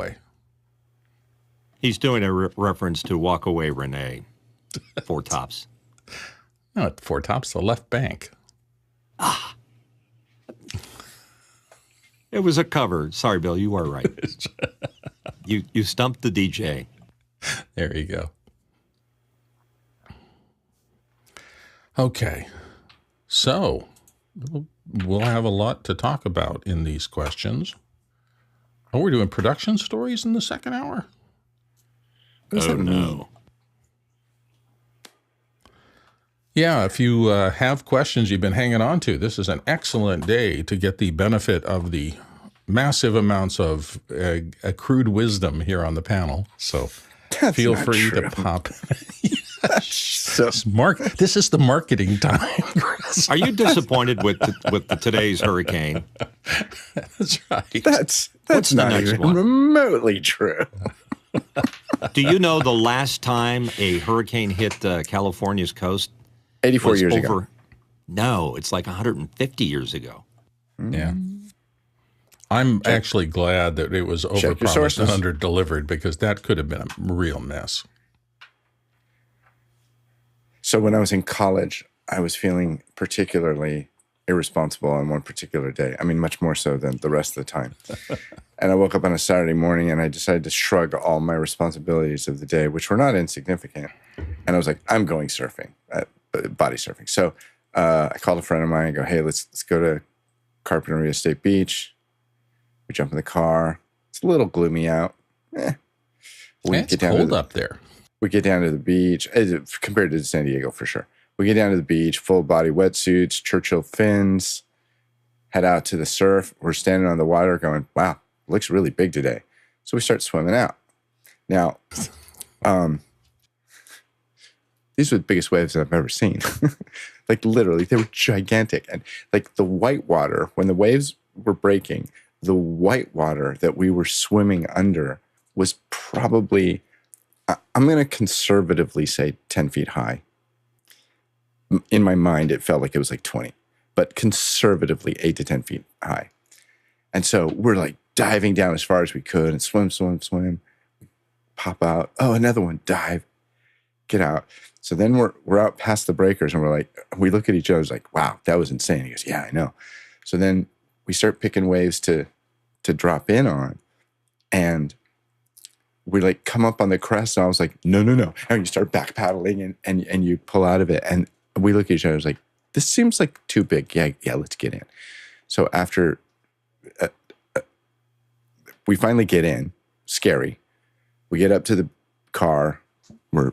away. He's doing a reference to Walk Away Renee, Four Tops. No, at Four Tops, the left bank. Ah. It was a cover. Sorry, Bill, you are right. You stumped the DJ. There you go. Okay. So we'll have a lot to talk about in these questions. Oh, we're doing production stories in the second hour? Oh, no. Yeah, if you have questions you've been hanging on to, this is an excellent day to get the benefit of the massive amounts of accrued wisdom here on the panel. So feel free to pop. This is the marketing time. Are you disappointed with today's hurricane? That's right. That's not even remotely true. Do you know the last time a hurricane hit California's coast? 84 years ago. No, it's like 150 years ago. Yeah. I'm actually glad that it was overpromised and under-delivered, because that could have been a real mess. So when I was in college, I was feeling particularly irresponsible on one particular day. I mean, much more so than the rest of the time. And I woke up on a Saturday morning and I decided to shrug all my responsibilities of the day, which were not insignificant. And I was like, I'm going surfing, body surfing. So I called a friend of mine and go, hey, let's go to Carpinteria State Beach. We jump in the car. It's a little gloomy out. It's cold up there. We get down to the beach, compared to San Diego for sure. We get down to the beach, full body wetsuits, Churchill fins, head out to the surf. We're standing on the water going, wow, looks really big today. So we start swimming out. Now, these were the biggest waves I've ever seen. Like literally, they were gigantic. And like the white water, when the waves were breaking, the white water that we were swimming under was probably, I'm going to conservatively say 10 feet high. In my mind, it felt like it was like 20, but conservatively 8 to 10 feet high. And so we're like diving down as far as we could and swim, pop out. Oh, another one, dive, get out. So then we're out past the breakers and we're like, we look at each other like, wow, that was insane. He goes, yeah, I know. So then we start picking waves to drop in on, and we like come up on the crest, and I was like, no. And you start back paddling and you pull out of it. And we look at each other, I was like, this seems like too big. Yeah, let's get in. So after we finally get in, scary. We get up to the car, we're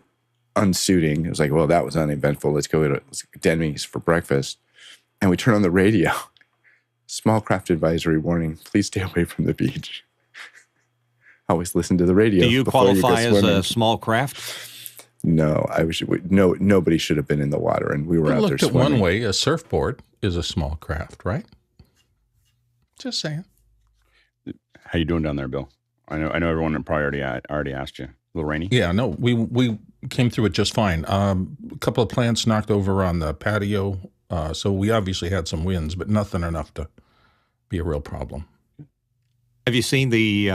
unsuiting. It was like, well, that was uneventful. Let's go to Denny's for breakfast. And we turn on the radio. Small craft advisory warning, please stay away from the beach. Always listen to the radio. Do you qualify as a small craft? No, nobody should have been in the water, and we were out there swimming. Looked at one way, a surfboard is a small craft, right? Just saying. How you doing down there, Bill? I know everyone probably already asked you. A little rainy? Yeah, no, we came through it just fine. A couple of plants knocked over on the patio, so we obviously had some winds, but nothing enough to be a real problem. Have you seen the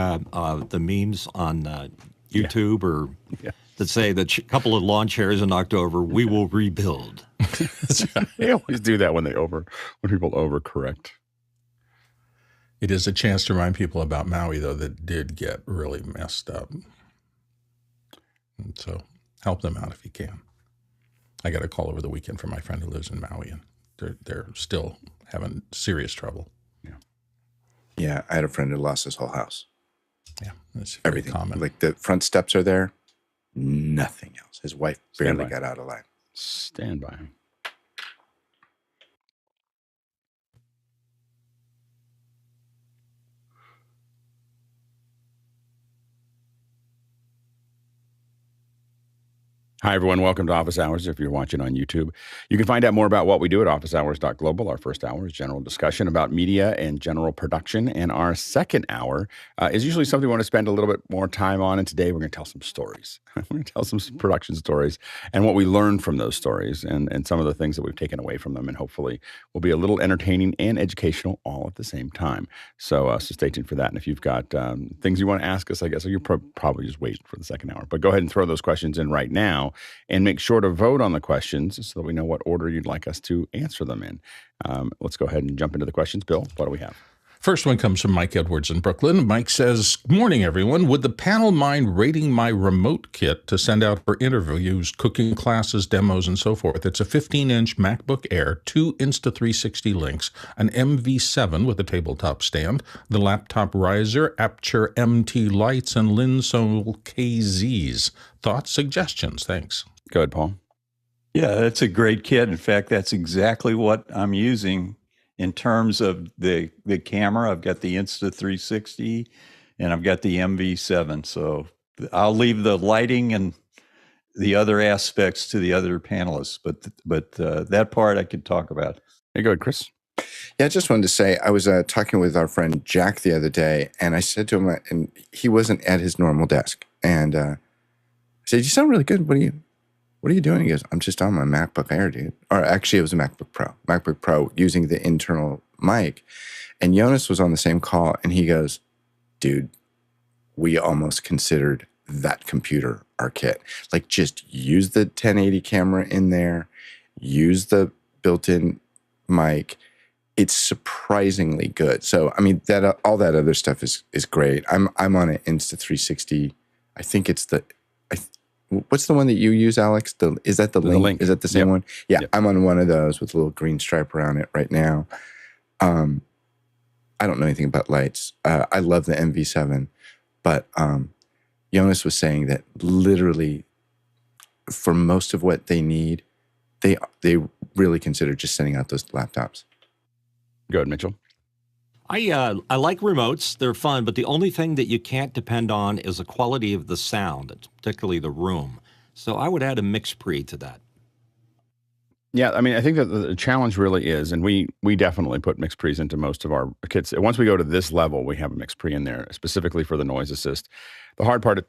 memes on YouTube that say that a couple of lawn chairs are knocked over? We will rebuild. They always do that when people overcorrect. It is a chance to remind people about Maui, though, that did get really messed up. And so help them out if you can. I got a call over the weekend from my friend who lives in Maui, and they're still having serious trouble. Yeah, I had a friend who lost his whole house. Yeah, that's very common. Like the front steps are there, nothing else. His wife barely got out alive. Stand by him. Hi, everyone. Welcome to Office Hours. If you're watching on YouTube, you can find out more about what we do at officehours.global. Our first hour is general discussion about media and general production. And our second hour is usually something we want to spend a little bit more time on. And today we're going to tell some stories. We're going to tell some production stories and what we learned from those stories and some of the things that we've taken away from them. And hopefully will be a little entertaining and educational all at the same time. So stay tuned for that. And if you've got things you want to ask us, I guess you're probably just waiting for the second hour. But go ahead and throw those questions in right now. And make sure to vote on the questions so that we know what order you'd like us to answer them in. Let's go ahead and jump into the questions. Bill, what do we have? First one comes from Mike Edwards in Brooklyn. Mike says, "Good morning, everyone. Would the panel mind rating my remote kit to send out for interviews, cooking classes, demos, and so forth? It's a 15-inch MacBook Air, 2 Insta360 links, an MV7 with a tabletop stand, the laptop riser, Aperture MT lights, and Linsol KZs. Thoughts, suggestions? Thanks." Go ahead, Paul. Yeah, that's a great kit. In fact, that's exactly what I'm using in terms of the camera. I've got the Insta360 and I've got the MV7. So I'll leave the lighting and the other aspects to the other panelists, but that part I could talk about. Hey, go ahead, Chris. Yeah, I just wanted to say, I was talking with our friend Jack the other day, and I said to him, and he wasn't at his normal desk, and I said, "You sound really good. What are you doing?" He goes, "I'm just on my MacBook Air, dude." Or actually, it was a MacBook Pro using the internal mic. And Jonas was on the same call, and he goes, "Dude, we almost considered that computer our kit. Like, just use the 1080 camera in there, use the built-in mic. It's surprisingly good." So, I mean, that all that other stuff is great. I'm on an Insta360. I think it's what's the one that you use, Alex? Is that the Link? Is that the same one? Yeah, yep. I'm on one of those with a little green stripe around it right now. I don't know anything about lights. I love the MV7, but Jonas was saying that literally for most of what they need, they really consider just sending out those laptops. Go ahead, Mitchell. I like remotes. They're fun, but the only thing that you can't depend on is the quality of the sound, particularly the room. So I would add a mix pre to that. Yeah, I mean, I think that the challenge really is, and we definitely put mix pre's into most of our kits. Once we go to this level, we have a mix pre in there specifically for the noise assist. The hard part,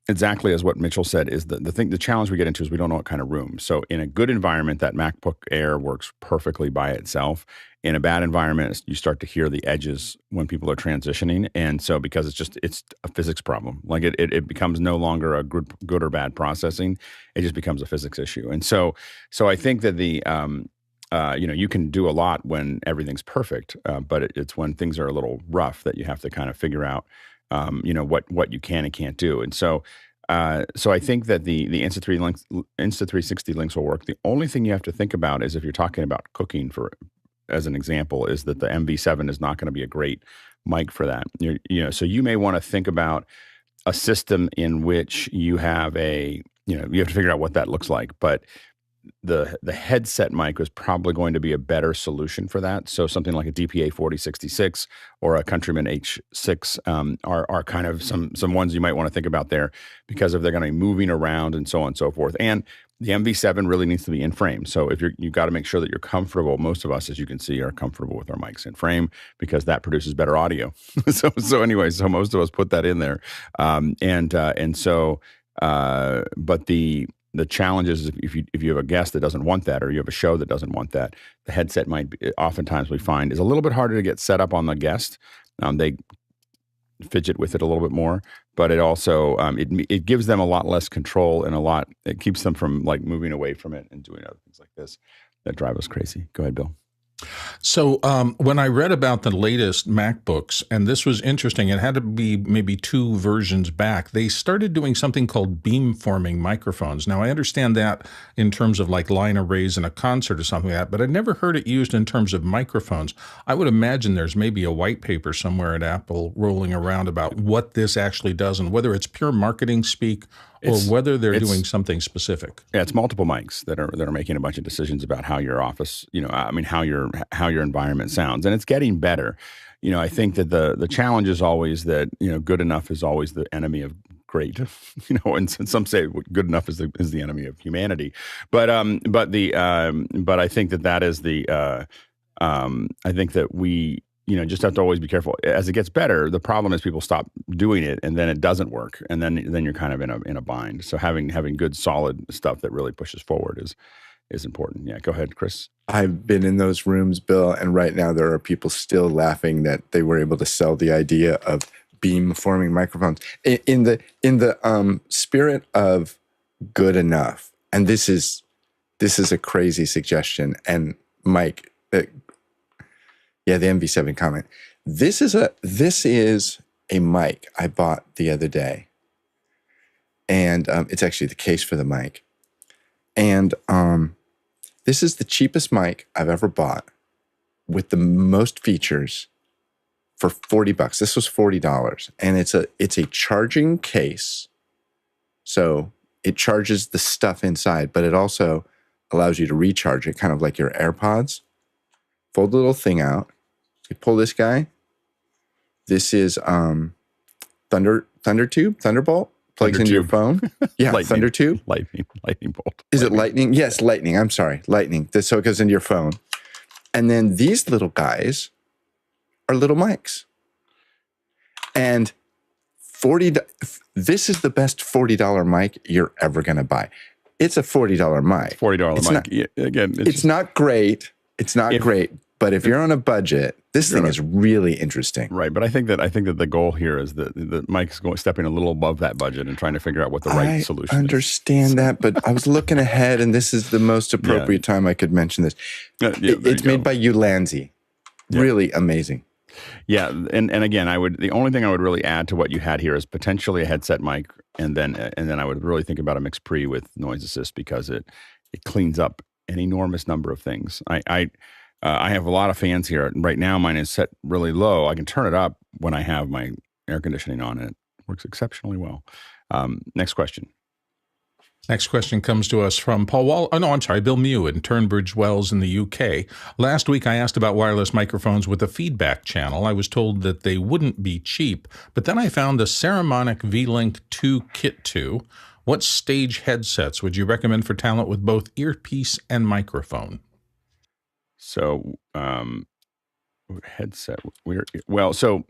exactly as what Mitchell said, is the challenge we get into is we don't know what kind of room. So in a good environment, that MacBook Air works perfectly by itself. In a bad environment, you start to hear the edges when people are transitioning. And so because it's a physics problem, like it becomes no longer a good or bad processing. It just becomes a physics issue. And so I think that you can do a lot when everything's perfect, but it's when things are a little rough that you have to kind of figure out what you can and can't do. And so I think that the Insta360 links will work. The only thing you have to think about is if you're talking about cooking, as an example, is that the MV7 is not going to be a great mic for that. So you may want to think about a system in which you have you have to figure out what that looks like. But the headset mic was probably going to be a better solution for that. So something like a DPA 4066 or a Countryman H6 are kind of some ones you might want to think about there, because if they're going to be moving around and so on and so forth. And the MV7 really needs to be in frame. So if you've got to make sure that you're comfortable. Most of us, as you can see, are comfortable with our mics in frame because that produces better audio. so anyway, so most of us put that in there. But the challenge is if you have a guest that doesn't want that, or you have a show that doesn't want that, the headset might be, oftentimes we find, is a little bit harder to get set up on the guest. They fidget with it a little bit more, but it also it gives them a lot less control and it keeps them from like moving away from it and doing other things like this that drive us crazy. Go ahead, Bill. So when I read about the latest MacBooks, and this was interesting, it had to be maybe 2 versions back, they started doing something called beamforming microphones. Now, I understand that in terms of like line arrays in a concert or something like that, but I'd never heard it used in terms of microphones. I would imagine there's maybe a white paper somewhere at Apple rolling around about what this actually does and whether it's pure marketing speak or whether they're doing something specific. Yeah, it's multiple mics that are making a bunch of decisions about how your office, how your environment sounds, and it's getting better. I think that the challenge is always that good enough is always the enemy of great, and some say good enough is the enemy of humanity. But I think that is the I think that we just have to always be careful. As it gets better, the problem is people stop doing it, and then it doesn't work, and then you're kind of in a bind. So having good solid stuff that really pushes forward is important. Yeah, go ahead, Chris. I've been in those rooms, Bill, and right now there are people still laughing that they were able to sell the idea of beam-forming microphones in the spirit of good enough. And this is a crazy suggestion. And Mike, the MV7 comment. This is a mic I bought the other day, and it's actually the case for the mic. And this is the cheapest mic I've ever bought with the most features for $40. This was $40, and it's a charging case, so it charges the stuff inside, but it also allows you to recharge it, kind of like your AirPods. Fold the little thing out. You pull this guy. This is Thunderbolt. Plugs into your phone. Yeah, Thunder Tube. Lightning bolt. Is it lightning? Yes, lightning. I'm sorry, lightning. So it goes into your phone. And then these little guys are little mics. And this is the best $40 mic you're ever going to buy. It's a $40 mic. $40 mic. Again, it's not great. It's not great. But if you're on a budget, this thing is really interesting. Right. But I think that the goal here is that the Mike's stepping a little above that budget and trying to figure out what the right solution is. I understand that, but I was looking ahead, and this is the most appropriate time I could mention this. It's made by Ulanzi. Yeah. Really amazing. Yeah. And again, the only thing I would really add to what you had here is potentially a headset mic, and then I would really think about a mix pre with noise assist, because it cleans up an enormous number of things. I have a lot of fans here. Right now, mine is set really low. I can turn it up when I have my air conditioning on, and it works exceptionally well. Next question. Next question comes to us from Bill Mew in Turnbridge Wells in the UK. Last week, I asked about wireless microphones with a feedback channel. I was told that they wouldn't be cheap, but then I found the Saramonic V-Link 2 Kit 2. What stage headsets would you recommend for talent with both earpiece and microphone? So, headset. So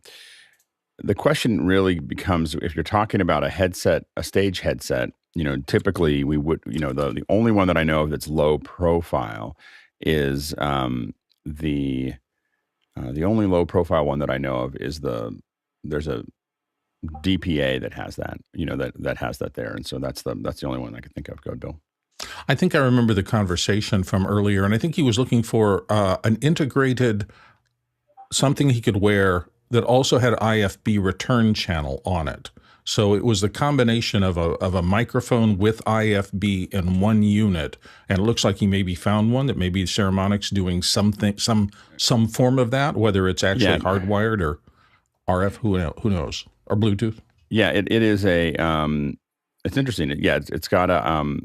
the question really becomes, if you're talking about a stage headset, typically we would, the only one that I know of that's low profile is the only low profile one that I know of is there's a DPA that has that, that has that there, and so that's the only one I could think of. Go ahead, Bill. I think I remember the conversation from earlier, and I think he was looking for an integrated something he could wear that also had IFB return channel on it. So it was the combination of a microphone with IFB in one unit, and it looks like he maybe found one that maybe Saramonic's doing something, some form of that, whether it's actually hardwired or RF, who knows, or Bluetooth. Yeah, it is it's interesting. Yeah, it's got a.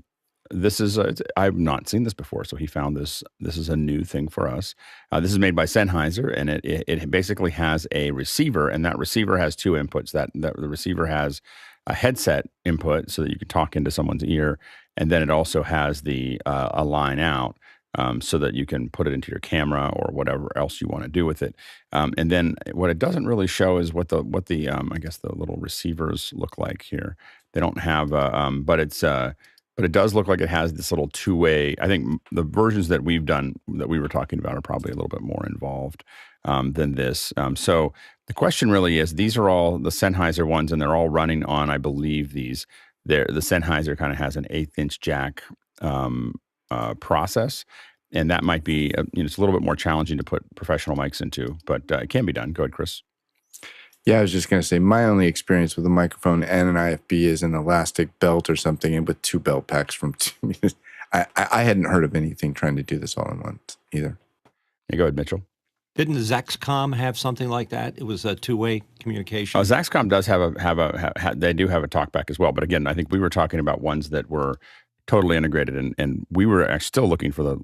I've not seen this before, so he found this. This is a new thing for us. This is made by Sennheiser, and it basically has a receiver, and that receiver has two inputs. That the receiver has a headset input, so that you can talk into someone's ear, and then it also has a line out, so that you can put it into your camera or whatever else you want to do with it. And then what it doesn't really show is what the I guess the little receivers look like here. They don't have, but it does look like it has this little two-way. I think the versions that we've done, that we were talking about, are probably a little bit more involved than this. So the question really is, these are all the Sennheiser ones, and they're all running on, I believe, the Sennheiser kind of has an 1/8" jack process, and that might be, it's a little bit more challenging to put professional mics into, but it can be done. Go ahead, Chris. Yeah, I was just going to say, my only experience with a microphone and an IFB is an elastic belt or something, and with two belt packs from two. I hadn't heard of anything trying to do this all in once either. Yeah, go ahead, Mitchell. Didn't Zaxcom have something like that? It was a two-way communication. Zaxcom does they do have a talkback as well. But again, I think we were talking about ones that were totally integrated, and we were actually still looking for the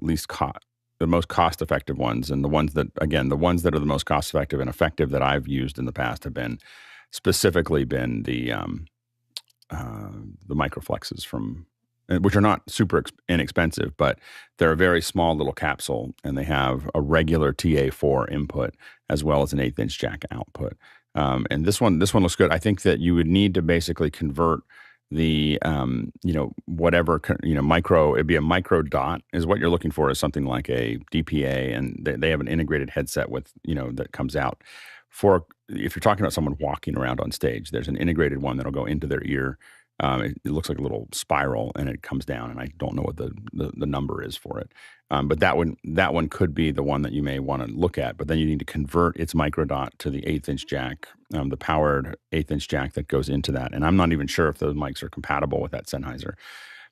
most cost-effective ones, and the ones that are the most cost-effective and effective that I've used in the past have been specifically the microflexes from, which are not super inexpensive, but they're a very small little capsule, and they have a regular TA4 input as well as an 1/8" jack output. And this one looks good. I think that you would need to basically convert the whatever micro, it'd be a micro dot is what you're looking for, is something like a DPA, and they have an integrated headset with that comes out for, if you're talking about someone walking around on stage, there's an integrated one that'll go into their ear. It looks like a little spiral, and it comes down, and I don't know what the number is for it. But that one could be the one that you may want to look at. But then you need to convert its microdot to the 1/8" jack, the powered 1/8" jack that goes into that. And I'm not even sure if those mics are compatible with that Sennheiser.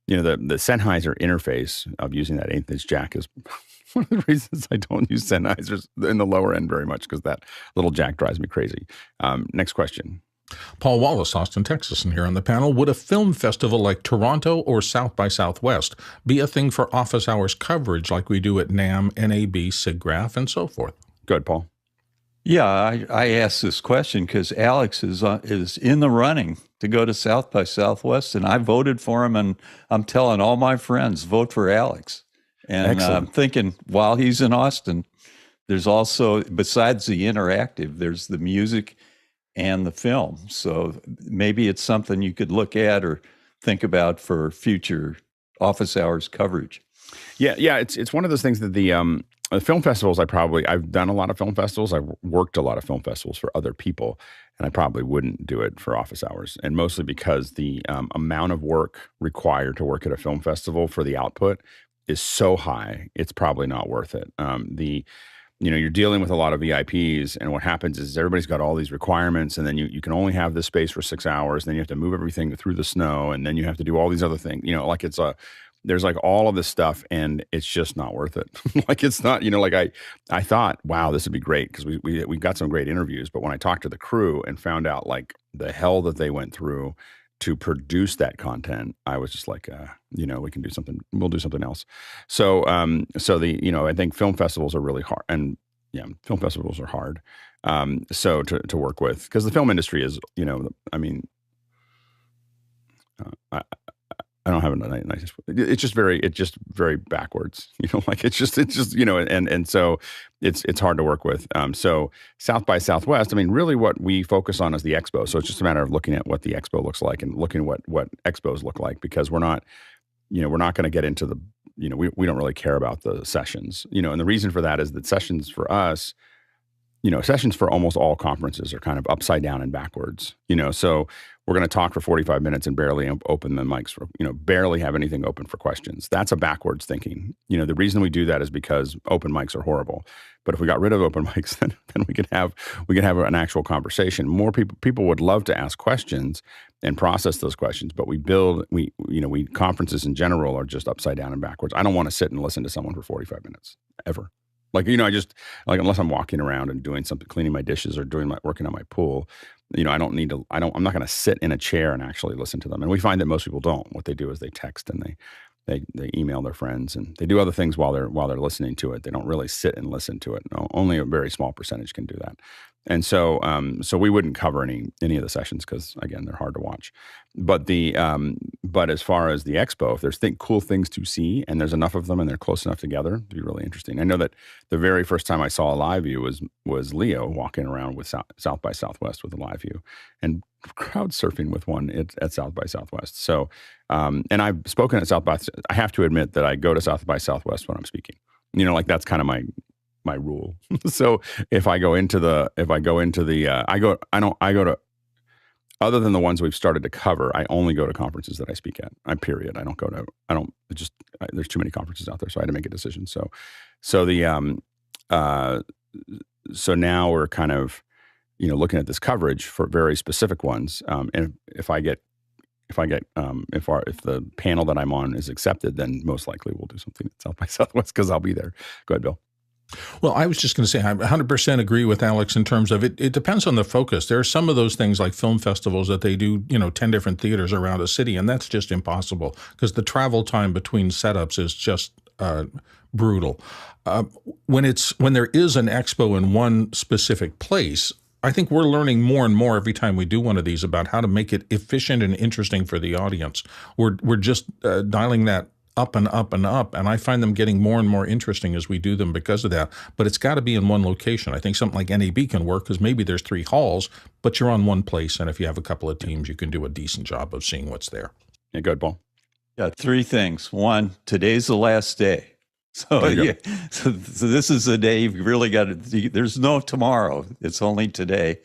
The Sennheiser interface of using that 1/8" jack is one of the reasons I don't use Sennheisers in the lower end very much, because that little jack drives me crazy. Next question. Paul Wallace, Austin, Texas, and here on the panel, would a film festival like Toronto or South by Southwest be a thing for office hours coverage like we do at NAMM, NAB, SIGGRAPH, and so forth? Good, Paul. Yeah, I asked this question because Alex is in the running to go to South by Southwest, and I voted for him, and I'm telling all my friends, vote for Alex. And I'm thinking, while he's in Austin, there's also, besides the interactive, there's the music and the film. So maybe it's something you could look at or think about for future office hours coverage. Yeah, it's one of those things that the film festivals, I've done a lot of film festivals. I've worked a lot of film festivals for other people, and I probably wouldn't do it for office hours. And mostly because the amount of work required to work at a film festival for the output is so high, it's probably not worth it. You're dealing with a lot of VIPs, and what happens is everybody's got all these requirements, and then you can only have this space for 6 hours, and then you have to move everything through the snow, and then you have to do all these other things. There's like all of this stuff, and it's just not worth it. Like, it's not, I thought, wow, this would be great, because we got some great interviews, but when I talked to the crew and found out like the hell that they went through to produce that content, I was just like, we can do something. We'll do something else. So I think film festivals are really hard, and film festivals are hard. So to work with, because the film industry is, I don't have a nice. It's just very backwards. And so it's hard to work with. So South by Southwest, really what we focus on is the expo. So it's just a matter of looking at what the expo looks like and looking at what expos look like, because we're not going to get into the, we don't really care about the sessions. And the reason for that is that sessions for us, sessions for almost all conferences are kind of upside down and backwards. So we're going to talk for 45 minutes and barely open the mics for, barely have anything open for questions. That's a backwards thinking. The reason we do that is because open mics are horrible. But if we got rid of open mics, then we could have an actual conversation. More people would love to ask questions and process those questions, but conferences in general are just upside down and backwards. I don't want to sit and listen to someone for 45 minutes ever. Unless I'm walking around and doing something, cleaning my dishes or working on my pool, I'm not going to sit in a chair and actually listen to them. And we find that most people don't. What they do is they text and they email their friends, and they do other things while they're listening to it. They don't really sit and listen to it. No, only a very small percentage can do that. And so we wouldn't cover any of the sessions because, again, they're hard to watch. But but as far as the expo, if there's cool things to see and there's enough of them and they're close enough together, it'd be really interesting. I know that the very first time I saw a live view was Leo walking around with South by Southwest with a live view, and crowd surfing with one at South by Southwest. So, and I've spoken at South by. I have to admit that I go to South by Southwest when I'm speaking. That's kind of my rule. So if I go into the, other than the ones we've started to cover, I only go to conferences that I speak at. Period. There's too many conferences out there, so I had to make a decision. So now we're kind of, looking at this coverage for very specific ones. And if the panel that I'm on is accepted, then most likely we'll do something at South by Southwest because I'll be there. Go ahead, Bill. Well, I was just going to say, I 100% agree with Alex in terms of it. It depends on the focus. There are some of those things like film festivals that they do, 10 different theaters around a city, and that's just impossible because the travel time between setups is just brutal. When there is an expo in one specific place, I think we're learning more and more every time we do one of these about how to make it efficient and interesting for the audience. We're just dialing that up and up and up, and I find them getting more and more interesting as we do them because of that. But it's got to be in one location. I think something like NAB can work because maybe there's 3 halls, but you're on one place, and if you have a couple of teams, you can do a decent job of seeing what's there. Yeah, good, Paul. Yeah, 3 things. 1, today's the last day. So, so this is the day you've really got to, there's no tomorrow. It's only today.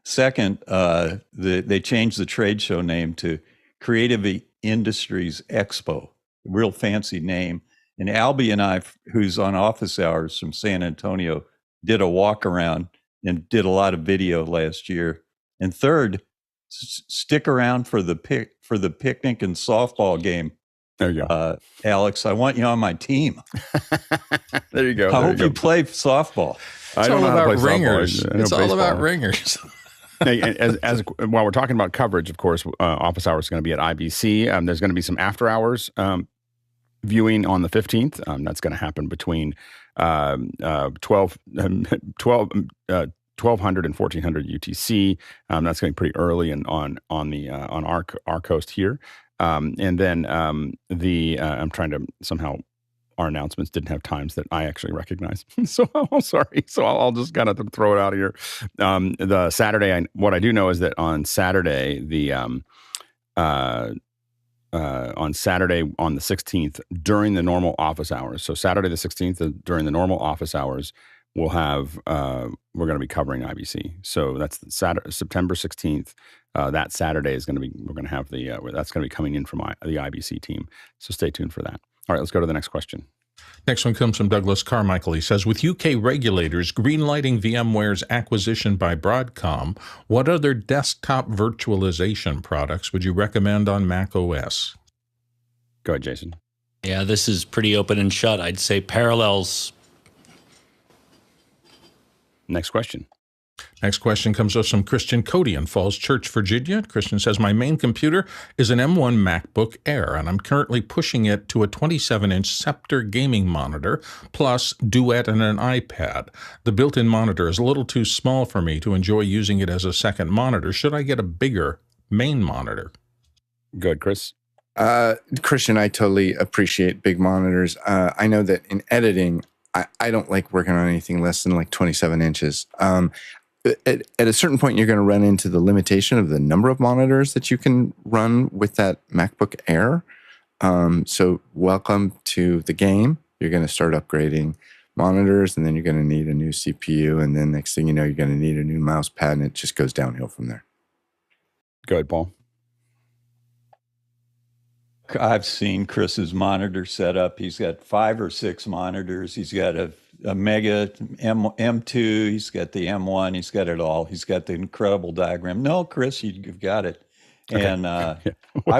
Second, they changed the trade show name to Creative Industries Expo, real fancy name. And Albie and I, who's on office hours from San Antonio, did a walk around and did a lot of video last year. And third, stick around for the picnic and softball game. There you go. Alex, I want you on my team. There you go. I hope you play softball. I don't know how to play ringers. softball. It's all about ringers. Hey, while we're talking about coverage, of course, office hours is going to be at IBC. There's going to be some after hours viewing on the 15th. That's going to happen between 1200 and 1400 UTC. That's going to be pretty early and on our coast here. And then I'm trying to somehow, our announcements didn't have times that I actually recognize. So I'm sorry. So I'll just kind of throw it out here. The Saturday, what I do know is that on Saturday, on the 16th, during the normal office hours. So Saturday the 16th, during the normal office hours, we'll have, we're going to be covering IBC. So that's September 16th. That Saturday is going to be, we're going to have that's going to be coming in from the IBC team. So stay tuned for that. All right, let's go to the next question. Next one comes from Douglas Carmichael. He says, with UK regulators greenlighting VMware's acquisition by Broadcom, what other desktop virtualization products would you recommend on Mac OS? Go ahead, Jason. Yeah, this is pretty open and shut. I'd say Parallels. Next question. Next question comes from Christian Cody in Falls Church, Virginia. Christian says, my main computer is an M1 MacBook Air, and I'm currently pushing it to a 27-inch Scepter gaming monitor, plus Duet and an iPad. The built-in monitor is a little too small for me to enjoy using it as a second monitor. Should I get a bigger main monitor? Good, Chris. Christian, I totally appreciate big monitors. I know that in editing, I don't like working on anything less than like 27 inches. At a certain point, you're going to run into the limitation of the number of monitors that you can run with that MacBook Air. So welcome to the game. You're going to start upgrading monitors, and then you're going to need a new CPU, and then next thing you know, you're going to need a new mouse pad, and it just goes downhill from there. Go ahead, Paul. I've seen Chris's monitor setup. He's got 5 or 6 monitors. He's got a Mega M2. He's got the M1. He's got it all. He's got the incredible diagram. No, Chris, you've got it. Okay. And I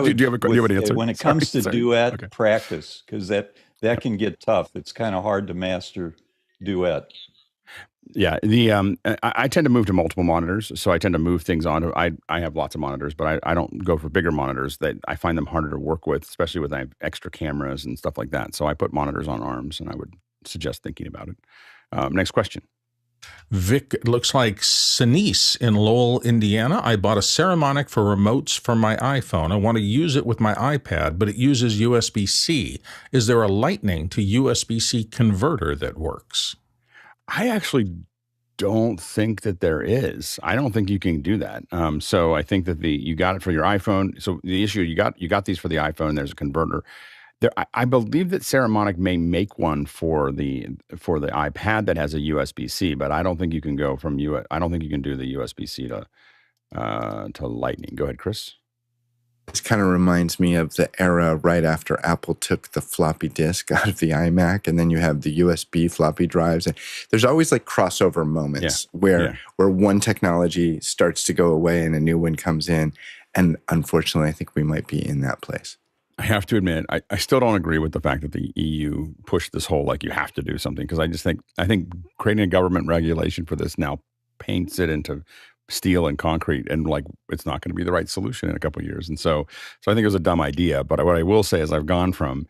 would. Do you have an answer? When it comes to Duet, practice, because that can get tough. It's kind of hard to master Duet. Yeah, I tend to move to multiple monitors, so I tend to move things on. I have lots of monitors, but I don't go for bigger monitors. That I find them harder to work with, especially with I have extra cameras and stuff like that. So I put monitors on arms, and I would suggest thinking about it. Next question. Vic, it looks like Sinise in Lowell, Indiana. I bought a Saramonic for remotes for my iPhone. I want to use it with my iPad, but it uses USB-C. Is there a Lightning to USB-C converter that works? I actually don't think that there is. I don't think you can do that. So I think that you got it for your iPhone. So the issue, you got these for the iPhone. There's a converter. I believe that Saramonic may make one for the iPad that has a USB-C, but I don't think you can go from I don't think you can do the USB-C to Lightning. Go ahead, Chris. This kind of reminds me of the era right after Apple took the floppy disk out of the iMac, and then you have the USB floppy drives. And there's always like crossover moments where one technology starts to go away and a new one comes in. And unfortunately, I think we might be in that place. I have to admit, I still don't agree with the fact that the EU pushed this whole, like, you have to do something, because I think creating a government regulation for this now paints it into steel and concrete, and like it's not going to be the right solution in a couple of years. And so I think it was a dumb idea. But what I will say is I've gone from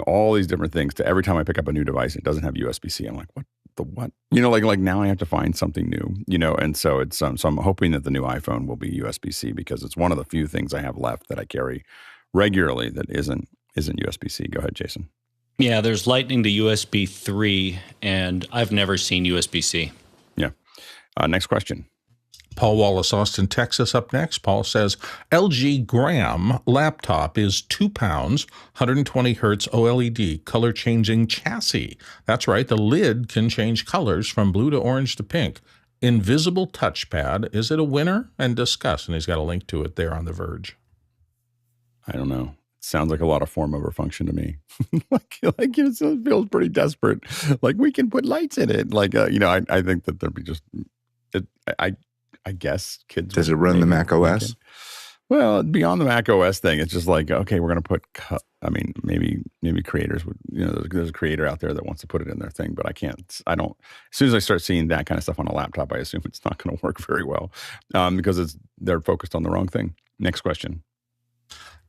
all these different things to every time I pick up a new device, it doesn't have USB-C. I'm like, the what? Like now I have to find something new, and so it's so I'm hoping that the new iPhone will be USB-C because it's one of the few things I have left that I carry regularly that isn't USB-C. Go ahead, Jason. Yeah, there's Lightning to USB 3, and I've never seen USB-C. Yeah. Next question. Paul Wallace, Austin, Texas, up next. Paul says, LG Gram laptop is 2 pounds, 120 hertz OLED, color-changing chassis. That's right, the lid can change colors from blue to orange to pink. Invisible touchpad. Is it a winner? And discuss. And he's got a link to it there on The Verge. I don't know. Sounds like a lot of form over function to me. It feels pretty desperate. Like we can put lights in it. I think that there'd be just, I guess kids. Does it run the Mac OS? Well, beyond the Mac OS thing, it's just like, okay, we're going to put, maybe creators would, there's a creator out there that wants to put it in their thing, but as soon as I start seeing that kind of stuff on a laptop, I assume it's not going to work very well because they're focused on the wrong thing. Next question.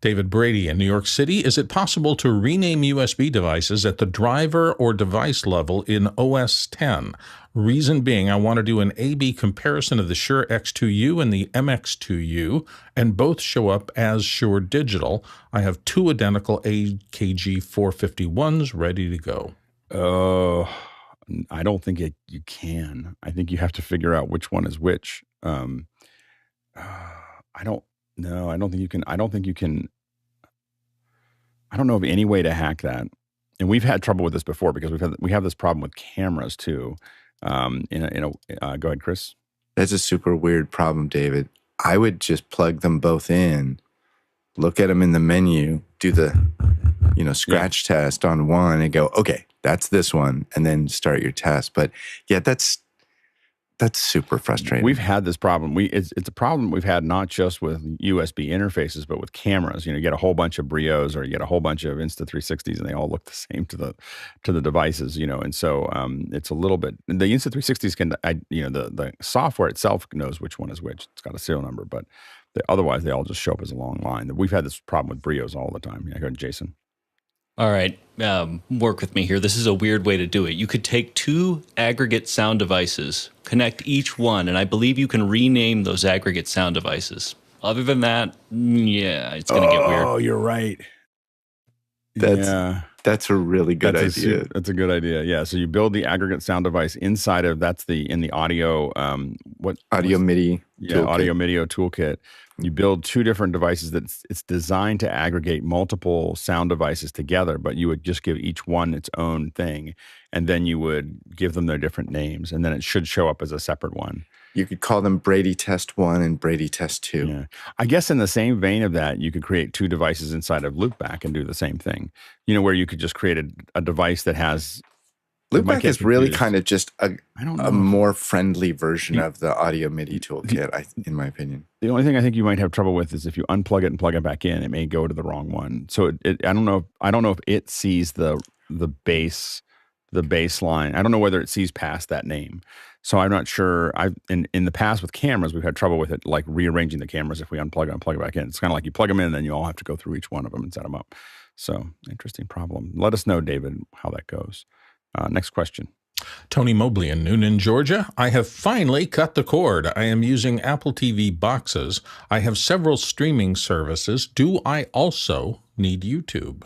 David Brady in New York City. Is it possible to rename USB devices at the driver or device level in OS X? Reason being, I want to do an A/B comparison of the Shure X2U and the MX2U, and both show up as Shure Digital. I have 2 identical AKG 451s ready to go. Oh, I don't think you can. I think you have to figure out which one is which. I don't think you can. I don't know of any way to hack that. And we've had trouble with this before because we have this problem with cameras too. Go ahead, Chris. That's a super weird problem, David. I would just plug them both in, look at them in the menu, do the, scratch test on one and go, okay, that's this one, and then start your test. But yeah, that's super frustrating. We've had this problem. It's a problem we've had not just with USB interfaces, but with cameras. You get a whole bunch of Brios or you get a whole bunch of Insta360s, and they all look the same to the devices. And so it's a little bit. The Insta360s the software itself knows which one is which. It's got a serial number, but otherwise they all just show up as a long line. We've had this problem with Brios all the time. Go ahead, Jason. All right, work with me here. This is a weird way to do it. You could take 2 aggregate sound devices, connect each one, and I believe you can rename those aggregate sound devices. Other than that, it's going to get weird. Oh, you're right. That's a really good idea. That's a good idea. Yeah. So you build the aggregate sound device inside of in the audio audio MIDI. Yeah, audio MIDI toolkit. You build 2 different devices that it's designed to aggregate multiple sound devices together, but you would just give each one its own thing, and then you would give them their different names, and then it should show up as a separate one. You could call them Brady Test 1 and Brady Test 2. Yeah. I guess in the same vein of that, you could create 2 devices inside of Loopback and do the same thing. Where you could just create a device that has... Loopback is really kind of just a more friendly version of the audio MIDI toolkit, in my opinion. The only thing I think you might have trouble with is if you unplug it and plug it back in, it may go to the wrong one. So I don't know if it sees the baseline. I don't know whether it sees past that name. So I'm not sure. In the past with cameras, we've had trouble with it, like rearranging the cameras if we unplug it and plug it back in. It's kind of like you plug them in and then you all have to go through each one of them and set them up. So interesting problem. Let us know, David, how that goes. Next question. Tony Mobley in Noonan, Georgia. I have finally cut the cord. I am using Apple TV boxes. I have several streaming services. Do I also need YouTube?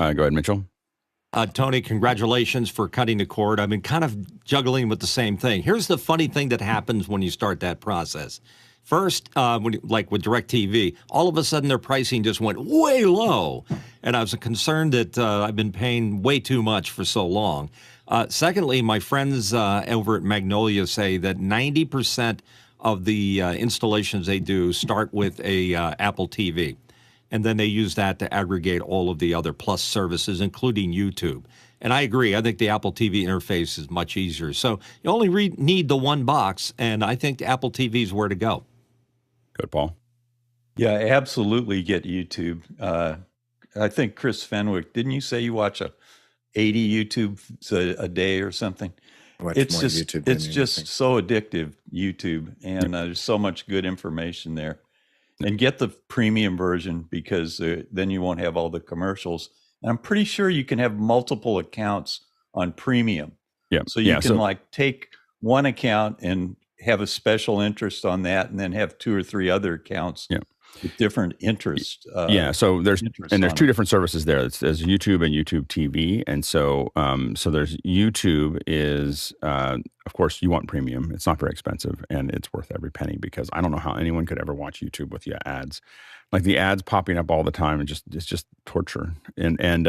Go ahead, Mitchell. Tony, congratulations for cutting the cord. I've been kind of juggling with the same thing. Here's the funny thing that happens when you start that process. First, like with DirecTV, all of a sudden their pricing just went way low. And I was concerned that I've been paying way too much for so long. Secondly, my friends over at Magnolia say that 90% of the installations they do start with a Apple TV. And then they use that to aggregate all of the other Plus services, including YouTube. And I agree. I think the Apple TV interface is much easier. So you only need the one box, and I think the Apple TV is where to go. Good, Paul. Yeah, absolutely get YouTube. I think Chris Fenwick, didn't you say you watch 80 YouTubes a day or something? It's just so addictive, YouTube, and there's so much good information there. And get the premium version because then you won't have all the commercials. And I'm pretty sure you can have multiple accounts on premium. Yeah. So you can like take one account and have a special interest on that, and then have 2 or 3 other accounts with different interest. So there's interests two different services there. There's YouTube and YouTube TV, and so there's YouTube is of course you want premium. It's not very expensive, and it's worth every penny, because I don't know how anyone could ever watch YouTube with ads, like the ads popping up all the time, and it's just torture. And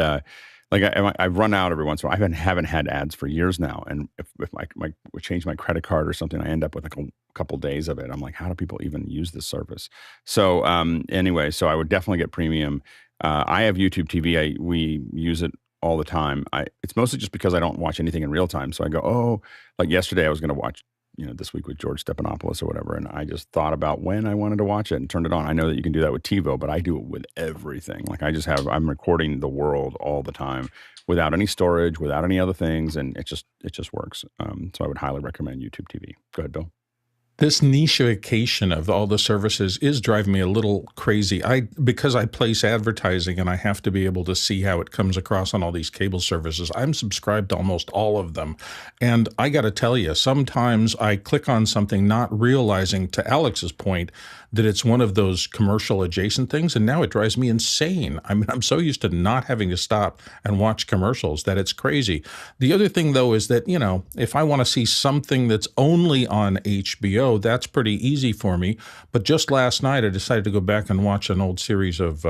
like I run out every once in a while. I haven't had ads for years now, and if I change my credit card or something, I end up with like a couple days of it. I'm like, how do people even use this service? So anyway, so I would definitely get premium. I have YouTube TV. We use it all the time. It's mostly just because I don't watch anything in real time. So I go, oh, like yesterday I was going to watch, This Week with George Stephanopoulos or whatever, and I just thought about when I wanted to watch it and turned it on. I know that you can do that with TiVo, but I do it with everything. Like I'm recording the world all the time without any storage, without any other things, and it just works. So I would highly recommend YouTube TV. Go ahead, Bill. This nicheification of all the services is driving me a little crazy. Because I place advertising and I have to be able to see how it comes across on all these cable services, I'm subscribed to almost all of them. And I got to tell you, sometimes I click on something not realizing, to Alex's point, that it's one of those commercial adjacent things, and now it drives me insane. I mean, I'm so used to not having to stop and watch commercials that it's crazy. The other thing, though, is that, if I want to see something that's only on HBO, that's pretty easy for me. But just last night, I decided to go back and watch an old series of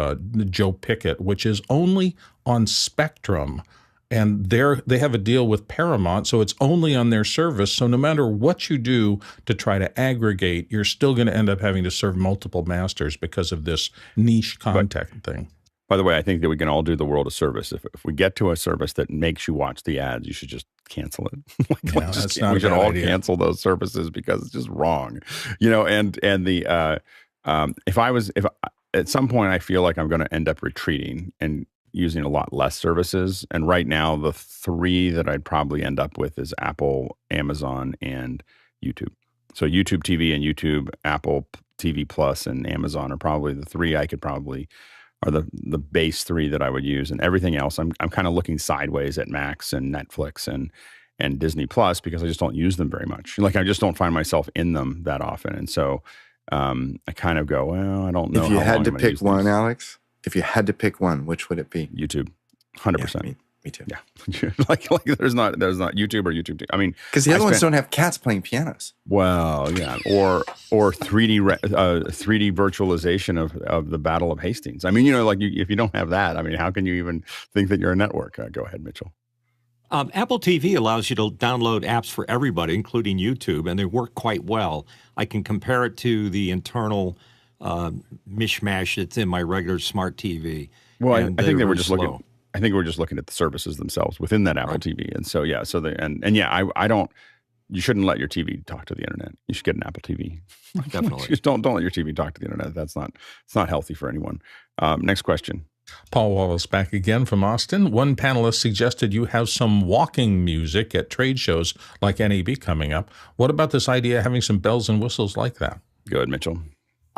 Joe Pickett, which is only on Spectrum. And they have a deal with Paramount, so it's only on their service. So no matter what you do to try to aggregate, you're still going to end up having to serve multiple masters because of this niche content thing. By the way, I think that we can all do the world a service. If we get to a service that makes you watch the ads, you should just cancel it. We should all cancel those services, because it's just wrong. And if at some point I feel like I'm going to end up retreating and using a lot less services. And right now, the 3 that I'd probably end up with is Apple, Amazon, and YouTube. So YouTube TV and YouTube, Apple TV Plus, and Amazon are probably the 3 I could probably are the base 3 that I would use. And everything else, I'm kind of looking sideways at Max and Netflix and Disney Plus, because I just don't use them very much. Like I just don't find myself in them that often. And so I kind of go, well, I don't know. If you had to pick one, Alex, if you had to pick one, which would it be? YouTube, 100%. Yeah, me too. Yeah, like there's not YouTube or YouTube. I mean, because the other ones don't have cats playing pianos. Well, yeah, or 3D 3D virtualization of the Battle of Hastings. I mean, if you don't have that, I mean, how can you even think that you're a network? Go ahead, Mitchell. Apple TV allows you to download apps for everybody, including YouTube, and they work quite well. I can compare it to the internal mishmash that's in my regular smart TV. Well, I think they were just looking. I think we're just looking at the services themselves within that Apple TV, and so I don't. You shouldn't let your TV talk to the internet. You should get an Apple TV. Definitely. Just don't let your TV talk to the internet. It's not healthy for anyone. Next question. Paul Wallace back again from Austin. One panelist suggested you have some walking music at trade shows like NAB coming up. What about this idea of having some bells and whistles like that? Go ahead, Mitchell.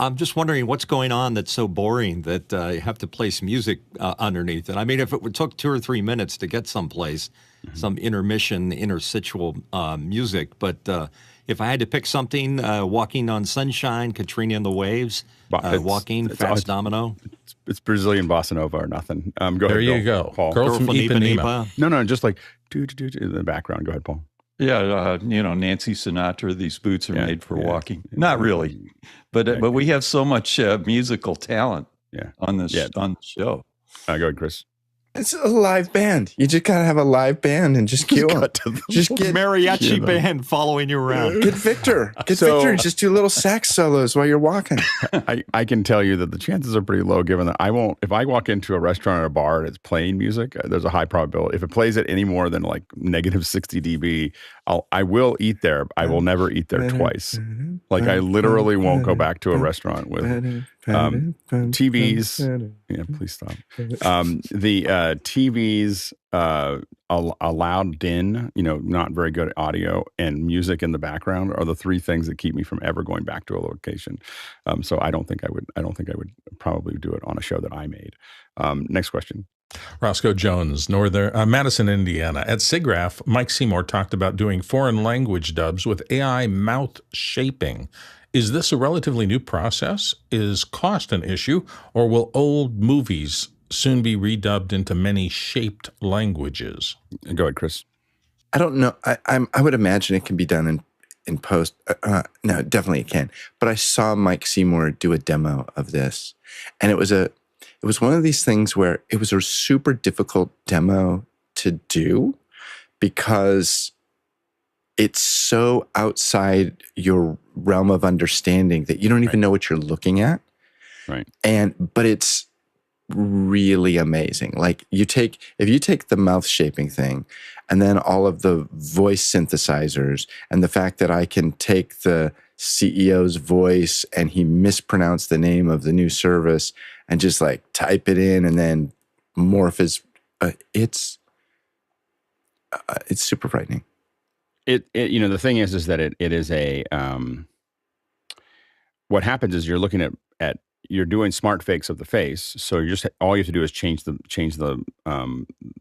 I'm just wondering what's going on that's so boring that you have to play some music underneath it. I mean, if it took 2 or 3 minutes to get someplace, some intermission, interstitial music. But if I had to pick something, Walking on Sunshine, Katrina and the Waves, Walking, Fats Domino. It's Brazilian bossa nova or nothing. Go ahead, there you Bill. go. Paul. Girl from Ipanema. No, just like in the background. Go ahead, Paul. Yeah, Nancy Sinatra. These boots are made for walking. Not really, but we have so much musical talent. On the show. Go ahead, Chris. It's a live band. You just gotta have a live band and just cue them. Just get mariachi band following you around. Get Victor. Victor. Just do little sax solos while you're walking. I can tell you that the chances are pretty low, given that I won't. If I walk into a restaurant or a bar and it's playing music, there's a high probability. If it plays it any more than like negative 60 dB, I will eat there. I will never eat there twice. Like I literally won't go back to a restaurant with TVs. Yeah, please stop. The TVs, a loud din, not very good audio, and music in the background are the 3 things that keep me from ever going back to a location. So I don't think I would probably do it on a show that I made. Next question. Roscoe Jones, Madison, Indiana. At SIGGRAPH, Mike Seymour talked about doing foreign language dubs with AI mouth shaping. Is this a relatively new process? Is cost an issue, or will old movies soon be redubbed into many shaped languages? Go ahead, Chris. I don't know. I would imagine it can be done in post. No, definitely it can. But I saw Mike Seymour do a demo of this, and it was one of these things where it was a super difficult demo to do because it's so outside your realm of understanding that you don't even know what you're looking at. Right. But it's really amazing. Like if you take the mouth shaping thing and then all of the voice synthesizers and the fact that I can take the CEO's voice and he mispronounced the name of the new service and just like type it in and then morph his, it's super frightening. The thing is that it is a, what happens is you're looking at you're doing smart fakes of the face. So all you have to do is change the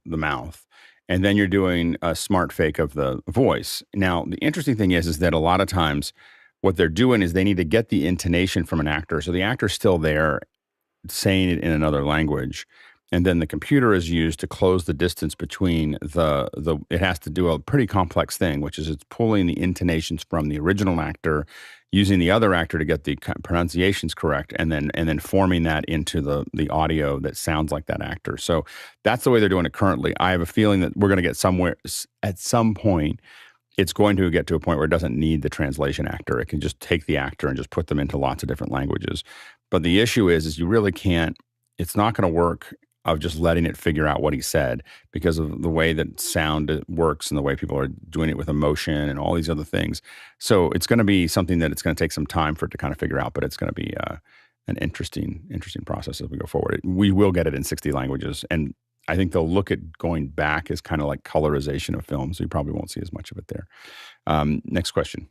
mouth, and then you're doing a smart fake of the voice. Now, the interesting thing is that a lot of times what they're doing is they need to get the intonation from an actor. So the actor's still there saying it in another language. And then the computer is used to close the distance between it has to do a pretty complex thing, which is it's pulling the intonations from the original actor, using the other actor to get the pronunciations correct, and then forming that into the audio that sounds like that actor. So that's the way they're doing it currently. I have a feeling that we're going to get somewhere at some point. It's going to get to a point where it doesn't need the translation actor. It can just take the actor and just put them into lots of different languages. But the issue is you really can't. It's not going to work of just letting it figure out what he said because of the way that sound works and the way people are doing it with emotion and all these other things. So it's going to be something that it's going to take some time for it to kind of figure out, but it's going to be an interesting process as we go forward. We will get it in 60 languages, and I think they'll look at going back as kind of like colorization of film, so you probably won't see as much of it there. Next question.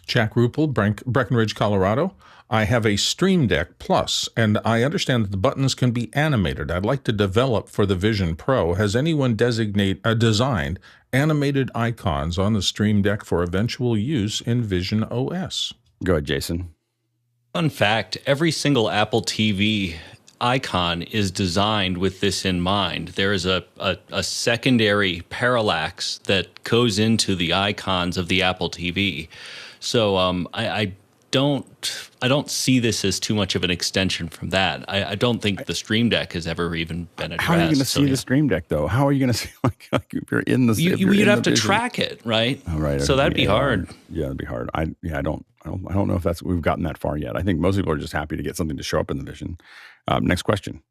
Jack Ruppel, Breckenridge, Colorado. I have a Stream Deck Plus, and I understand that the buttons can be animated. I'd like to develop for the Vision Pro. Has anyone designed animated icons on the Stream Deck for eventual use in Vision OS? Go ahead, Jason. Fun fact, every single Apple TV icon is designed with this in mind. There is a secondary parallax that goes into the icons of the Apple TV. So I don't see this as too much of an extension from that. I don't think the Stream Deck has ever even been addressed. How are you going to see the Stream Deck though? How are you going to see like if you're in the? You'd have to track it, right? Oh, right. So that'd be hard. Yeah, it'd be hard. I don't know if we've gotten that far yet. I think most people are just happy to get something to show up in the Vision. Next question.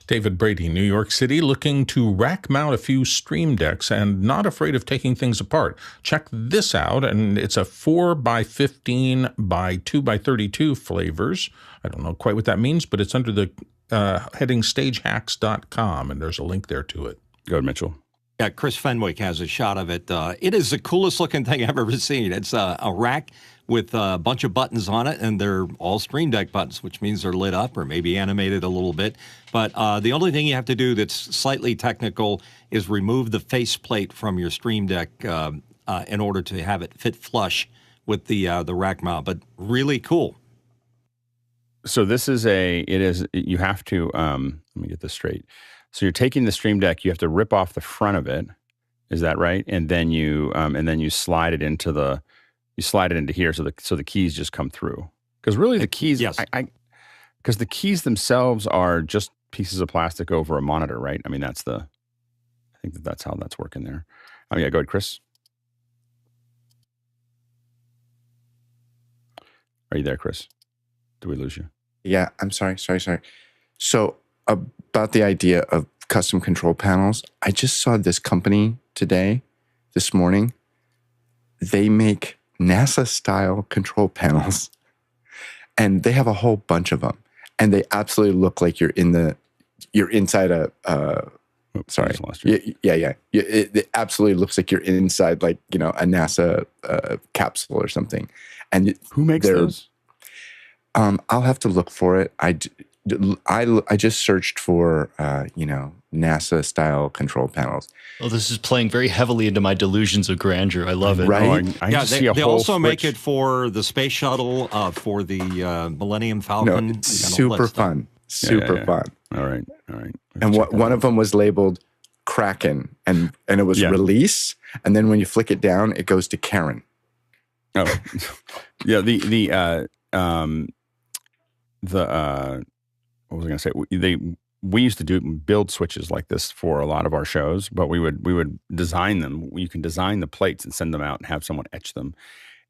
David Brady, New York City, looking to rack mount a few Stream Decks and not afraid of taking things apart. Check this out, and it's a 4x15 by 2x32 flavors. I don't know quite what that means, but it's under the heading stagehacks.com, and there's a link there to it. Go ahead, Mitchell. Yeah, Chris Fenwick has a shot of it. It is the coolest looking thing I've ever seen. It's a rack with a bunch of buttons on it, and they're all Stream Deck buttons, which means they're lit up or maybe animated a little bit. But the only thing you have to do that's slightly technical is remove the faceplate from your Stream Deck in order to have it fit flush with the rack mount. But really cool. So this is you have to, let me get this straight. So you're taking the Stream Deck, you have to rip off the front of it. Is that right? And then you slide it into here so the keys just come through. Because really the keys, yes. Because the keys themselves are just pieces of plastic over a monitor, right? I mean, I think that's how that's working there. Yeah, go ahead, Chris. Are you there, Chris? Did we lose you? Yeah, I'm sorry. So about the idea of custom control panels, I just saw this company this morning. They make NASA-style control panels, and they have a whole bunch of them, and they absolutely look like you're inside a. Sorry. Yeah. It absolutely looks like you're inside, like a NASA capsule or something. And who makes those? I'll have to look for it. I just searched for NASA style control panels. Well, this is playing very heavily into my delusions of grandeur. I love it. Right? I just see a they whole also make switch. it for the space shuttle, for the Millennium No, Falcon. it's You got all that super stuff. fun. Super fun. All right. And one of them was labeled Kraken, and it was release. And then when you flick it down, it goes to Karen. Oh, yeah. What was I going to say? We used to build switches like this for a lot of our shows, but we would design them. You can design the plates and send them out and have someone etch them.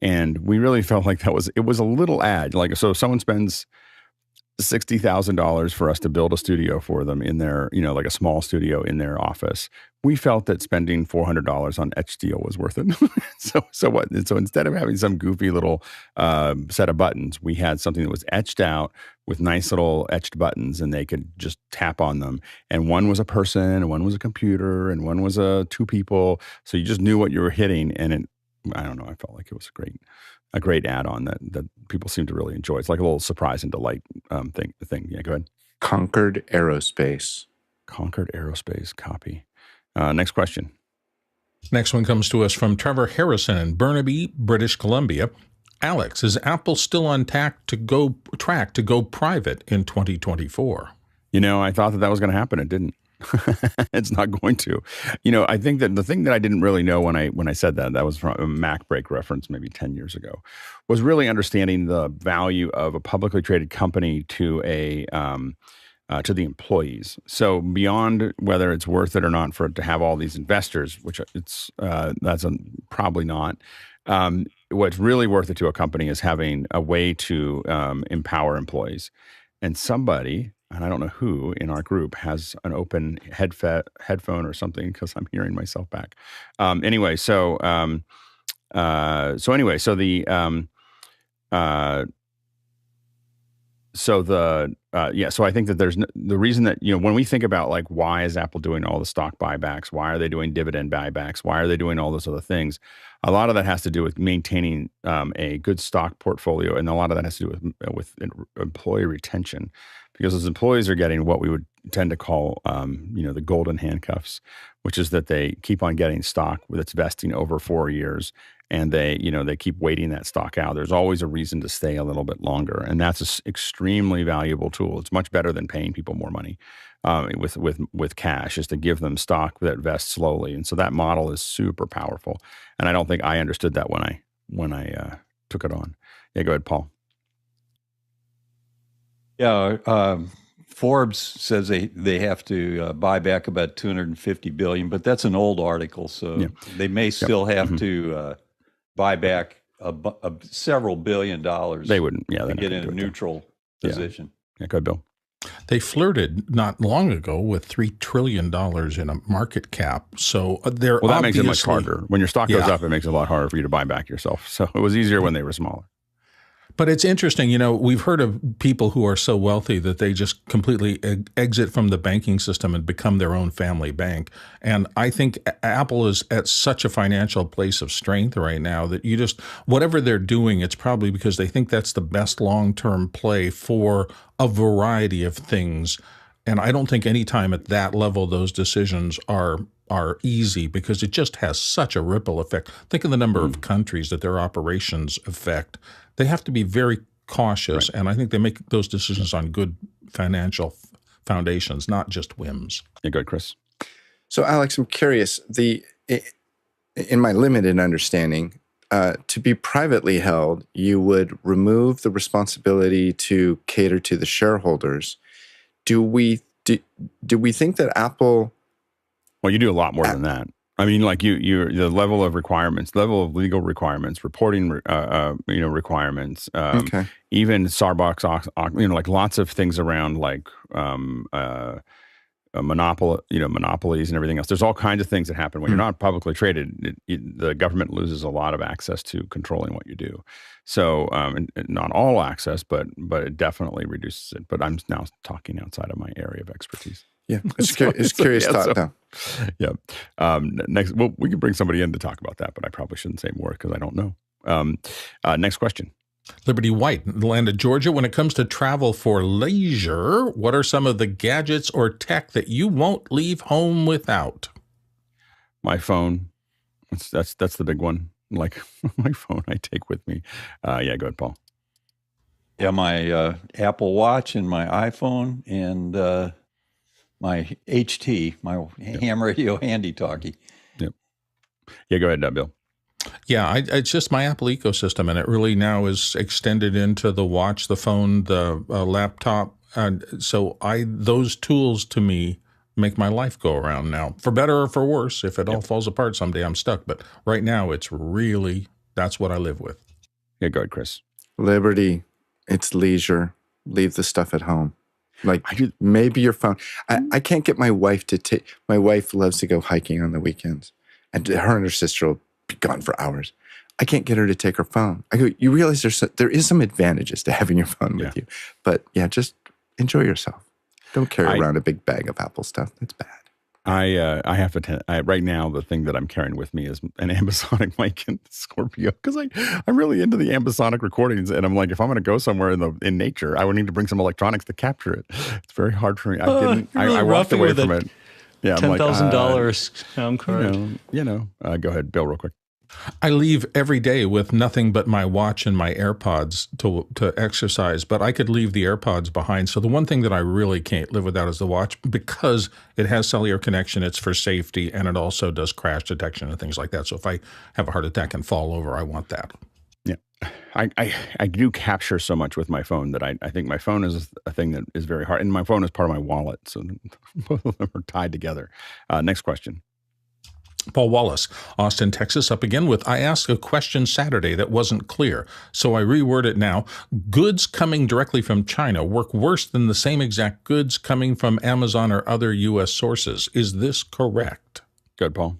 And we really felt like it was a little ad. Like, so if someone spends $60,000 for us to build a studio for them in their, like a small studio in their office, we felt that spending $400 on etch steel was worth it. So instead of having some goofy little set of buttons, we had something that was etched out with nice little etched buttons, and they could just tap on them. And one was a person, and one was a computer, and one was two people. So you just knew what you were hitting. And I don't know, I felt like it was a great add-on that people seem to really enjoy. It's like a little surprise and delight thing. Yeah, go ahead. Concord Aerospace. Copy. Next question. Next one comes to us from Trevor Harrison in Burnaby, British Columbia. Alex, is Apple still on track to go private in 2024? I thought that was going to happen. It didn't. It's not going to. I think that the thing that I didn't really know when I said that was from a Mac Break reference maybe 10 years ago, was really understanding the value of a publicly traded company to to the employees. So beyond whether it's worth it or not for it to have all these investors, which that's probably not. What's really worth it to a company is having a way to empower employees. And somebody, and I don't know who in our group, has an open headphone or something, because I'm hearing myself back. So I think that there's the reason that, when we think about like, why is Apple doing all the stock buybacks? Why are they doing dividend buybacks? Why are they doing all those other things? A lot of that has to do with maintaining a good stock portfolio. And a lot of that has to do with employee retention, because as employees are getting what we would tend to call, the golden handcuffs, which is that they keep on getting stock with its vesting over 4 years. And they keep waiting that stock out. There's always a reason to stay a little bit longer, and that's an extremely valuable tool. It's much better than paying people more money with cash, is to give them stock that vests slowly. And so that model is super powerful. And I don't think I understood that when I took it on. Yeah, go ahead, Paul. Yeah, Forbes says they have to buy back about $250 billion, but that's an old article, so they may still have to buy back several $1 billion. They wouldn't. Yeah, to get in a neutral position. Yeah, go ahead, Bill. They flirted not long ago with $3 trillion in a market cap. So that makes it much harder. When your stock goes up, it makes it a lot harder for you to buy back yourself. So it was easier when they were smaller. But it's interesting, we've heard of people who are so wealthy that they just completely exit from the banking system and become their own family bank. And I think Apple is at such a financial place of strength right now that whatever they're doing, it's probably because they think that's the best long-term play for a variety of things. And I don't think any time at that level those decisions are easy, because it just has such a ripple effect. Think of the number of countries that their operations affect. They have to be very cautious, and I think they make those decisions on good financial foundations, not just whims. Yeah, go ahead, Chris. So, Alex, I'm curious. In my limited understanding, to be privately held, you would remove the responsibility to cater to the shareholders. Do we think that Apple? Well, you do a lot more than that. I mean, like the level of requirements, level of legal requirements, reporting, requirements, even Starbucks, like lots of things around like monopolies and everything else. There's all kinds of things that happen when you're not publicly traded. The government loses a lot of access to controlling what you do. So, and not all access, but it definitely reduces it. But I'm now talking outside of my area of expertise. Yeah, it's curious thought, though. Yeah. Next, well, we can bring somebody in to talk about that, but I probably shouldn't say more because I don't know. Next question. Liberty White, in the land of Georgia. When it comes to travel for leisure, what are some of the gadgets or tech that you won't leave home without? My phone. That's the big one. Like my phone I take with me. Yeah, go ahead, Paul. Yeah, my Apple Watch and my iPhone and my HT, my ham radio handy talkie. Yep. Yeah, go ahead, Bill. Yeah, it's just my Apple ecosystem, and it really now is extended into the watch, the phone, the laptop. So those tools to me make my life go around now, for better or for worse. If it all falls apart someday, I'm stuck. But right now, that's what I live with. Yeah, go ahead, Chris. Liberty, it's leisure. Leave the stuff at home. Like maybe your phone. I can't get my wife to take. My wife loves to go hiking on the weekends, and her sister will be gone for hours. I can't get her to take her phone. I go, you realize there is some advantages to having your phone with you, but yeah, just enjoy yourself. Don't carry around a big bag of Apple stuff. That's bad. I have to right now. The thing that I'm carrying with me is an ambisonic mic and Scorpio, because I'm really into the ambisonic recordings, and I'm like, if I'm going to go somewhere in nature, I would need to bring some electronics to capture it. It's very hard for me. I walked away from it. Yeah, $10,000 sound card. Go ahead, Bill, real quick. I leave every day with nothing but my watch and my AirPods to exercise, but I could leave the AirPods behind. So the one thing that I really can't live without is the watch, because it has cellular connection, it's for safety, and it also does crash detection and things like that. So if I have a heart attack and fall over, I want that. Yeah. I do capture so much with my phone that I think my phone is a thing that is very hard. And my phone is part of my wallet, so both of them are tied together. Next question. Paul Wallace, Austin, Texas, up again with, I asked a question Saturday that wasn't clear, so I reword it now. Goods coming directly from China work worse than the same exact goods coming from Amazon or other U.S. sources. Is this correct? Good, Paul.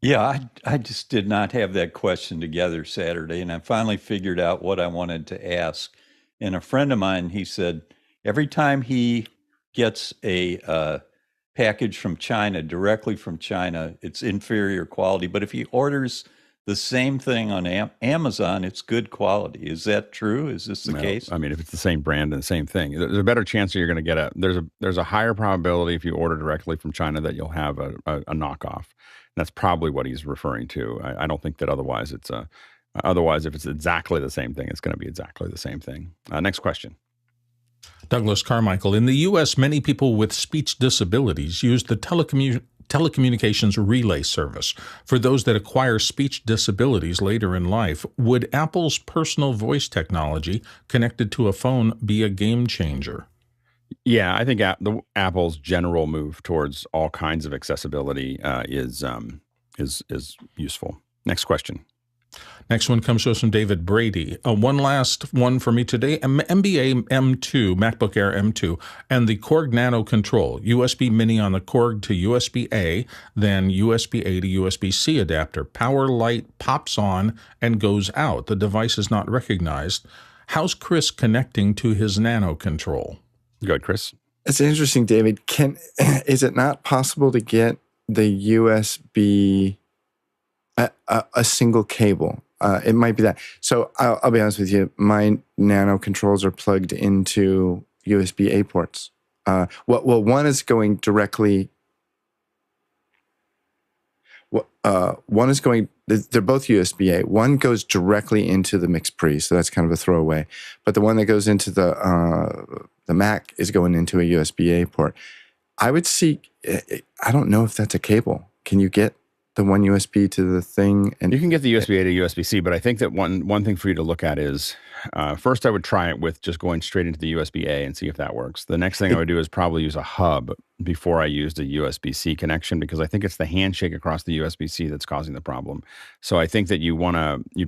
Yeah, I just did not have that question together Saturday, and I finally figured out what I wanted to ask. And a friend of mine, he said, every time he gets a package from China, directly from China, it's inferior quality. But if he orders the same thing on Amazon, it's good quality. Is that true? Is this the case? I mean, if it's the same brand and the same thing, there's a better chance that you're going to get there's a higher probability if you order directly from China that you'll have a knockoff. And that's probably what he's referring to. I don't think that otherwise if it's exactly the same thing, it's going to be exactly the same thing. Next question. Douglas Carmichael, in the U.S., many people with speech disabilities use the telecommunications relay service. For those that acquire speech disabilities later in life, would Apple's personal voice technology connected to a phone be a game changer? Yeah, I think Apple's general move towards all kinds of accessibility is useful. Next question. Next one comes to us from David Brady. One last one for me today. MBA M2, MacBook Air M2, and the Korg Nano Control, USB Mini on the Korg to USB-A, then USB-A to USB-C adapter. Power light pops on and goes out. The device is not recognized. How's Chris connecting to his Nano Control? Good, Chris. It's interesting, David. Is it not possible to get the USB a single cable? It might be that. So I'll be honest with you. My Nano controls are plugged into USB-A ports. One is going directly. One is going. They're both USB-A. One goes directly into the mix pre, so that's kind of a throwaway. But the one that goes into the Mac is going into a USB-A port. I would see. I don't know if that's a cable. Can you get the one USB to the thing? And you can get the USB-A to USB-C, but I think that one thing for you to look at is, first I would try it with just going straight into the USB-A and see if that works. The next thing I would do is probably use a hub before I used a USB-C connection, because I think it's the handshake across the USB-C that's causing the problem. So I think that you'd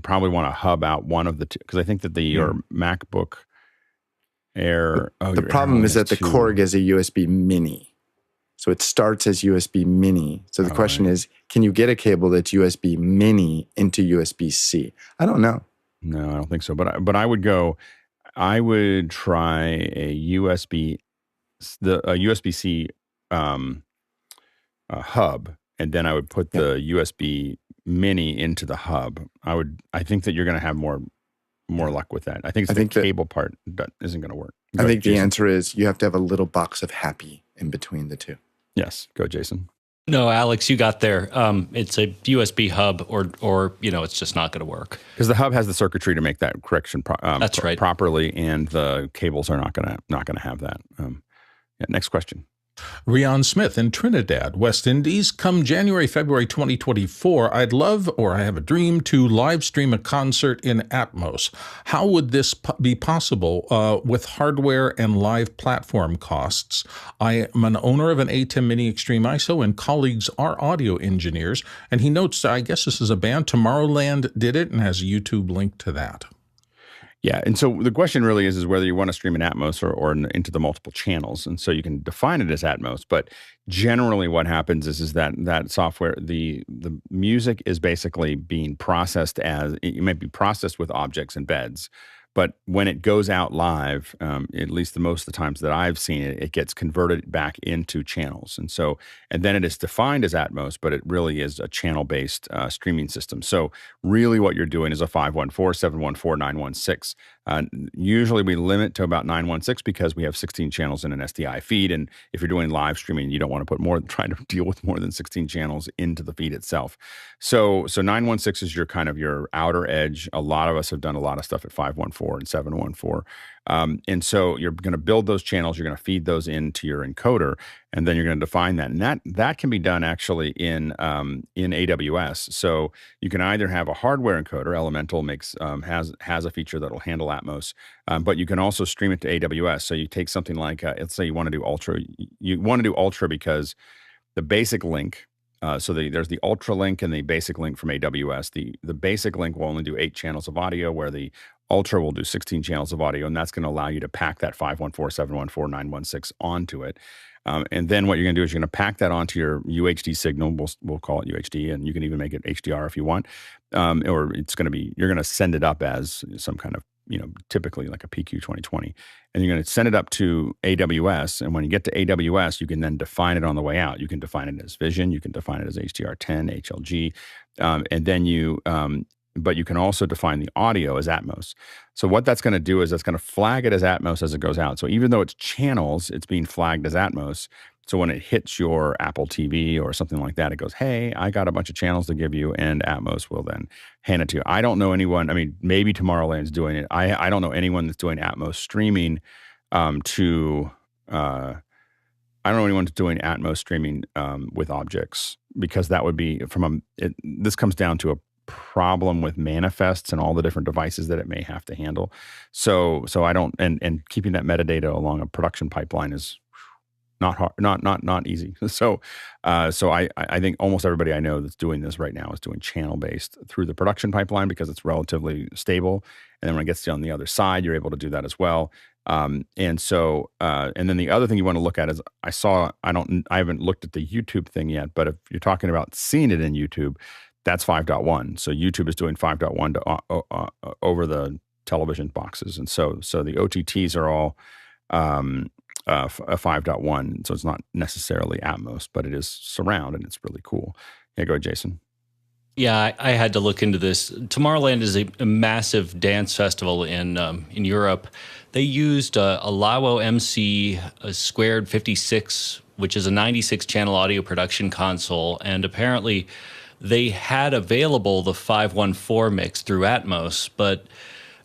probably want to hub out one of the two, because I think that your MacBook Air... the problem is that the Korg is a USB Mini. So it starts as USB Mini. So the question is, can you get a cable that's USB Mini into USB-C? I don't know. No, I don't think so. But I would try a USB-C hub, and then I would put the USB Mini into the hub. I think that you're going to have more more luck with that. I think it's the cable part that isn't going to work. I think the answer is you have to have a little box of happy in between the two. Yes. Go, Jason. No, Alex, you got there. It's a USB hub, or it's just not going to work because the hub has the circuitry to make that correction That's right. properly, and the cables are not going to have that. Next question. Rian Smith in Trinidad, West Indies. Come January, February 2024, I'd love, or I have a dream, to live stream a concert in Atmos. How would this be possible with hardware and live platform costs? I am an owner of an ATEM Mini Extreme ISO, and colleagues are audio engineers. And he notes, I guess this is a band, Tomorrowland did it, and has a YouTube link to that. Yeah, and so the question really is whether you want to stream in Atmos or into the multiple channels, and so you can define it as Atmos. But generally, what happens is that software, the music is basically being processed as it might be processed with objects and beds, but when it goes out live, at least the most of the times that I've seen it, it gets converted back into channels, and then it is defined as Atmos, but it really is a channel-based streaming system. So really, what you're doing is a 514, 714, 916. Usually we limit to about 916 because we have 16 channels in an SDI feed, and if you're doing live streaming, you don't want to try to deal with more than 16 channels into the feed itself. So 916 is your outer edge. A lot of us have done a lot of stuff at 514 and 714. And so you're going to build those channels, you're going to feed those into your encoder, and then you're going to define that. And that can be done actually in AWS. So you can either have a hardware encoder. Elemental has a feature that'll handle Atmos, but you can also stream it to AWS. So you take something like, let's say you want to do Ultra. You want to do Ultra because the basic link, there's the Ultra link and the basic link from AWS. The basic link will only do 8 channels of audio, where the Ultra will do 16 channels of audio, and that's going to allow you to pack that 514, 714, 916 onto it. And then what you're going to do is you're going to pack that onto your UHD signal. We'll call it UHD, and you can even make it HDR if you want. Or you're going to send it up as some kind of, typically like a PQ 2020. And you're going to send it up to AWS. And when you get to AWS, you can then define it on the way out. You can define it as Vision. You can define it as HDR10, HLG. And then but you can also define the audio as Atmos. So what that's going to do is that's going to flag it as Atmos as it goes out. So even though it's channels, it's being flagged as Atmos. So when it hits your Apple TV or something like that, it goes, hey, I got a bunch of channels to give you, and Atmos will then hand it to you. I don't know anyone, maybe Tomorrowland's doing it. I don't know anyone that's doing Atmos streaming I don't know anyone that's doing Atmos streaming with objects, because that would be this comes down to a problem with manifests and all the different devices that it may have to handle. So I don't, and keeping that metadata along a production pipeline is not hard, not easy. So I think almost everybody I know that's doing this right now is doing channel based through the production pipeline because it's relatively stable. And then when it gets on the other side, you're able to do that as well. And then the other thing you want to look at is I haven't looked at the YouTube thing yet, but if you're talking about seeing it in YouTube, that's 5.1. So YouTube is doing 5.1 to over the television boxes. And so the OTTs are all a 5.1. So it's not necessarily Atmos, but it is surround, and it's really cool. Yeah, go ahead, Jason. Yeah, I had to look into this. Tomorrowland is a massive dance festival in Europe. They used a Lawo MC Squared 56, which is a 96-channel audio production console, and apparently they had available the 514 mix through Atmos, but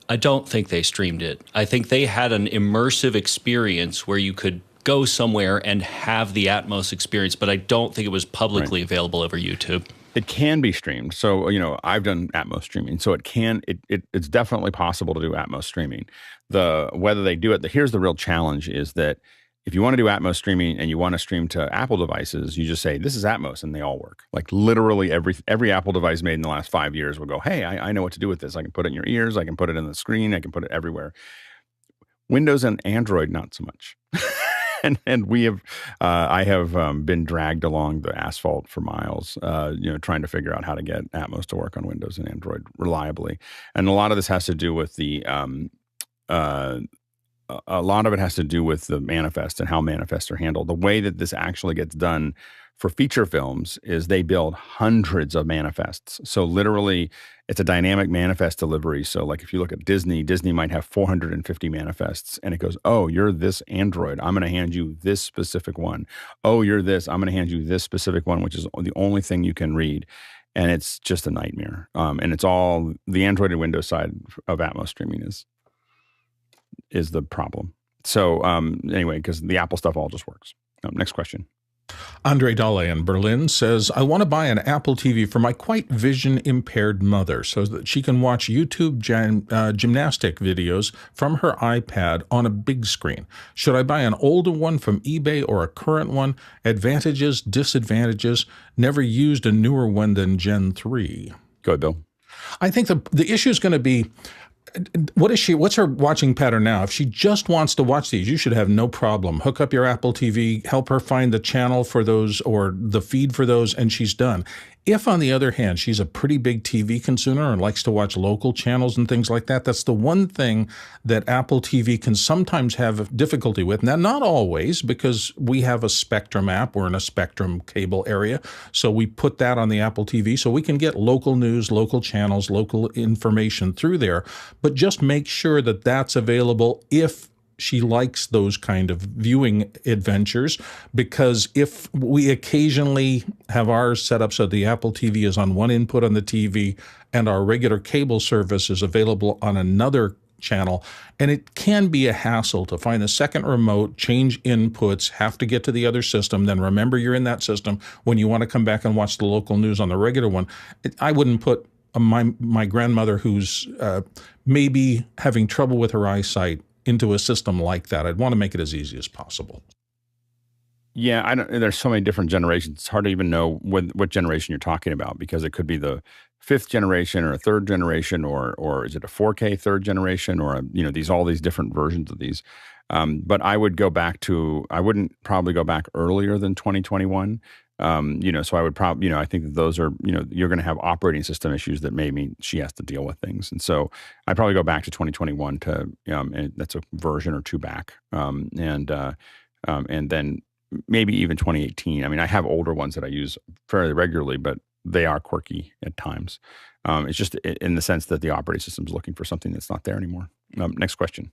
I don't think they streamed it. I think they had an immersive experience where you could go somewhere and have the Atmos experience, but I don't think it was publicly available over YouTube. It can be streamed. So, I've done Atmos streaming. So it's definitely possible to do Atmos streaming. Whether they do it, here's the real challenge is that if you want to do Atmos streaming and you want to stream to Apple devices, you just say, this is Atmos, and they all work. Like literally every Apple device made in the last 5 years will go, hey, I know what to do with this. I can put it in your ears. I can put it in the screen. I can put it everywhere. Windows and Android, not so much. And we have, I have been dragged along the asphalt for miles, trying to figure out how to get Atmos to work on Windows and Android reliably. And a lot of this has to do with a lot of it has to do with the manifest and how manifests are handled. The way that this actually gets done for feature films is they build hundreds of manifests. So literally it's a dynamic manifest delivery. So like if you look at Disney might have 450 manifests, and it goes, oh, you're this Android, I'm going to hand you this specific one. Oh, you're this, I'm going to hand you this specific one, which is the only thing you can read. And it's just a nightmare. And it's all the Android and Windows side of Atmos streaming is the problem. So anyway, because the Apple stuff all just works. Next question. Andre Dalle in Berlin says, I want to buy an Apple TV for my quite vision impaired mother so that she can watch YouTube gymnastic videos from her iPad on a big screen. Should I buy an older one from eBay or a current one? Advantages, disadvantages. Never used a newer one than Gen 3. Go ahead, Bill. I think the issue is going to be, what's her watching pattern now? If she just wants to watch these, you should have no problem. Hook up your Apple TV, help her find the channel for those or the feed for those, and she's done. If, on the other hand, she's a pretty big TV consumer and likes to watch local channels and things like that, that's the one thing that Apple TV can sometimes have difficulty with. Now, not always, because we have a Spectrum app. We're in a Spectrum cable area, so we put that on the Apple TV so we can get local news, local channels, local information through there. But just make sure that that's available if she likes those kind of viewing adventures, because if we occasionally have ours set up so the Apple TV is on one input on the TV and our regular cable service is available on another channel, and it can be a hassle to find a second remote, change inputs, have to get to the other system, then remember you're in that system when you want to come back and watch the local news on the regular one. I wouldn't put my grandmother, who's maybe having trouble with her eyesight, into a system like that. I'd want to make it as easy as possible. Yeah, there's so many different generations. It's hard to even know what generation you're talking about, because it could be the 5th generation or a 3rd generation, or is it a 4K 3rd generation, or all these different versions of these. But I wouldn't probably go back earlier than 2021. So I would probably, I think that those are, you're going to have operating system issues that may mean she has to deal with things. And so I'd probably go back to 2021 and that's a version or 2 back. And then maybe even 2018. I mean, I have older ones that I use fairly regularly, but they are quirky at times. It's just in the sense that the operating system is looking for something that's not there anymore. Next question.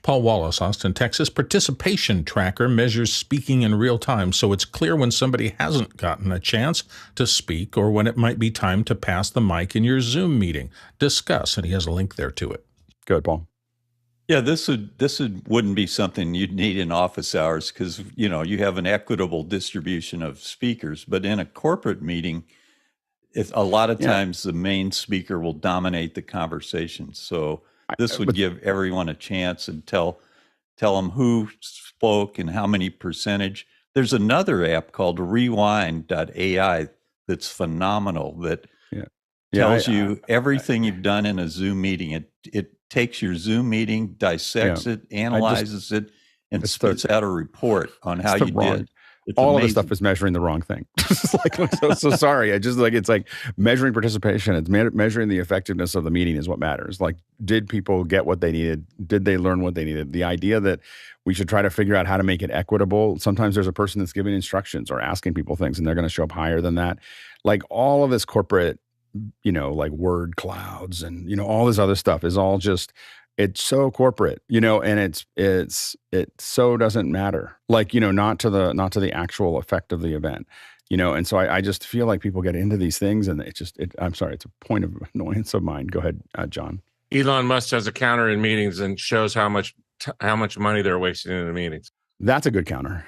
Paul Wallace, Austin, Texas. Participation tracker measures speaking in real time, so it's clear when somebody hasn't gotten a chance to speak or when it might be time to pass the mic in your Zoom meeting. Discuss, and he has a link there to it. Go ahead, Paul. Yeah, wouldn't be something you'd need in office hours, because you have an equitable distribution of speakers. But in a corporate meeting, a lot of times the main speaker will dominate the conversation. So this would give everyone a chance and tell them who spoke and how many percentage. There's another app called rewind.ai that's phenomenal that tells you everything you've done in a Zoom meeting. It takes your Zoom meeting, dissects it, analyzes it, and spits out a report on how you did. It's all amazing. of this stuff is measuring the wrong thing. so sorry. It's like measuring participation. It's measuring the effectiveness of the meeting is what matters. Like, did people get what they needed? Did they learn what they needed? The idea that we should try to figure out how to make it equitable. Sometimes there's a person that's giving instructions or asking people things, and they're going to show up higher than that. Like all of this corporate, like word clouds and, all this other stuff is all just, it's so corporate, and it so doesn't matter. Like, not to the actual effect of the event, and so I just feel like people get into these things and I'm sorry, it's a point of annoyance of mine. Go ahead, John. Elon Musk has a counter in meetings and shows how much money they're wasting in the meetings. That's a good counter.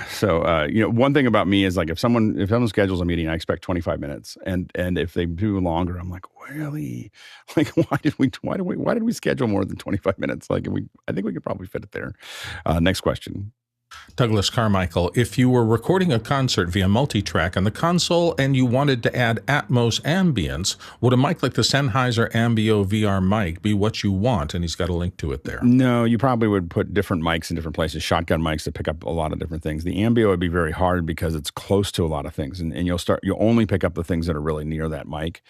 So, one thing about me is like if someone schedules a meeting, I expect 25 minutes, and if they do longer, I'm like, really? Like, why did we schedule more than 25 minutes? Like, I think we could probably fit it there. Next question. Douglas Carmichael, if you were recording a concert via multitrack on the console and you wanted to add Atmos ambience, would a mic like the Sennheiser Ambio VR mic be what you want? And he's got a link to it there. No, you probably would put different mics in different places, shotgun mics to pick up a lot of different things. The Ambio would be very hard because it's close to a lot of things, and you'll only pick up the things that are really near that mic.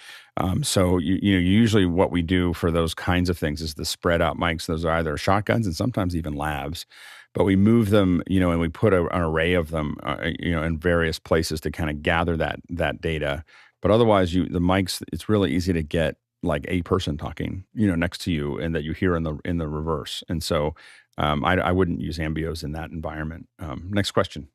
So usually what we do for those kinds of things is the spread out mics. Those are either shotguns and sometimes even labs. But we move them, and we put an array of them, in various places to kind of gather that data. But otherwise, the mics, it's really easy to get like a person talking, next to you, and that you hear in the reverse. And so I wouldn't use ambios in that environment. Next question.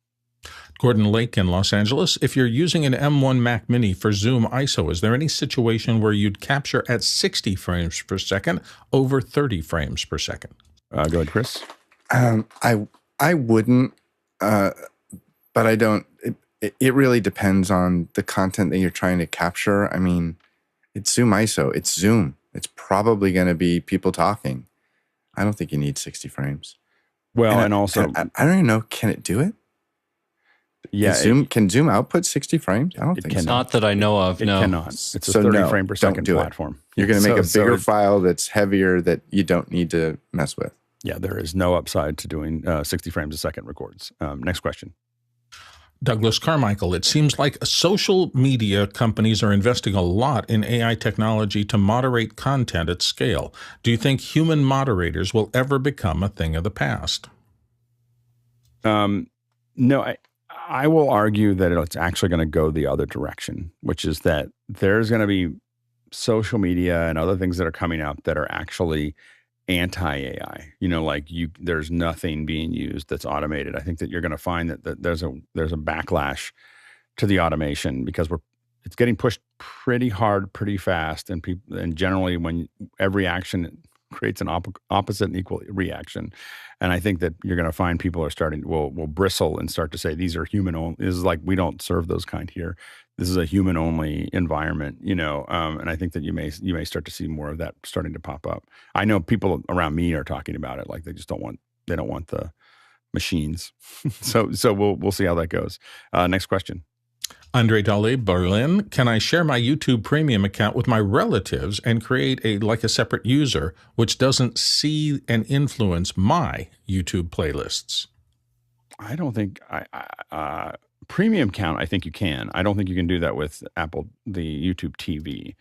Gordon Lake in Los Angeles. If you're using an M1 Mac Mini for Zoom ISO, is there any situation where you'd capture at 60 frames per second over 30 frames per second? Go ahead, Chris. I wouldn't, but I don't. It really depends on the content that you're trying to capture. I mean, it's Zoom ISO. It's Zoom. It's probably going to be people talking. I don't think you need 60 frames. Well, and also, I don't even know. Can it do it? Yeah, can Zoom output 60 frames? I don't think so. Not that I know of. No, it cannot. It's a 30 frame per second platform. You're going to make a bigger file that's heavier that you don't need to mess with. Yeah, there is no upside to doing 60 frames a second records. Next question. Douglas Carmichael, it seems like social media companies are investing a lot in AI technology to moderate content at scale. Do you think human moderators will ever become a thing of the past? No, I will argue that it's actually going to go the other direction, which is that there's going to be social media and other things that are coming up that are actually anti-AI. There's nothing being used that's automated. I think that you're going to find that there's a backlash to the automation because it's getting pushed pretty hard, pretty fast, and generally when every action creates an opposite and equal reaction. And I think that you're going to find people are will bristle and start to say, these are human only. This is like, we don't serve those kind here. This is a human only environment, and I think that you may start to see more of that starting to pop up. I know people around me are talking about it. Like they don't want the machines. so we'll see how that goes. Next question. Andre Dali, Berlin. Can I share my YouTube Premium account with my relatives and create a separate user which doesn't see and influence my YouTube playlists? I don't think Premium account. I think you can. I don't think you can do that with Apple, the YouTube TV.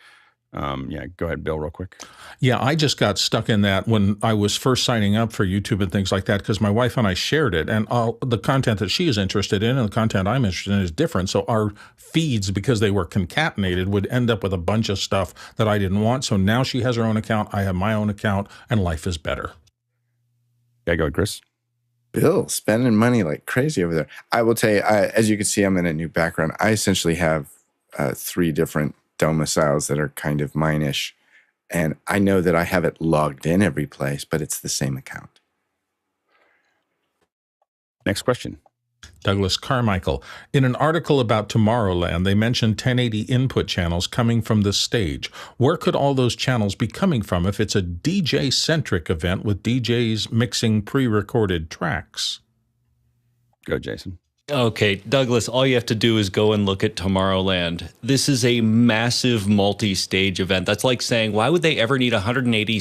Go ahead, Bill, real quick. Yeah, I just got stuck in that when I was first signing up for YouTube and things like that because my wife and I shared it, and all the content that she is interested in and the content I'm interested in is different. So our feeds, because they were concatenated, would end up with a bunch of stuff that I didn't want. So now she has her own account, I have my own account, and life is better. Yeah, go ahead, Chris. Bill, spending money like crazy over there. I will tell you, as you can see, I'm in a new background. I essentially have 3 different domiciles that are kind of mine-ish. And I know that I have it logged in every place, but it's the same account. Next question. Douglas Carmichael. In an article about Tomorrowland, they mentioned 1080 input channels coming from the stage. Where could all those channels be coming from if it's a DJ-centric event with DJs mixing pre-recorded tracks? Go, Jason. Okay, Douglas, all you have to do is go and look at Tomorrowland. This is a massive multi-stage event. That's like saying, why would they ever need 180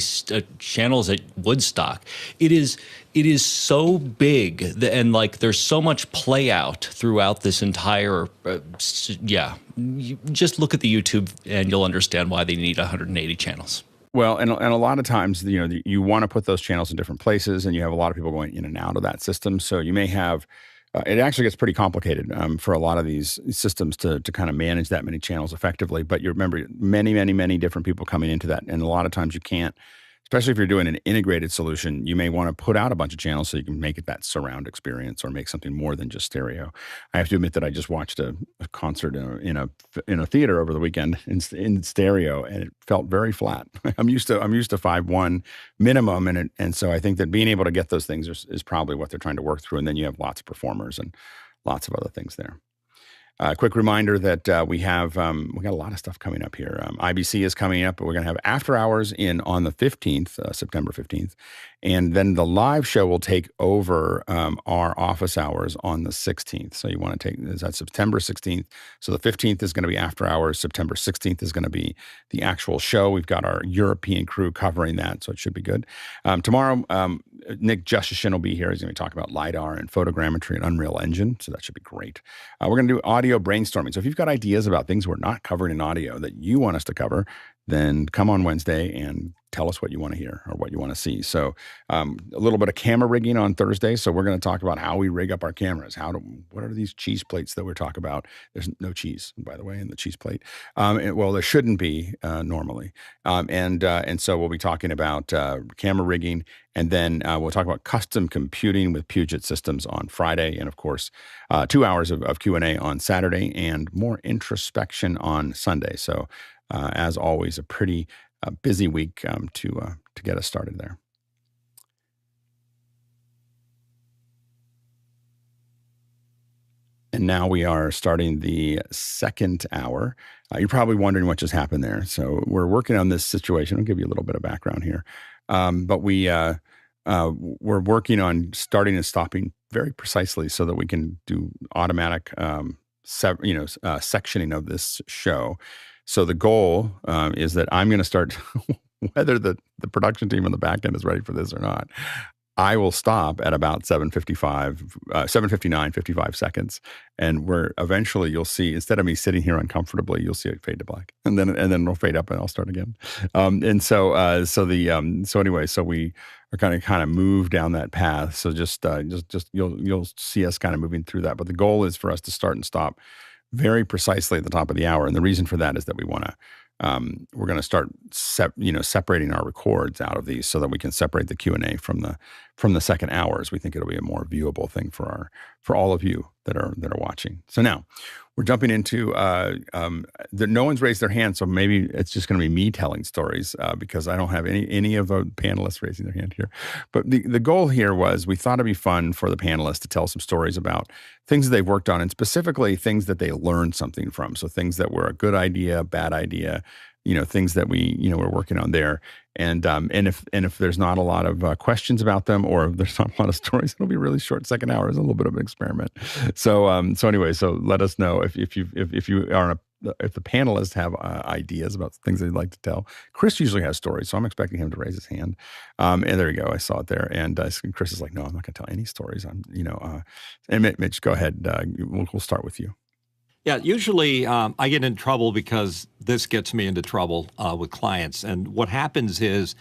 channels at Woodstock? It is so big, and like there's so much play out throughout this entire, You just look at the YouTube and you'll understand why they need 180 channels. Well, and a lot of times, you want to put those channels in different places, and you have a lot of people going in and out of that system. So you may have it actually gets pretty complicated for a lot of these systems to kind of manage that many channels effectively. But you remember many different people coming into that. And a lot of times you can't, especially if you're doing an integrated solution, you may want to put out a bunch of channels so you can make it that surround experience or make something more than just stereo. I have to admit that I just watched a concert in a theater over the weekend in stereo, and it felt very flat. I'm used to 5.1 minimum, and so I think that being able to get those things is probably what they're trying to work through, and then you have lots of performers and lots of other things there. Quick reminder that we got a lot of stuff coming up here. IBC is coming up, but we're going to have after hours on the 15th, September 15th. And then the live show will take over our office hours on the 16th. So you want to that's September 16th. So the 15th is going to be after hours. September 16th is going to be the actual show. We've got our European crew covering that, so it should be good. Tomorrow, Nick Justishin will be here. He's going to be talking about LiDAR and photogrammetry and Unreal Engine, so that should be great. We're going to do audio brainstorming. So if you've got ideas about things we're not covering in audio that you want us to cover, then come on Wednesday and tell us what you want to hear or what you want to see. So a little bit of camera rigging on Thursday. So we're going to talk about how we rig up our cameras. What are these cheese plates that we're talking about? There's no cheese, by the way, in the cheese plate. Well, there shouldn't be normally. And so we'll be talking about camera rigging, and then we'll talk about custom computing with Puget Systems on Friday, and of course, 2 hours of Q&A on Saturday, and more introspection on Sunday. So, as always, a pretty busy week to get us started there. And now we are starting the second hour. You're probably wondering what just happened there. So we're working on this situation. I'll give you a little bit of background here. But we're working on starting and stopping very precisely so that we can do automatic sectioning of this show. So the goal is that I'm going to start, whether the production team on the back end is ready for this or not, I will stop at about 7:59, 55 seconds. And where eventually you'll see, instead of me sitting here uncomfortably, you'll see it fade to black. And then it'll fade up and I'll start again. So we are kind of move down that path. So just you'll see us kind of moving through that. But the goal is for us to start and stop very precisely at the top of the hour. And the reason for that is that we're going to start separating our records out of these so that we can separate the Q&A from the second hours. We think it'll be a more viewable thing for all of you that are watching. So now we're jumping into no one's raised their hand, so maybe it's just going to be me telling stories because I don't have any of the panelists raising their hand here. But the goal here was we thought it'd be fun for the panelists to tell some stories about things that they've worked on, and specifically things that they learned something from. So things that were a good idea, bad idea, things that we're working on there. And if there's not a lot of questions about them, or if there's not a lot of stories, it'll be a really short second hour. It's a little bit of an experiment. So anyway, let us know if the panelists have ideas about things they'd like to tell. Chris usually has stories, so I'm expecting him to raise his hand. And there you go, I saw it there. And Chris is like, no, I'm not going to tell any stories. And Mitch, go ahead. We'll start with you. Yeah, usually I get in trouble because this gets me into trouble with clients. And what happens is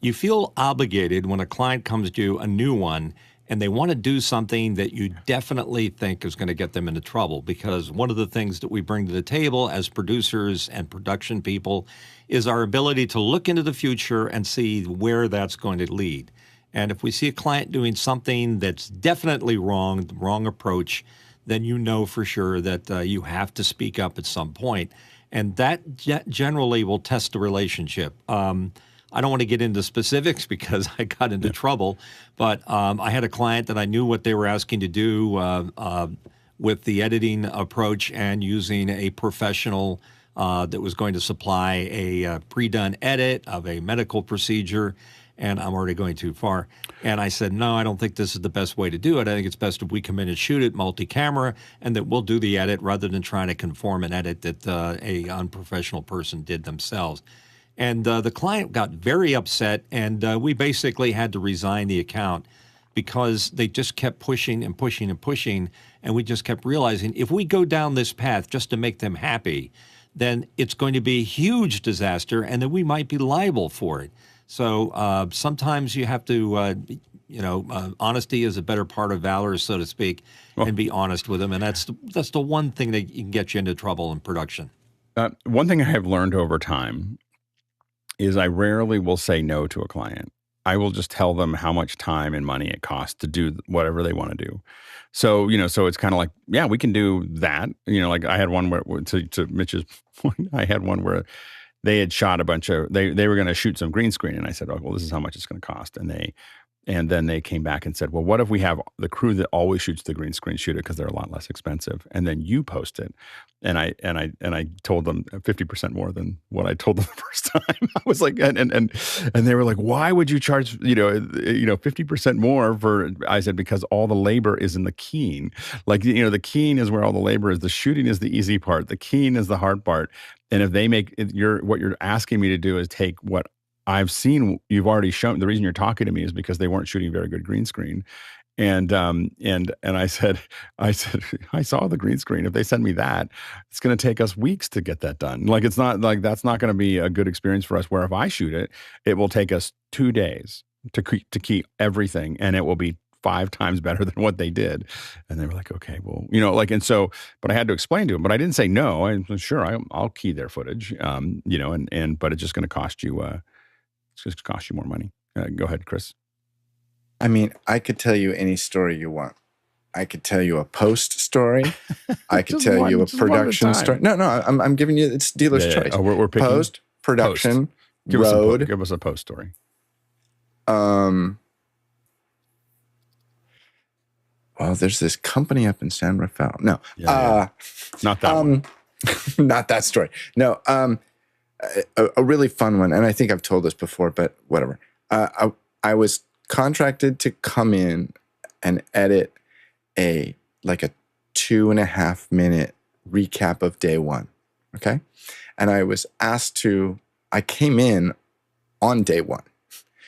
you feel obligated when a client comes to you, a new one, and they want to do something that you definitely think is going to get them into trouble. Because one of the things that we bring to the table as producers and production people is our ability to look into the future and see where that's going to lead. And if we see a client doing something that's definitely wrong, the wrong approach, then you know for sure that you have to speak up at some point. And that generally will test the relationship. I don't want to get into specifics because I got into trouble, but I had a client that I knew what they were asking to do with the editing approach and using a professional that was going to supply a pre-done edit of a medical procedure. And I'm already going too far. And I said, no, I don't think this is the best way to do it. I think it's best if we come in and shoot it multi-camera and that we'll do the edit rather than trying to conform an edit that a unprofessional person did themselves. And the client got very upset, and we basically had to resign the account because they just kept pushing and pushing and pushing. And we just kept realizing if we go down this path just to make them happy, then it's going to be a huge disaster and then we might be liable for it. So sometimes you have to, honesty is a better part of valor, so to speak, and be honest with them. And that's the one thing that can get you into trouble in production. One thing I have learned over time is I rarely will say no to a client. I will just tell them how much time and money it costs to do whatever they want to do. So, so it's kind of like, yeah, we can do that. Like I had one where, to Mitch's point, I had one where they had shot a bunch of, they were going to shoot some green screen. And I said, oh, well, this is how much it's going to cost. And then they came back and said, well, what if we have the crew that always shoots the green screen shoot it because they're a lot less expensive, and then you post it. And I told them 50% more than what I told them the first time. I was like, and they were like, why would you charge 50% more for? I said, because all the labor is in the keying. Like the keying is where all the labor is. The shooting is the easy part. The keying is the hard part. And if they make what you're asking me to do is take what I've seen, you've already shown. The reason you're talking to me is because they weren't shooting very good green screen. And I said, I saw the green screen. If they send me that, it's going to take us weeks to get that done. Like, it's not like that's not going to be a good experience for us. Where if I shoot it, it will take us 2 days to keep everything, and it will be 5 times better than what they did. And they were like, okay, well, and so, but I had to explain to them, but I didn't say no. I said, sure, I'll key their footage, but it's just going to cost you, it's just going to cost you more money. Go ahead, Chris. I mean, I could tell you any story you want. I could tell you a post story. I could tell you a production story. No, I'm giving you, it's dealer's choice. Oh, we're picking post, production, post. road. Give us a post story. Well, there's this company up in San Rafael. No, not that one. Not that story. No, a really fun one, and I think I've told this before, but whatever. I was contracted to come in and edit a 2.5 minute recap of day one. Okay, and I came in on day one,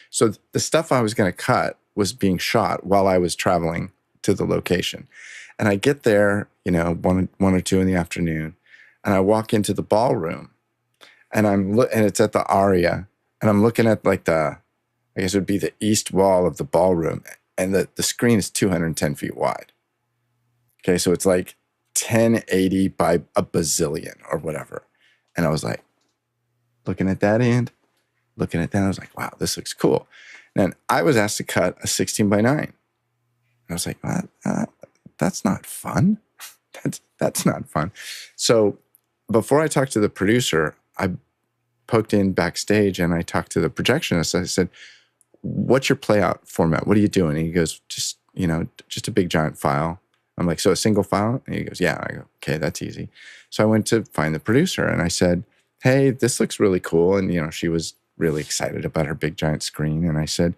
so the stuff I was going to cut was being shot while I was traveling to the location. And I get there, 1 or 2 in the afternoon, and I walk into the ballroom, and and it's at the Aria, and I'm looking at I guess it would be the east wall of the ballroom, and the screen is 210 feet wide. Okay, so it's like 1080 by a bazillion or whatever. And I was like, looking at that end, looking at that, I was like, wow, this looks cool. And I was asked to cut a 16 by 9. And I was like, that's not fun. That's not fun. So before I talked to the producer, I poked in backstage and I talked to the projectionist. I said, what's your playout format? What are you doing? And he goes, just a big giant file. I'm like, so a single file? And he goes, yeah. I go, okay, that's easy. So I went to find the producer and I said, hey, this looks really cool. And, she was really excited about her big giant screen. And I said,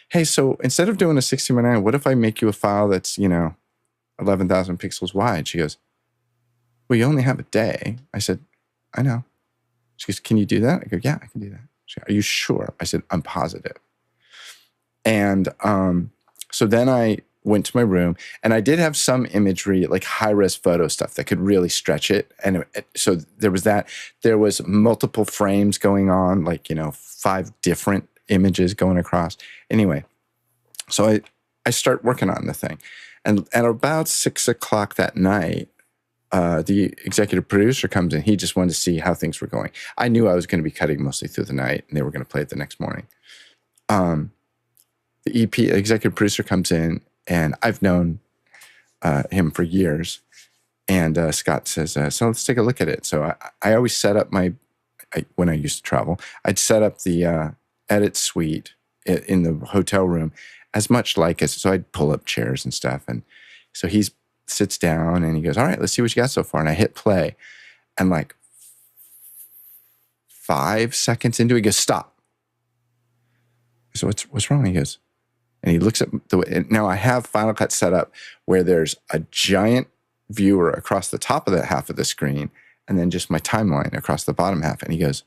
hey, so instead of doing a 16 by 9, what if I make you a file that's, 11,000 pixels wide? She goes, well, you only have a day. I said, I know. She goes, can you do that? I go, yeah, I can do that. She goes, are you sure? I said, I'm positive. And so then I went to my room, and I did have some imagery, like high-res photo stuff that could really stretch it. And so there was that. There was multiple frames going on, 5 different images going across. Anyway, so I start working on the thing. And at about 6 o'clock that night, the executive producer comes in. He just wanted to see how things were going. I knew I was going to be cutting mostly through the night, and they were going to play it the next morning. The executive producer comes in, and I've known him for years. And Scott says, so let's take a look at it. So I always set up when I used to travel, I'd set up the edit suite in the hotel room as much like it. So I'd pull up chairs and stuff. And so he sits down and he goes, all right, let's see what you got so far. And I hit play. And 5 seconds into it, he goes, stop. So what's wrong? He goes, and he looks at now I have Final Cut set up where there's a giant viewer across the top of that half of the screen and then just my timeline across the bottom half. And he goes,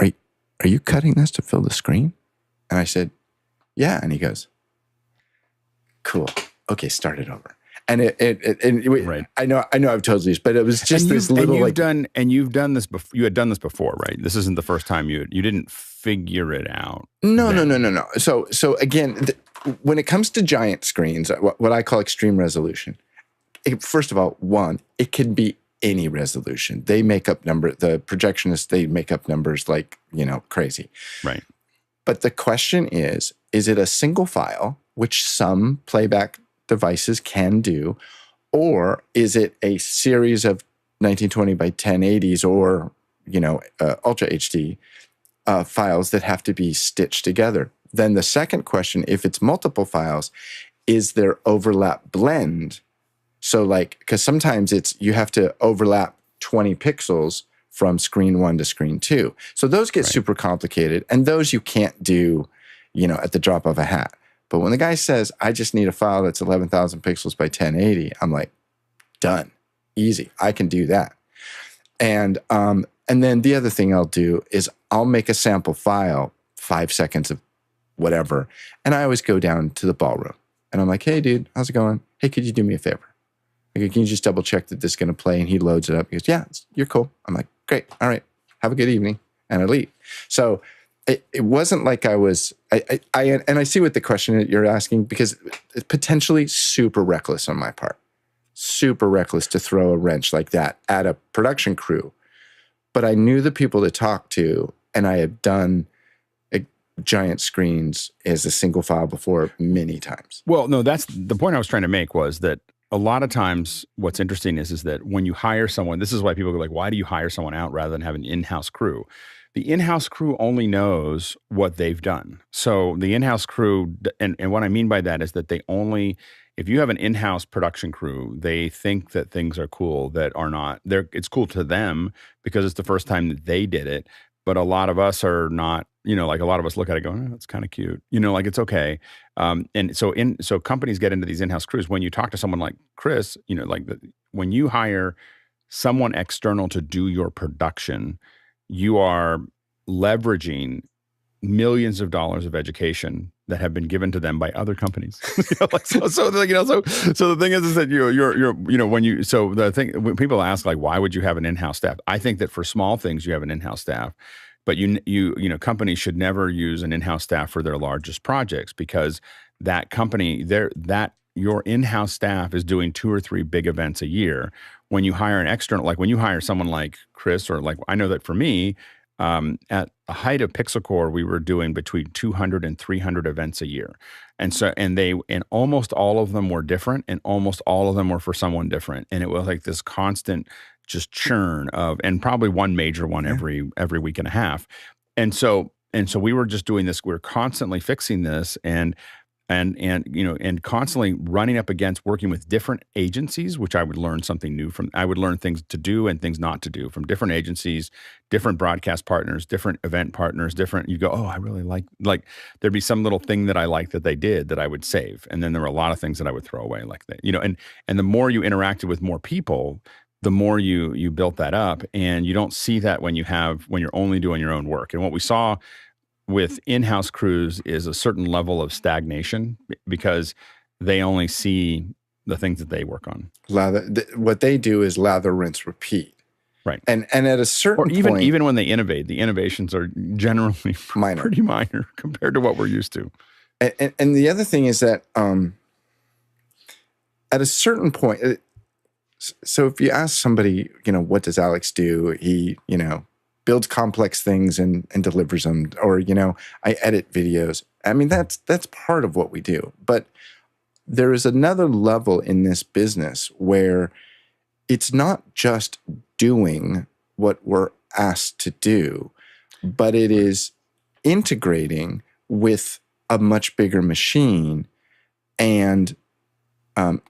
are you cutting this to fill the screen? And I said, yeah. And he goes, cool. Okay, start it over. And right. I know I've told you this, but it was just this little you've done this before. You had done this before, right? This isn't the first time you didn't figure it out. No. So again, when it comes to giant screens, what I call extreme resolution, first of all, it can be any resolution. They make up the projectionists, they make up numbers like, crazy. Right. But the question is it a single file, which some playback devices can do, or is it a series of 1920 by 1080s or, Ultra HD files that have to be stitched together? Then the second question, if it's multiple files, is there overlap blend? So because sometimes you have to overlap 20 pixels from screen 1 to screen 2. So those get super complicated, and those you can't do, at the drop of a hat. But when the guy says, I just need a file that's 11,000 pixels by 1080, I'm like, done. Easy. I can do that. And then the other thing I'll do is I'll make a sample file, 5 seconds of whatever. And I always go down to the ballroom and I'm like, hey, dude, how's it going? Hey, could you do me a favor? I go, can you just double check that this is going to play? And he loads it up. He goes, yeah, you're cool. I'm like, great. All right. Have a good evening. And I leave. So it wasn't like I was, and I see what the question that you're asking, because it's potentially super reckless on my part. Super reckless to throw a wrench like that at a production crew. But I knew the people to talk to, and I have done giant screens as a single file before many times. Well, no, that's the point I was trying to make, was that a lot of times what's interesting is that when you hire someone, this is why people go like, why do you hire someone out rather than have an in-house crew? The in-house crew only knows what they've done. So the in-house crew, and what I mean by that is that they only, if you have an in-house production crew, they think that things are cool that are not. It's cool to them because it's the first time that they did it. But a lot of us are not, like a lot of us look at it going, oh, that's kind of cute. Like it's okay. And so companies get into these in-house crews. When you talk to someone like Chris, when you hire someone external to do your production, you are leveraging millions of dollars of education that have been given to them by other companies. So the thing is that when people ask like, why would you have an in-house staff? I think that for small things you have an in-house staff, but companies should never use an in-house staff for their largest projects, because that company, your in-house staff is doing 2 or 3 big events a year. When you hire an external, like when you hire someone like Chris, or like, I know that for me, at the height of PixelCore, we were doing between 200 and 300 events a year. And almost all of them were different, and almost all of them were for someone different. And it was like this constant just churn of, and probably one major one every week and a half. And so we were just doing this. We were constantly fixing this and constantly running up against working with different agencies, which I would learn something new from. I would learn things to do and things not to do from different agencies, different broadcast partners, different event partners, you go, oh, I really like there'd be some little thing that I liked that they did that I would save. And then there were a lot of things that I would throw away like that, and the more you interacted with more people, the more you built that up. And you don't see that when you're only doing your own work. And what we saw with in-house crews is a certain level of stagnation, because they only see the things that they work on. What they do is lather, rinse, repeat. Right. And at a certain point, even when they innovate, the innovations are generally pretty minor compared to what we're used to. And the other thing is that at a certain point, so if you ask somebody, what does Alex do? He, builds complex things and delivers them, or I edit videos. I mean, that's part of what we do. But there is another level in this business where it's not just doing what we're asked to do, but it is integrating with a much bigger machine and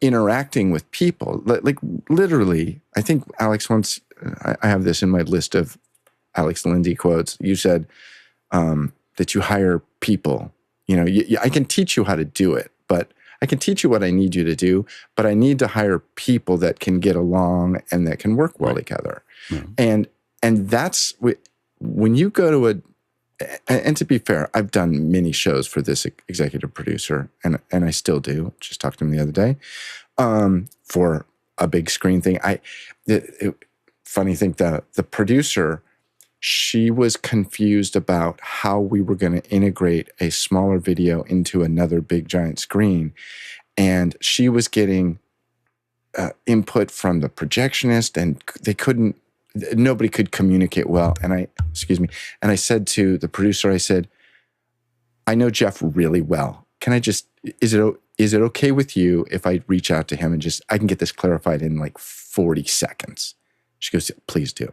interacting with people. Like literally, I think Alex once, I have this in my list of Alex Lindy quotes. You said that you hire people. I can teach you how to do it, but I can teach you what I need you to do, but I need to hire people that can get along and that can work well together. Mm-hmm. And that's when you go to and to be fair, I've done many shows for this executive producer, and I still do. Just talked to him the other day for a big screen thing. Funny thing, the producer, she was confused about how we were going to integrate a smaller video into another big giant screen. And she was getting input from the projectionist, and nobody could communicate well. And I said to the producer, I said, I know Jeff really well. Is it okay with you if I reach out to him and I can get this clarified in like 40 seconds? She goes, please do.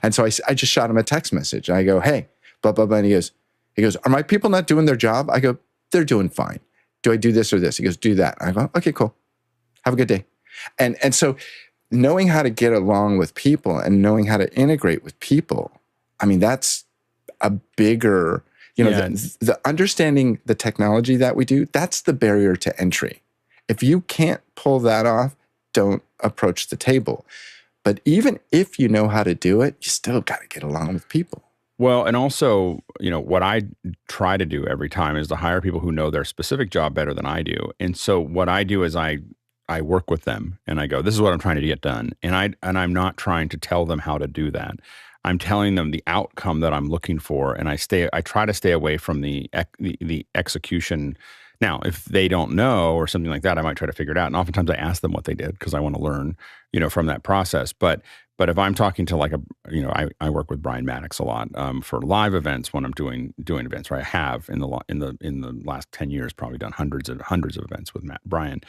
And so I just shot him a text message. I go, hey, blah, blah, blah. And he goes, are my people not doing their job? I go, they're doing fine. Do I do this or this? He goes, do that. I go, okay, cool. Have a good day. And so knowing how to get along with people and knowing how to integrate with people, I mean, that's a bigger, the understanding the technology that we do, that's the barrier to entry. If you can't pull that off, don't approach the table. But even if you know how to do it, you still got to get along with people. Well, and also, what I try to do every time is to hire people who know their specific job better than I do. And so what I do is I work with them and I go, this is what I'm trying to get done. And I'm not trying to tell them how to do that. I'm telling them the outcome that I'm looking for. And I try to stay away from the execution. Now, if they don't know or something like that, I might try to figure it out. And oftentimes I ask them what they did because I want to learn, from that process. But if I'm talking to I work with Brian Maddox a lot for live events when I'm doing events, right? I have in the last 10 years probably done hundreds of events with Brian.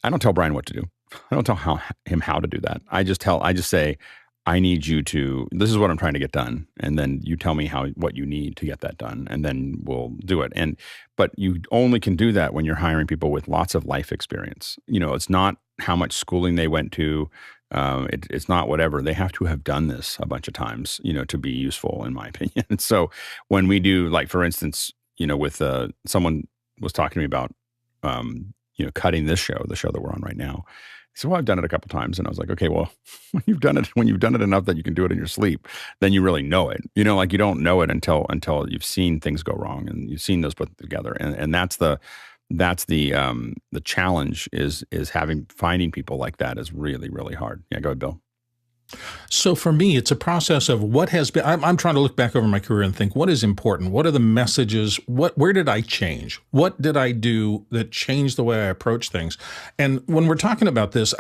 I don't tell Brian what to do. I don't tell him how to do that. I just say, I need you to, this is what I'm trying to get done. And then you tell me what you need to get that done. And then we'll do it. But you only can do that when you're hiring people with lots of life experience. It's not how much schooling they went to. It's not whatever. They have to have done this a bunch of times, to be useful, in my opinion. And so when we do, like, for instance, with someone was talking to me about, cutting the show that we're on right now. He said, well, I've done it a couple times. And I was like, okay, well, when you've done it enough that you can do it in your sleep, then you really know it. You don't know it until you've seen things go wrong and you've seen those put together. And that's the challenge is finding people like that is really, really hard. Yeah, go ahead, Bill. So for me, it's a process of what has been, I'm trying to look back over my career and think, what is important? What are the messages? Where did I change? What did I do that changed the way I approach things? And when we're talking about this,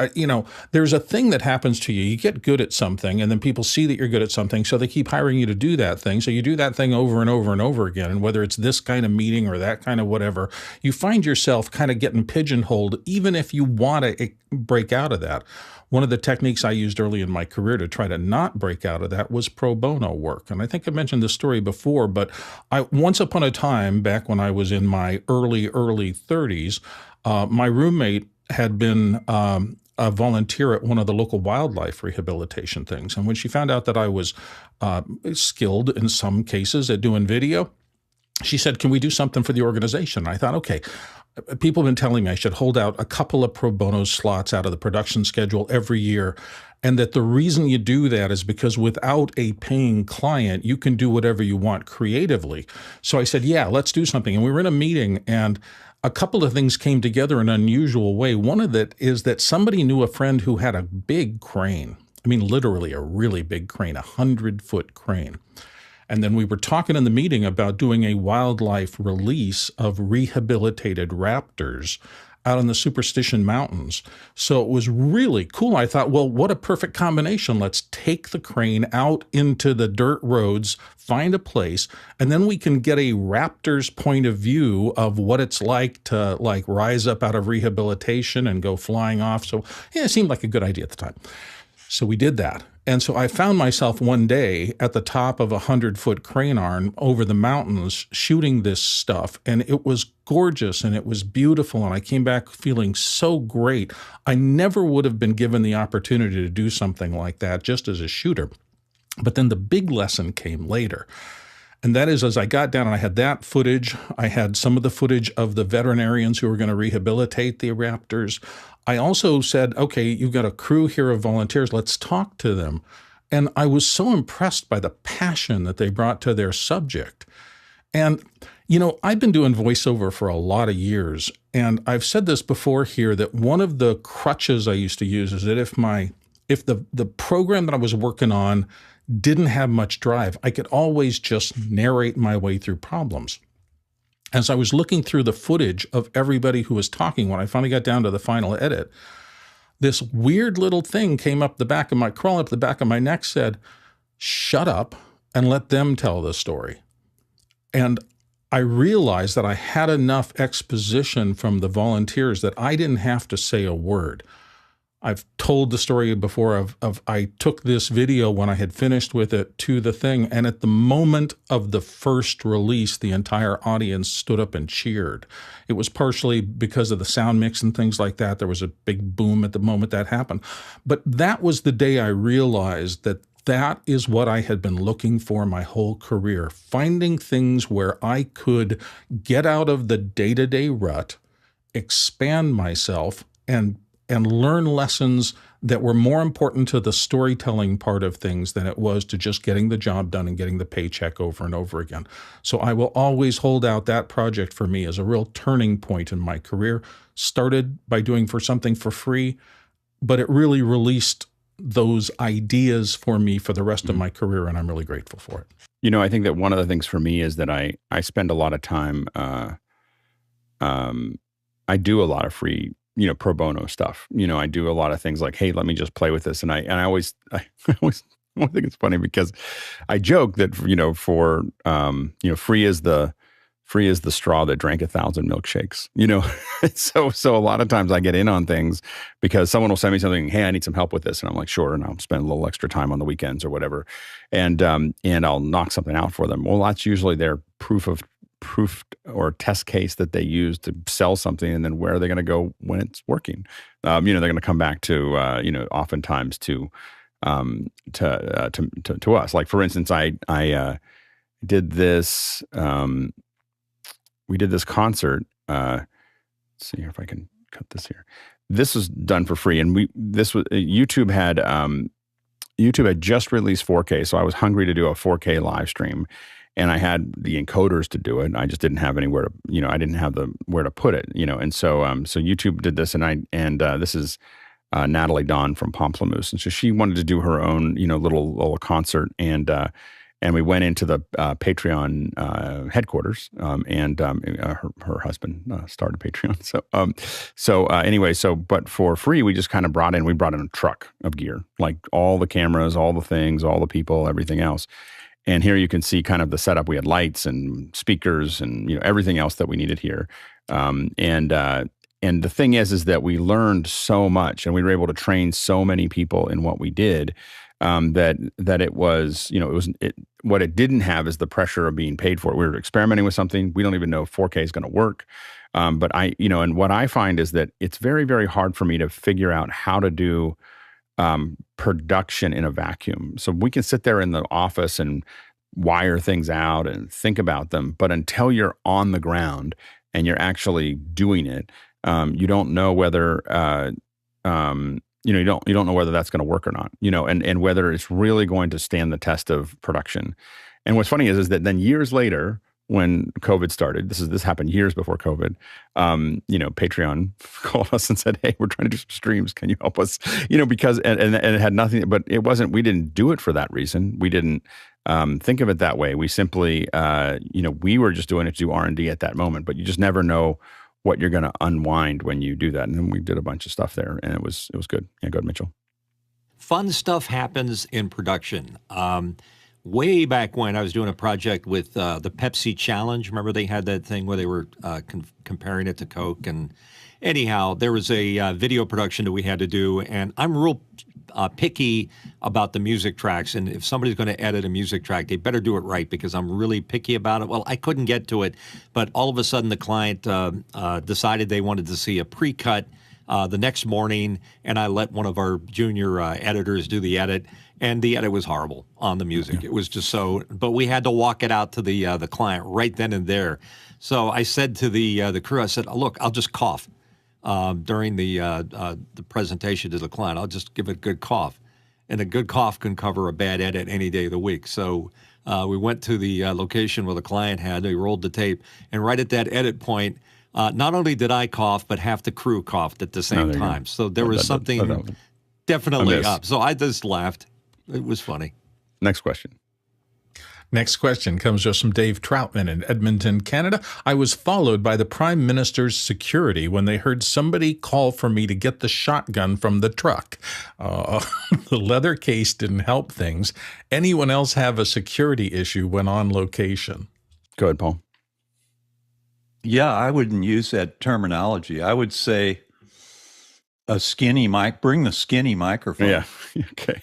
there's a thing that happens to you. You get good at something and then people see that you're good at something. So they keep hiring you to do that thing. So you do that thing over and over and over again. And whether it's this kind of meeting or that kind of whatever, you find yourself kind of getting pigeonholed, even if you want to break out of that. One of the techniques I used early in my career to try to not break out of that was pro bono work. And I think I mentioned this story before, but once upon a time, back when I was in my early 30s, my roommate had been a volunteer at one of the local wildlife rehabilitation things. And when she found out that I was skilled in some cases at doing video, she said, can we do something for the organization? I thought, okay. People have been telling me I should hold out a couple of pro bono slots out of the production schedule every year, and that the reason you do that is because without a paying client, you can do whatever you want creatively. So I said, yeah, let's do something. And we were in a meeting, and a couple of things came together in an unusual way. One of it is that somebody knew a friend who had a big crane. I mean, literally a really big crane, 100-foot crane. And then we were talking in the meeting about doing a wildlife release of rehabilitated raptors out in the Superstition Mountains. So it was really cool. I thought, well, what a perfect combination. Let's take the crane out into the dirt roads, find a place, and then we can get a raptor's point of view of what it's like to rise up out of rehabilitation and go flying off. So yeah, it seemed like a good idea at the time. So we did that. And so I found myself one day at the top of a 100-foot crane arm over the mountains shooting this stuff. And it was gorgeous and it was beautiful. And I came back feeling so great. I never would have been given the opportunity to do something like that just as a shooter. But then the big lesson came later. And that is, as I got down and I had that footage, I had some of the footage of the veterinarians who were going to rehabilitate the raptors. I also said, okay, you've got a crew here of volunteers. Let's talk to them. And I was so impressed by the passion that they brought to their subject. And, I've been doing voiceover for a lot of years. And I've said this before here, that one of the crutches I used to use is that if the program that I was working on didn't have much drive, I could always just narrate my way through problems. As I was looking through the footage of everybody who was talking, when I finally got down to the final edit, this weird little thing came up the back of my neck, said, shut up and let them tell the story. And I realized that I had enough exposition from the volunteers that I didn't have to say a word. I've told the story before of I took this video when I had finished with it to the thing, and at the moment of the first release, the entire audience stood up and cheered. It was partially because of the sound mix and things like that. There was a big boom at the moment that happened. But that was the day I realized that is what I had been looking for my whole career, finding things where I could get out of the day-to-day rut, expand myself, and and learn lessons that were more important to the storytelling part of things than it was to just getting the job done and getting the paycheck over and over again. So I will always hold out that project for me as a real turning point in my career. Started by doing something for free, but it really released those ideas for me for the rest of my career, and I'm really grateful for it. You know, I think that one of the things for me is that I spend a lot of time, I do a lot of free, pro bono stuff. I do a lot of things like, hey, let me just play with this. And I always think it's funny because I joke that, free is the straw that drank 1,000 milkshakes, So a lot of times I get in on things because someone will send me something, hey, I need some help with this. And I'm like, sure. And I'll spend a little extra time on the weekends or whatever. And I'll knock something out for them. Well, that's usually their proof or test case that they use to sell something. And then where are they going to go when it's working? They're going to come back to, oftentimes to us. Like, for instance, I did this, we did this concert. Let's see here if I can cut this here. This was done for free, and YouTube had just released 4K, so I was hungry to do a 4K live stream, and I had the encoders to do it. I just didn't have anywhere to, I didn't have where to put it, and so YouTube did this, and this is Natalie Dawn from Pomplamoose, and so she wanted to do her own, little concert, and we went into the Patreon headquarters, and her husband started Patreon. But for free, we just kind of brought in a truck of gear, like all the cameras, all the things, all the people, everything else. And here you can see kind of the setup. We had lights and speakers and everything else that we needed here. And the thing is that we learned so much, and we were able to train so many people in what we did. That it was, what it didn't have is the pressure of being paid for it. We were experimenting with something. We don't even know if 4K is going to work. But and what I find is that it's very, very hard for me to figure out how to do production in a vacuum. So we can sit there in the office and wire things out and think about them. But until you're on the ground and you're actually doing it, you don't know whether, you don't know whether that's going to work or not, and whether it's really going to stand the test of production. And what's funny is that then years later, when COVID started, this happened years before COVID, Patreon called us and said, hey, we're trying to do some streams. Can you help us? Because, and it had nothing, but it wasn't, we didn't do it for that reason. We didn't think of it that way. We simply, we were just doing it to do R&D at that moment, but you just never know what you're going to unwind when you do that. And then we did a bunch of stuff there, and it was good. Yeah, go ahead, Mitchell. Fun stuff happens in production. Way back when I was doing a project with the Pepsi Challenge. Remember they had that thing where they were comparing it to Coke. And anyhow, there was a video production that we had to do, and I'm real picky about the music tracks. And if somebody's going to edit a music track, they better do it right, because I'm really picky about it. Well, I couldn't get to it, but all of a sudden the client decided they wanted to see a pre-cut the next morning, and I let one of our junior editors do the edit, and the edit was horrible on the music. Yeah. It was just so, but we had to walk it out to the client right then and there. So I said to the crew, I said, look, I'll just cough during the presentation to the client. I'll just give it a good cough, and a good cough can cover a bad edit any day of the week. So we went to the location where the client had. They rolled the tape, and right at that edit point, not only did I cough, but half the crew coughed at the same time. So there was something definitely up. So I just laughed. It was funny. Next question. Next question comes just from Dave Troutman in Edmonton, Canada. I was followed by the Prime Minister's security when they heard somebody call for me to get the shotgun from the truck. The leather case didn't help things. Anyone else have a security issue when on location? Go ahead, Paul. Yeah, I wouldn't use that terminology. I would say a skinny mic. Bring the skinny microphone. Yeah. Okay.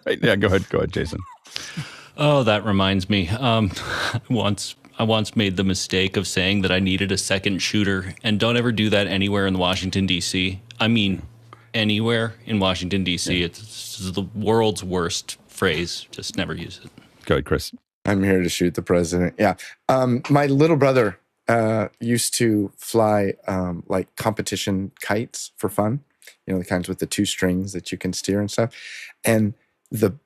Right. Yeah. Go ahead, Jason. Oh, that reminds me. I once made the mistake of saying that I needed a second shooter, and don't ever do that anywhere in Washington, D.C. I mean, anywhere in Washington, D.C. Yeah. It's the world's worst phrase. Just never use it. Go ahead, Chris. I'm here to shoot the president. Yeah. My little brother used to fly like competition kites for fun. the kinds with the 2 strings that you can steer and stuff. And the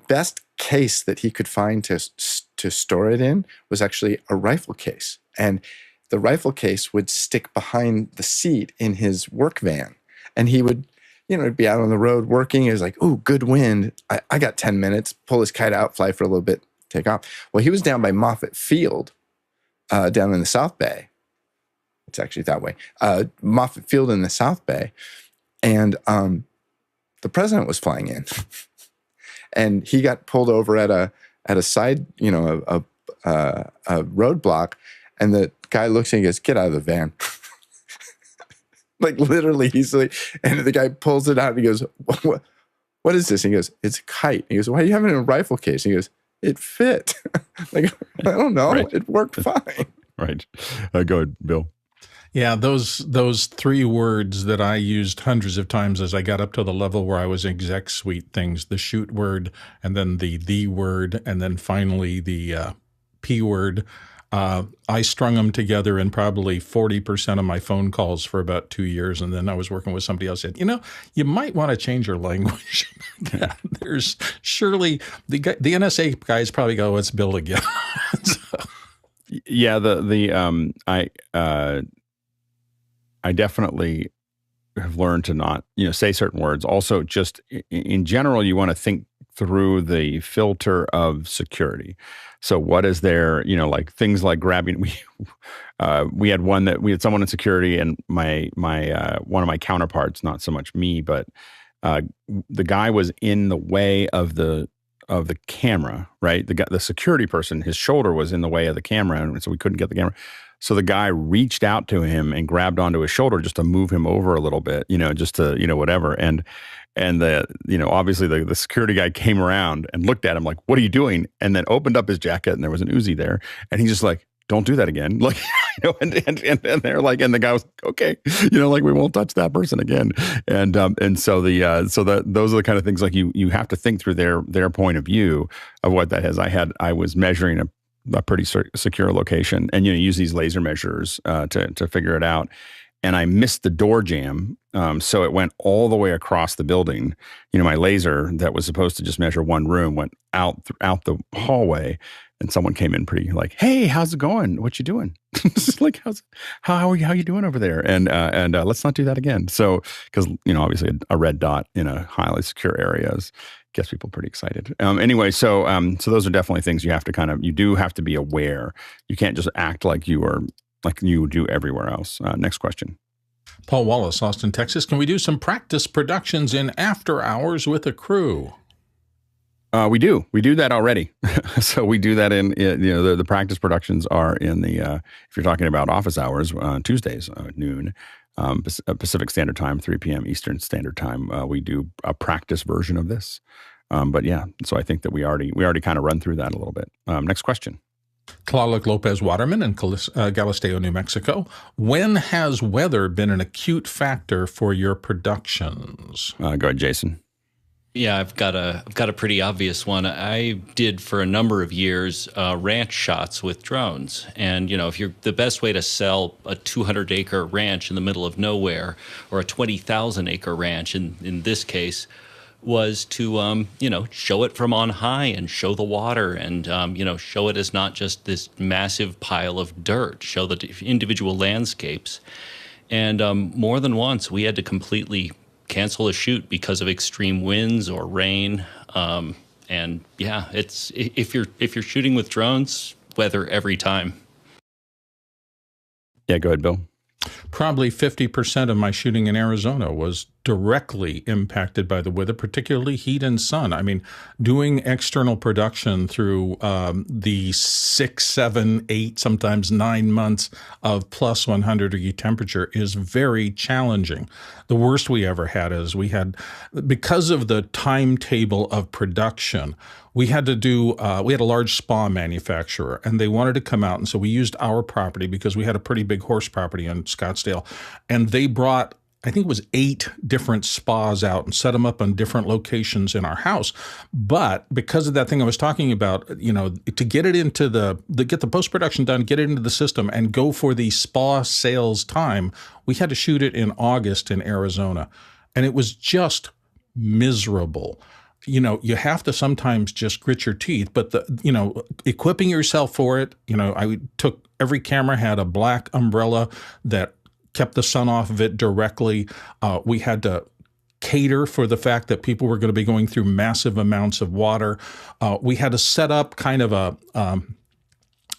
best case that he could find to store it in was actually a rifle case. And the rifle case would stick behind the seat in his work van. And he would, be out on the road working. He was like, ooh, good wind. I got 10 minutes, pull his kite out, fly for a little bit, take off. Well, he was down by Moffett Field, down in the South Bay. It's actually that way. Moffett Field in the South Bay. And the president was flying in. And he got pulled over at a side, a roadblock, and the guy looks at him and goes, "Get out of the van." Like literally, he's like, and the guy pulls it out and he goes, "What is this?" And he goes, "It's a kite." He goes, "Why are you having it in a rifle case?" And he goes, "It fit." Like, I don't know, right. It worked fine. Right. Go ahead, Bill. Yeah, those 3 words that I used hundreds of times as I got up to the level where I was exec suite things, the shoot word, and then the word, and then finally the P word. I strung them together in probably 40% of my phone calls for about 2 years. And then I was working with somebody else said, you might want to change your language. There's surely the NSA guys probably go, "It's Bill again." So. Yeah, I definitely have learned to not, say certain words. Also, just in general, you want to think through the filter of security. So what is there, like things like grabbing, we had someone in security, and my one of my counterparts, not so much me, but the guy was in the way of the camera, right? The security person, his shoulder was in the way of the camera, and so we couldn't get the camera. So the guy reached out to him and grabbed onto his shoulder just to move him over a little bit, just to, whatever. And the, obviously the security guy came around and looked at him like, "What are you doing?" And then opened up his jacket, and there was an Uzi there. And he's just like, "Don't do that again." Like, and they're like, and the guy was like, "Okay, like, we won't touch that person again." And so those are the kind of things like you have to think through their point of view of what that is. I was measuring a pretty secure location, and use these laser measures to figure it out. And I missed the door jamb, so it went all the way across the building. My laser that was supposed to just measure one room went out the hallway, and someone came in pretty like, "Hey, how's it going? What you doing?" Just like, how are you doing over there? And let's not do that again. So, because obviously a red dot in a highly secure area gets people pretty excited. Anyway, so those are definitely things you have to you do have to be aware. You can't just act like you do everywhere else. Next question. Paul Wallace, Austin, Texas. Can we do some practice productions in after hours with a crew? We do that already. So we do that in the practice productions are in the, if you're talking about office hours, Tuesdays, noon, Pacific Standard Time, 3 p.m. Eastern Standard Time. We do a practice version of this. But yeah, so I think that we already kind of run through that a little bit. Next question. Tlaloc Lopez Waterman in Galisteo, New Mexico. When has weather been an acute factor for your productions? Go ahead, Jason. Yeah, I've got a pretty obvious one. I did for a number of years ranch shots with drones, and if you're the best way to sell a 200-acre ranch in the middle of nowhere, or a 20,000-acre ranch in this case, was to show it from on high and show the water and show it as not just this massive pile of dirt, show the individual landscapes, and more than once we had to completely cancel a shoot because of extreme winds or rain. And yeah, it's if you're shooting with drones, weather every time. Yeah, go ahead, Bill. Probably 50% of my shooting in Arizona was directly impacted by the weather, particularly heat and sun. I mean, doing external production through the 6, 7, 8, sometimes 9 months of plus 100-degree temperature is very challenging. The worst we ever had is because of the timetable of production, we had a large spa manufacturer, and they wanted to come out, and so we used our property because we had a pretty big horse property in Scottsdale, and they brought, I think it was 8 different spas out and set them up on different locations in our house. But because of that thing I was talking about, to get it into get the post-production done, get it into the system, and go for the spa sales time, we had to shoot it in August in Arizona. and it was just miserable. You have to sometimes just grit your teeth, but equipping yourself for it, I took, every camera had a black umbrella that kept the sun off of it directly. We had to cater for the fact that people were going to be going through massive amounts of water. We had to set up kind of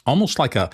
almost like I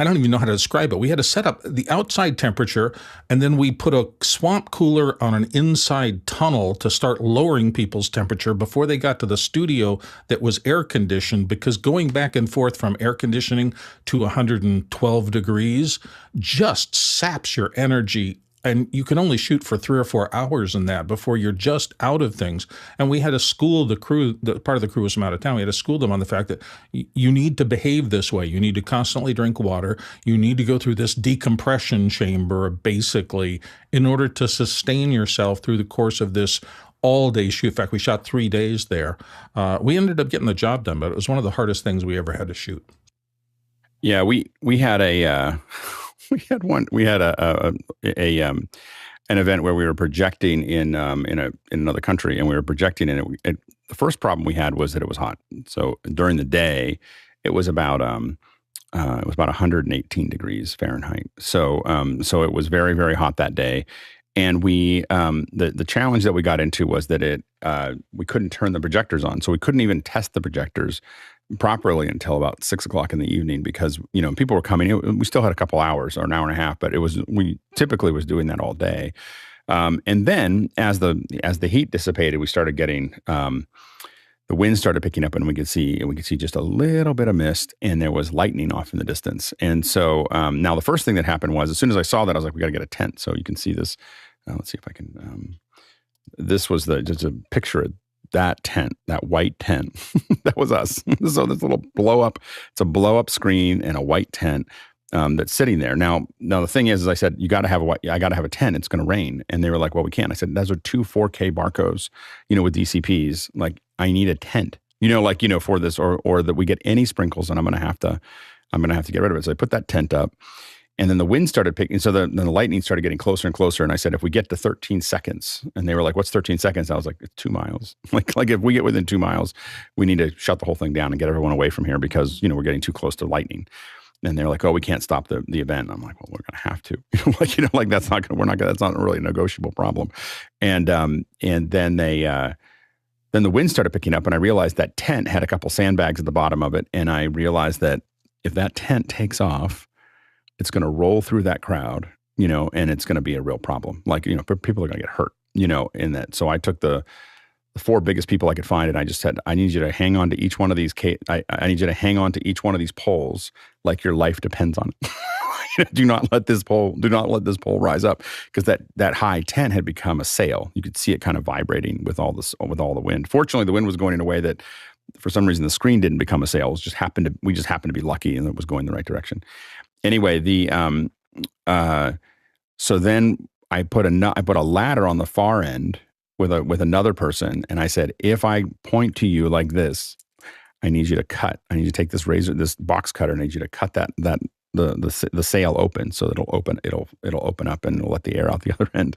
don't even know how to describe it. We had to set up the outside temperature, and then we put a swamp cooler on an inside tunnel to start lowering people's temperature before they got to the studio that was air conditioned, because going back and forth from air conditioning to 112 degrees just saps your energy. And you can only shoot for 3 or 4 hours in that before you're just out of things. And we had to school the crew, part of the crew was from out of town. We had to school them on the fact that you need to behave this way. You need to constantly drink water. You need to go through this decompression chamber, basically, in order to sustain yourself through the course of this all-day shoot. In fact, we shot 3 days there. We ended up getting the job done, but it was one of the hardest things we ever had to shoot. Yeah, we had a... We had an event where we were projecting in another country, and we were projecting in it. The first problem we had was that it was hot. So during the day, it was about 118 degrees Fahrenheit. So it was very, very hot that day. And we the challenge that we got into was that we couldn't turn the projectors on, so we couldn't even test the projectors properly until about 6 o'clock in the evening, because people were coming. We still had a couple hours or an hour and a half, but we typically was doing that all day. And then as the heat dissipated, we started getting the wind started picking up, and we could see just a little bit of mist, and there was lightning off in the distance. And so now the first thing that happened was, as soon as I saw that, I was like, we got to get a tent. So you can see this. Let's see if I can. This was just a picture of that tent, that white tent. That was us. So this little blow up, it's a blow up screen and a white tent that's sitting there. Now the thing is, as I said, I got to have a tent. It's going to rain. And they were like, well, we can't. I said, those are 2 4K barcodes, with DCPs. Like, I need a tent, for this, or that we get any sprinkles, and I'm going to have to get rid of it. So I put that tent up. And then the wind started picking. So then the lightning started getting closer and closer. And I said, if we get to 13 seconds, and they were like, what's 13 seconds? I was like, 2 miles. Like if we get within 2 miles, we need to shut the whole thing down and get everyone away from here, because, we're getting too close to lightning. And they're like, oh, we can't stop the event. And I'm like, well, we're going to have to, that's not really a negotiable problem. And then then the wind started picking up, and I realized that tent had a couple sandbags at the bottom of it. And I realized that if that tent takes off, it's going to roll through that crowd, and it's going to be a real problem. Like, people are going to get hurt, in that. So I took the 4 biggest people I could find, and I just said, I need you to hang on to each one of these. I need you to hang on to each one of these poles like your life depends on it. Do not let this pole rise up, because that high tent had become a sail. You could see it kind of vibrating with all the wind. Fortunately, the wind was going in a way that, for some reason, the screen didn't become a sail. We just happened to be lucky, and it was going the right direction. Anyway, so then I put a ladder on the far end with another person, and I said, if I point to you like this, I need you to cut. I need you to take this box cutter, and I need you to cut the sail open, so it'll open up, and it'll let the air out the other end.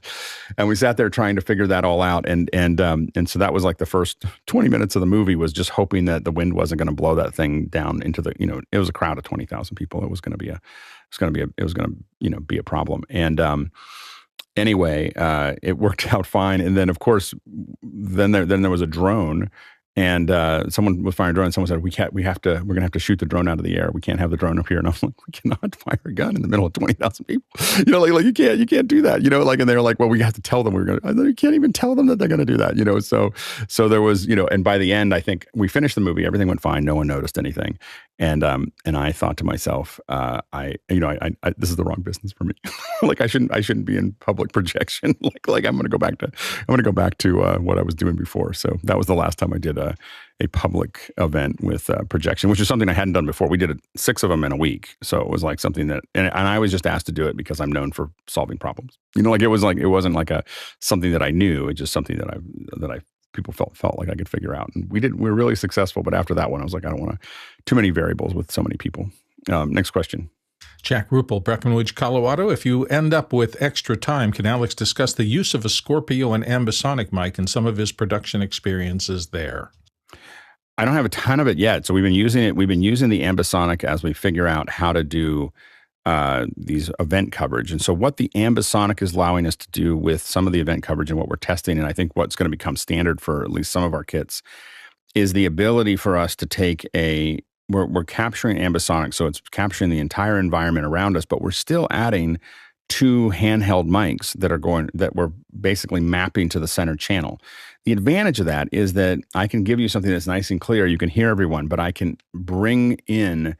And we sat there trying to figure that all out, and so that was like the first 20 minutes of the movie, was just hoping that the wind wasn't going to blow that thing down into the, it was a crowd of 20,000 people. It was going to be a problem. And anyway, it worked out fine. And then, of course, then there was a drone. And someone was firing a drone, and someone said, we're going to have to shoot the drone out of the air. We can't have the drone up here. And I was like, we cannot fire a gun in the middle of 20,000 people. Like you can't do that, and they were like, well, we have to tell them you can't even tell them that they're going to do that, so there was, and by the end, I think we finished the movie, everything went fine. No one noticed anything. And I thought to myself, this is the wrong business for me. Like I shouldn't be in public projection. Like I'm going to go back to what I was doing before. So that was the last time I did a public event with projection, which is something I hadn't done before. We did 6 of them in a week. So it was like something that, and I was just asked to do it because I'm known for solving problems. It wasn't like something that I knew. It's just something that people felt like I could figure out. And we were really successful. But after that one, I was like, I don't want too many variables with so many people. Next question. Jack Ruppel, Breckenridge, Colorado. If you end up with extra time, can Alex discuss the use of a Scorpio and ambisonic mic and some of his production experiences there? I don't have a ton of it yet. So we've been using it. We've been using the ambisonic as we figure out how to do these event coverage. And so what the ambisonic is allowing us to do with some of the event coverage and what we're testing, and I think what's going to become standard for at least some of our kits, is the ability for us to take we're capturing ambisonic. So it's capturing the entire environment around us, but we're still adding 2 handheld mics that we're basically mapping to the center channel. The advantage of that is that I can give you something that's nice and clear. You can hear everyone, but I can bring in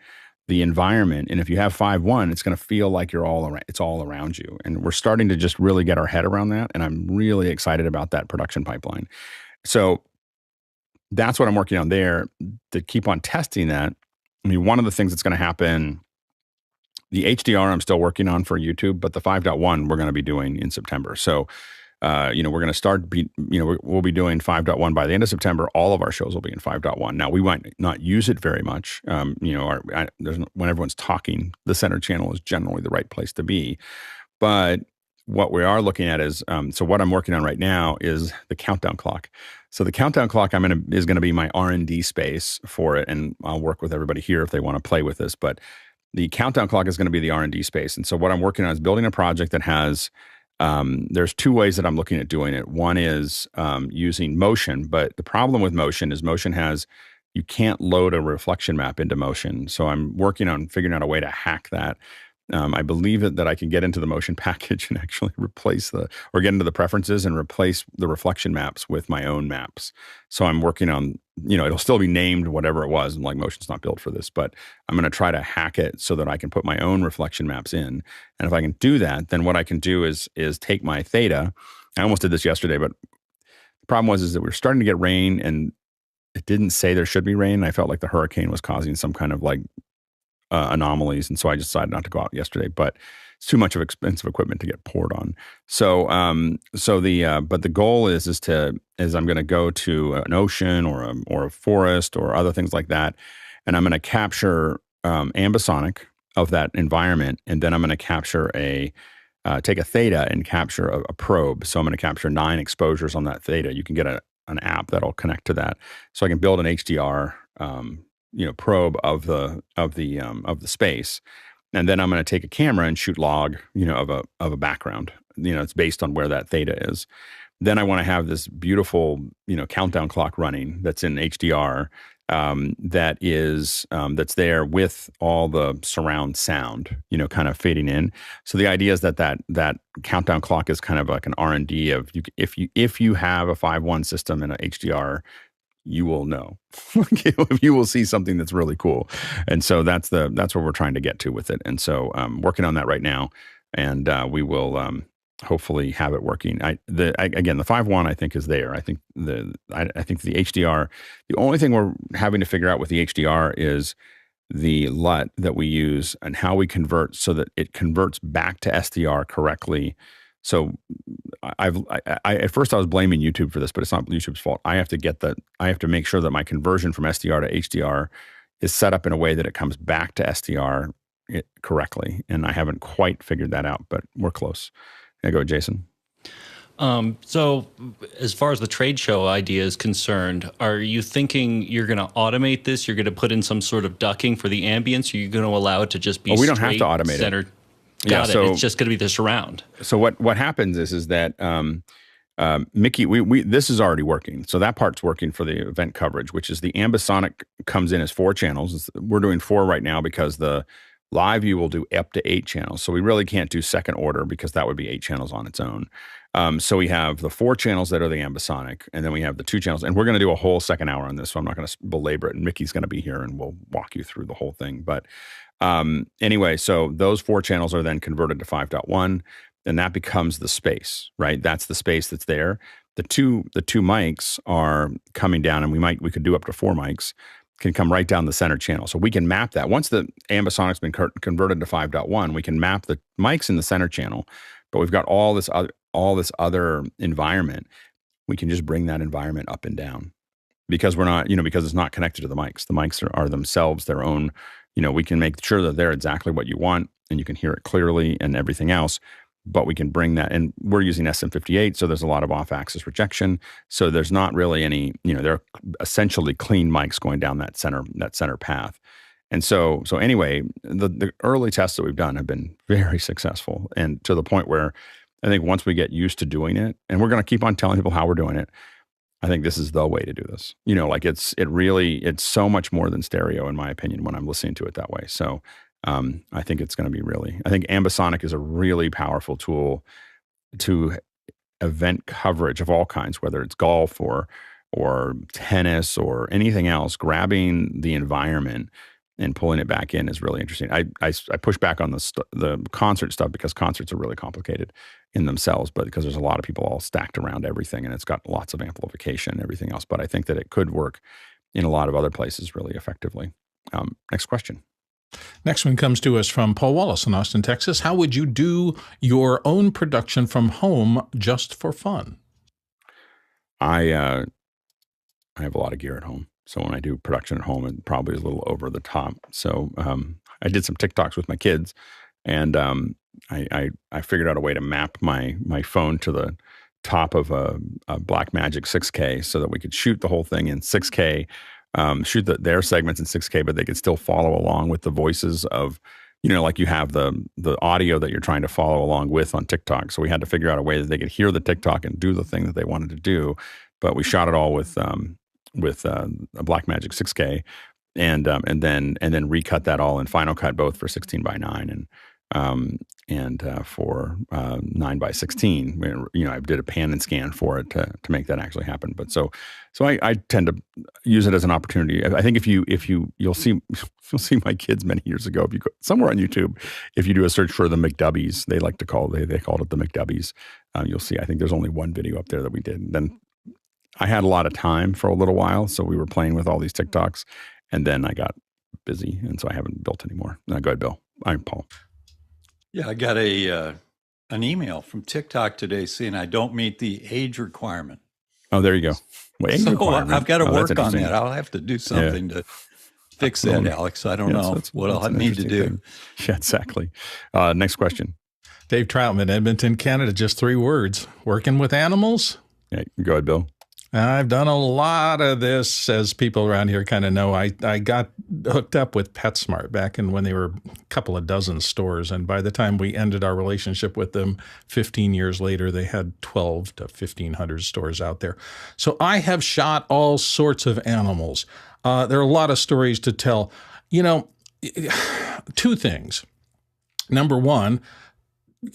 the environment. And if you have 5.1, it's going to feel like it's all around you. And we're starting to just really get our head around that. And I'm really excited about that production pipeline. So that's what I'm working on there to keep on testing that. I mean, one of the things that's going to happen, the HDR I'm still working on for YouTube, but the 5.1 we're going to be doing in September. So, we're going to start, we'll be doing 5.1 by the end of September. All of our shows will be in 5.1. Now, we might not use it very much. When everyone's talking, the center channel is generally the right place to be. But what we are looking at is, so what I'm working on right now is the countdown clock. So the countdown clock is going to be my R&D space for it, and I'll work with everybody here if they want to play with this. But the countdown clock is going to be the R&D space. And so what I'm working on is building a project that has, there's 2 ways that I'm looking at doing it. One is using motion, but the problem with motion is you can't load a reflection map into motion. So I'm working on figuring out a way to hack that. I believe that I can get into the motion package and actually get into the preferences and replace the reflection maps with my own maps. So I'm working on, it'll still be named whatever it was. And like motion's not built for this, but I'm going to try to hack it so that I can put my own reflection maps in. And if I can do that, then what I can do is take my theta. I almost did this yesterday, but the problem is that we were starting to get rain and it didn't say there should be rain. I felt like the hurricane was causing some kind of anomalies, and so I decided not to go out yesterday. But it's too much of expensive equipment to get poured on. So, but the goal is I'm going to go to an ocean or a forest or other things like that, and I'm going to capture ambisonic of that environment, and then I'm going to capture take a theta and capture a probe. So I'm going to capture 9 exposures on that theta. You can get an app that'll connect to that, so I can build an HDR. Probe of the space, and then I'm going to take a camera and shoot log, of a background. It's based on where that theta is. Then I want to have this beautiful, countdown clock running that's in HDR, that's there with all the surround sound, kind of fading in. So the idea is that countdown clock is kind of like an R&D of if you have a 5.1 system and a HDR. You will know. You will see something that's really cool, and so that's what we're trying to get to with it. And so I'm working on that right now, and we will hopefully have it working. The 5.1 I think is there. I think the HDR. The only thing we're having to figure out with the HDR is the LUT that we use and how we convert so that it converts back to SDR correctly. So at first I was blaming YouTube for this, but it's not YouTube's fault. I have to make sure that my conversion from SDR to HDR is set up in a way that it comes back to SDR correctly. And I haven't quite figured that out, but we're close. There you go, Jason. So as far as the trade show idea is concerned, are you thinking you're going to automate this? You're going to put in some sort of ducking for the ambience? Or are you going to allow it to just be we don't have to automate centered? it. Got it. It's just going to be the surround. So what happens is that Mickey, this is already working. So that part's working for the event coverage, which is the ambisonic comes in as 4 channels. We're doing 4 right now because the live view will do up to 8 channels. So we really can't do second order because that would be 8 channels on its own. So we have the 4 channels that are the ambisonic, and then we have the 2 channels. And we're going to do a whole second hour on this, so I'm not going to belabor it. And Mickey's going to be here, and we'll walk you through the whole thing. But anyway, so those 4 channels are then converted to 5.1, and that becomes the space, right? That's the space that's there. The two mics are coming down, and we could do up to 4 mics, can come right down the center channel. So we can map that. Once the ambisonic's been converted to 5.1, we can map the mics in the center channel, but we've got all this other environment. We can just bring that environment up and down because we're not, because it's not connected to the mics. The mics are themselves their own. We can make sure that they're exactly what you want, and you can hear it clearly and everything else. But we can bring that, and we're using SM58, so there's a lot of off-axis rejection. So there's not really any, there are essentially clean mics going down that center path. And so anyway, the early tests that we've done have been very successful, and to the point where I think once we get used to doing it, and we're going to keep on telling people how we're doing it, I think this is the way to do this. It's so much more than stereo, in my opinion, when I'm listening to it that way. So I think it's going to be I think ambisonic is a really powerful tool to event coverage of all kinds, whether it's golf or tennis or anything else. Grabbing the environment and pulling it back in is really interesting. I push back on the concert stuff because concerts are really complicated in themselves, but because there's a lot of people all stacked around everything and it's got lots of amplification and everything else. But I think that it could work in a lot of other places really effectively. Next question. Next one comes to us from Paul Wallace in Austin, Texas. How would you do your own production from home just for fun? I have a lot of gear at home. So when I do production at home, it probably is a little over the top. So I did some TikToks with my kids, and I figured out a way to map my phone to the top of a Blackmagic 6K so that we could shoot the whole thing in 6K, shoot their segments in 6K, but they could still follow along with the voices of, like you have the audio that you're trying to follow along with on TikTok. So we had to figure out a way that they could hear the TikTok and do the thing that they wanted to do. But we shot it all with a Blackmagic 6K, and then recut that all in Final Cut, both for 16:9 and for 9:16. I did a pan and scan for it to make that actually happen. But so I tend to use it as an opportunity. I think if you'll see my kids many years ago, if you go somewhere on YouTube, if you do a search for the McDubbies, they called it the McDubbies. You'll see. I think there's only one video up there that we did. And then I had a lot of time for a little while, so we were playing with all these TikToks, and then I got busy, and so I haven't built anymore. Go ahead, Bill. I'm Paul. Yeah, I got an email from TikTok today saying I don't meet the age requirement. Oh, there you go. I've got to work on that. I'll have to do something to fix that, Alex. I don't know what I'll need to do. Yeah, exactly. Next question. Dave Troutman, Edmonton, Canada. Just 3 words. Working with animals? Yeah, go ahead, Bill. I've done a lot of this, as people around here kind of know. I got hooked up with PetSmart back when they were a couple of dozen stores. And by the time we ended our relationship with them 15 years later, they had 12 to 1,500 stores out there. So I have shot all sorts of animals. There are a lot of stories to tell. 2 things. Number one,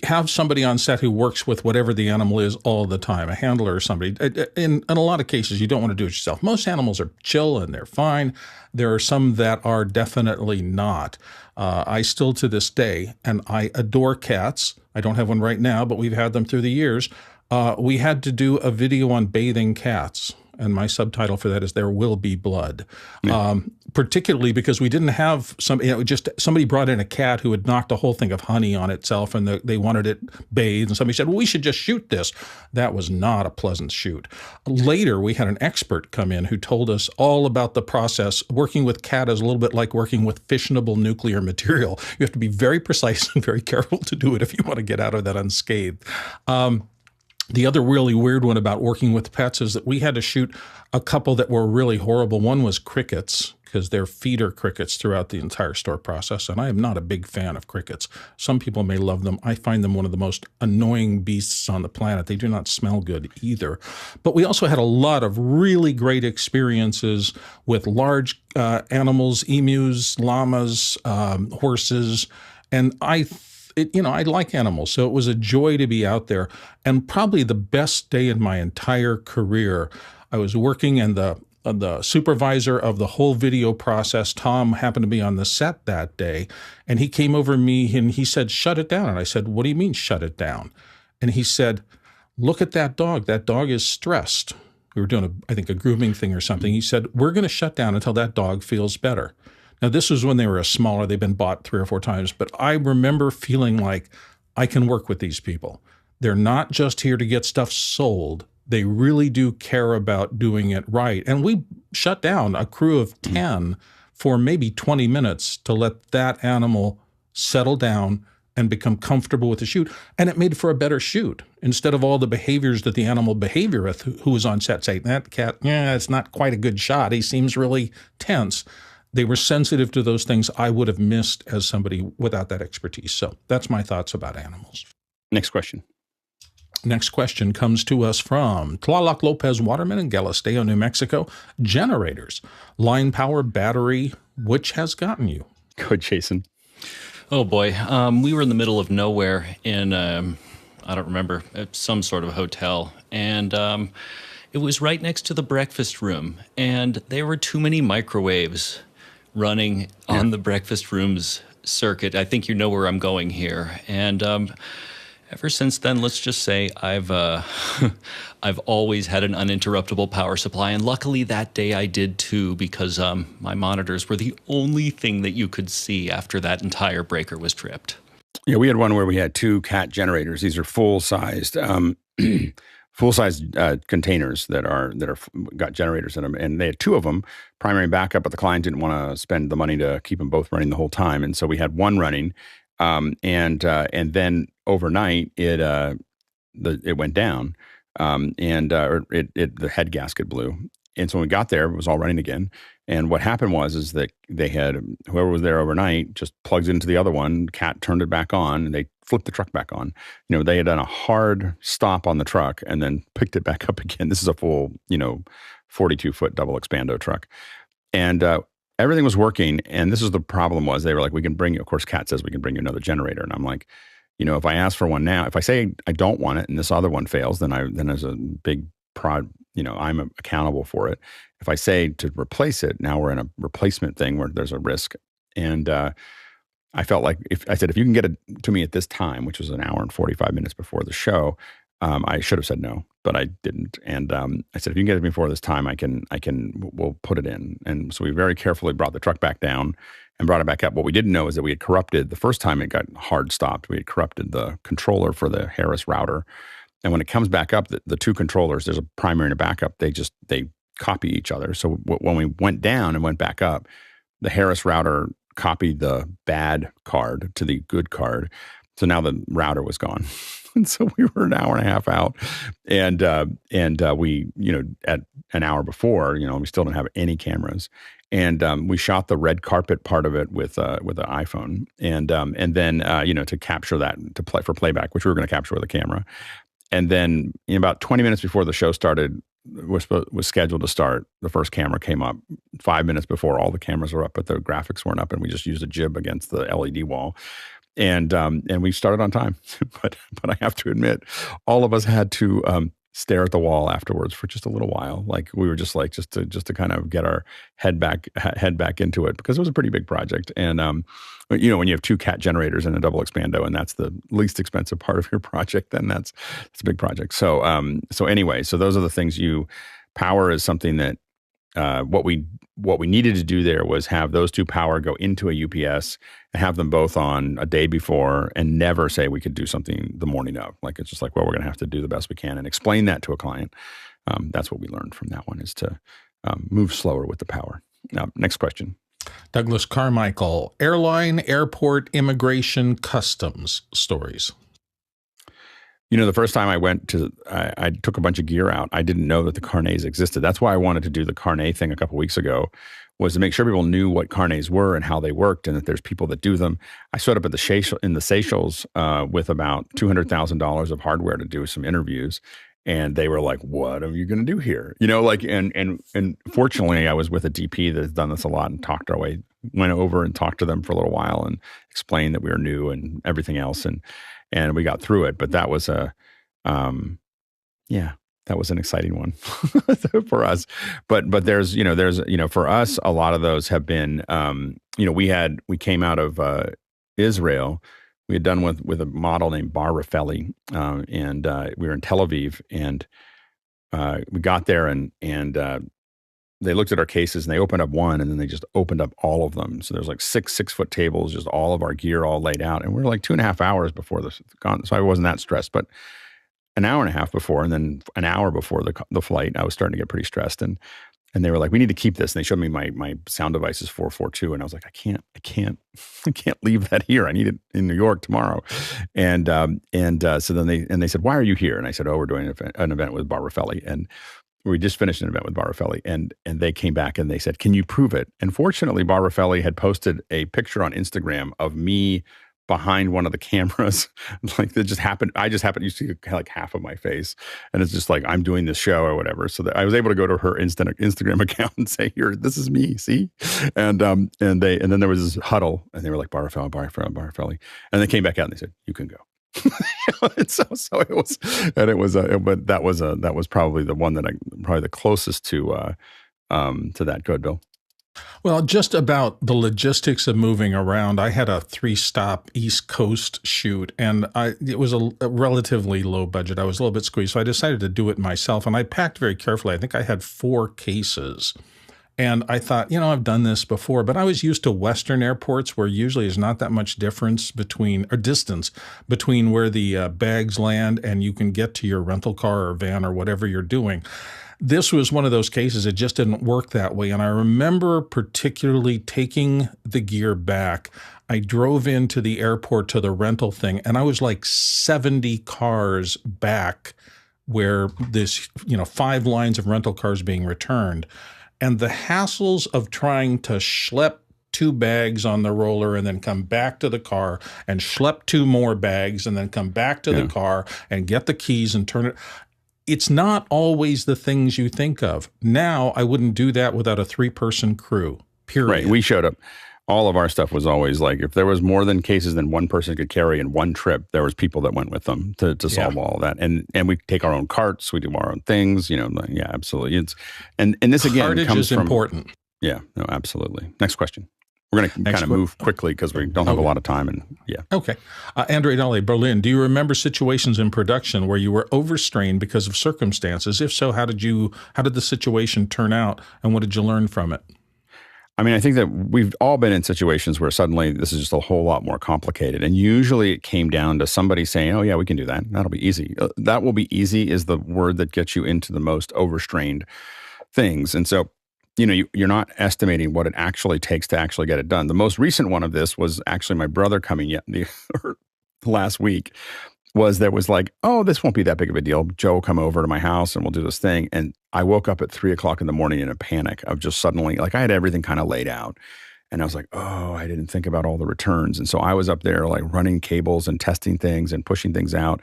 have somebody on set who works with whatever the animal is all the time, a handler or somebody. In a lot of cases, you don't want to do it yourself. Most animals are chill and they're fine. There are some that are definitely not. I still to this day, and I adore cats. I don't have one right now, but we've had them through the years. We had to do a video on bathing cats. And my subtitle for that is "There Will Be Blood," particularly because we didn't have somebody brought in a cat who had knocked a whole thing of honey on itself, and they wanted it bathed. And somebody said, "Well, we should just shoot this." That was not a pleasant shoot. Later, we had an expert come in who told us all about the process. Working with cat is a little bit like working with fissionable nuclear material. You have to be very precise and very careful to do it if you want to get out of that unscathed. The other really weird one about working with pets is that we had to shoot a couple that were really horrible. One was crickets, because they're feeder crickets throughout the entire store process, and I am not a big fan of crickets. Some people may love them. I find them one of the most annoying beasts on the planet. They do not smell good either. But we also had a lot of really great experiences with large animals, emus, llamas, horses, and I like animals, so it was a joy to be out there. And probably the best day in my entire career, I was working, and the supervisor of the whole video process, Tom, happened to be on the set that day, and he came over to me and he said, "Shut it down." And I said, "What do you mean, shut it down?" And he said, "Look at that dog. That dog is stressed." We were doing, I think, a grooming thing or something. He said, "We're going to shut down until that dog feels better." Now, this was when they were smaller. They've been bought 3 or 4 times. But I remember feeling like I can work with these people. They're not just here to get stuff sold. They really do care about doing it right. And we shut down a crew of 10 for maybe 20 minutes to let that animal settle down, and become comfortable with the shoot. And it made for a better shoot. Instead of all the behaviors that the animal behaviorist who was on set saying, that cat, it's not quite a good shot. He seems really tense. They were sensitive to those things I would have missed as somebody without that expertise. So that's my thoughts about animals. Next question. Next question comes to us from Tlaloc Lopez Waterman in Galisteo, New Mexico. Generators, line power, battery, which has gotten you? Good, Jason. Oh boy, we were in the middle of nowhere in, I don't remember, some sort of hotel. And it was right next to the breakfast room. And there were too many microwaves running on the breakfast room's circuit. I think you know where I'm going here. And ever since then, let's just say I've always had an uninterruptible power supply, and luckily that day I did too, because my monitors were the only thing that you could see after that entire breaker was tripped. Yeah, we had one where we had 2 cat generators. These are full-sized containers that are got generators in them, and they had 2 of them, primary backup, but the client didn't want to spend the money to keep them both running the whole time, and so we had one running. And then overnight it went down, the head gasket blew. And so when we got there, it was all running again. And what happened is that they had, whoever was there overnight just plugged into the other one, cat turned it back on, and they flipped the truck back on. They had done a hard stop on the truck and then picked it back up again. This is a full, 42-foot double expando truck. And, everything was working, and this is the problem was they were like, we can bring you, of course, Cat says we can bring you another generator. And I'm like, if I ask for one now, if I say I don't want it and this other one fails, then there's a big I'm accountable for it. If I say to replace it, now we're in a replacement thing where there's a risk. And I felt like if you can get it to me at this time, which was an hour and 45 minutes before the show, I should have said no, but I didn't. And I said, if you can get it before this time, we'll put it in. And so we very carefully brought the truck back down and brought it back up. What we didn't know is that we had corrupted, the first time it got hard stopped, we had corrupted the controller for the Harris router. And when it comes back up, the 2 controllers, there's a primary and a backup, they copy each other. So when we went down and went back up, the Harris router copied the bad card to the good card. So now the router was gone. And so we were an hour and a half out, and we, at an hour before, we still don't have any cameras, and we shot the red carpet part of it with an iPhone, and then to capture that for playback, which we were going to capture with a camera, and then about 20 minutes before the show started, was scheduled to start, the first camera came up 5 minutes before all the cameras were up, but the graphics weren't up, and we just used a jib against the LED wall. And we started on time, but I have to admit, all of us had to stare at the wall afterwards for just a little while. Like we were just to kind of get our head back into it, because it was a pretty big project. And when you have 2 cat generators and a double expando, and that's the least expensive part of your project, then that's a big project. So anyway, so those are the things power is something that what we needed to do there was have those 2 power go into a UPS and have them both on a day before, and never say we could do something the morning of. Like, it's just like, well, we're going to have to do the best we can and explain that to a client. That's what we learned from that one, is to move slower with the power. Now, next question. Douglas Carmichael, airline, airport, immigration, customs stories. The first time I went I took a bunch of gear out. I didn't know that the carnets existed. That's why I wanted to do the carnet thing a couple weeks ago, was to make sure people knew what carnets were and how they worked, and that there's people that do them. I showed up at in the Seychelles with about $200,000 of hardware to do some interviews, and they were like, "What are you going to do here?" And fortunately, I was with a DP that's done this a lot and went over and talked to them for a little while and explained that we were new and everything else, and we got through it. But that was that was an exciting one for us. But there's for us, a lot of those have been, we came out of Israel. We had done with a model named Bar Rafeli, and we were in Tel Aviv, and we got there and they looked at our cases and they opened up one, and then they just opened up all of them. So there's like 6-foot tables, just all of our gear all laid out. And we're like 2.5 hours before this. So I wasn't that stressed, but an hour and a half before, and then an hour before the flight, I was starting to get pretty stressed. And And they were like, we need to keep this. And they showed me my sound device is 442. And I was like, I can't leave that here. I need it in New York tomorrow. And so then they said, why are you here? And I said, oh, we're doing an event with Barbara Feli. And we just finished an event with Barbara Feli. And they came back and they said, can you prove it? And fortunately, Barbara Feli had posted a picture on Instagram of me behind one of the cameras. Like that just happened. I just happened to see like half of my face. And it's just like, I'm doing this show or whatever. So that I was able to go to her Instagram account and say, here, this is me, see? And then there was this huddle and they were like, Barbara Feli. And they came back out and they said, you can go. And so it was, and it was, but that was probably the one that probably the closest to that. Go ahead, Bill. Well, just about the logistics of moving around, I had a 3-stop East Coast shoot, and it was a relatively low budget. I was a little bit squeezed, so I decided to do it myself, and I packed very carefully. I think I had 4 cases. And I thought, I've done this before, but I was used to Western airports where usually there's not that much distance between where the bags land and you can get to your rental car or van or whatever you're doing. This was one of those cases. It just didn't work that way. And I remember particularly taking the gear back. I drove into the airport to the rental thing, and I was like 70 cars back where this, 5 lines of rental cars being returned. And the hassles of trying to schlep 2 bags on the roller and then come back to the car and schlep 2 more bags and then come back to the car and get the keys and turn it. It's not always the things you think of. Now, I wouldn't do that without a 3-person crew, period. Right. We showed up. All of our stuff was always like, if there was more than cases than one person could carry in one trip, there was people that went with them to solve all of that. And we take our own carts. We do our own things. Yeah, absolutely. And this again Cartage comes is from important. Yeah, no, absolutely. Next question. We're going to kind of move quickly because we don't have a lot of time. And yeah. Okay. Andre Dale, Berlin, do you remember situations in production where you were overstrained because of circumstances? If so, how did the situation turn out and what did you learn from it? I mean, I think that we've all been in situations where suddenly this is just a whole lot more complicated. And usually it came down to somebody saying, oh, yeah, we can do that. That'll be easy. That will be easy is the word that gets you into the most overstrained things. And so, you're not estimating what it actually takes to actually get it done. The most recent one of this was actually my brother coming last week. There was like, oh, this won't be that big of a deal. Joe will come over to my house and we'll do this thing. And I woke up at 3:00 in the morning in a panic of just suddenly, like I had everything kind of laid out. And I was like, oh, I didn't think about all the returns. And so I was up there like running cables and testing things and pushing things out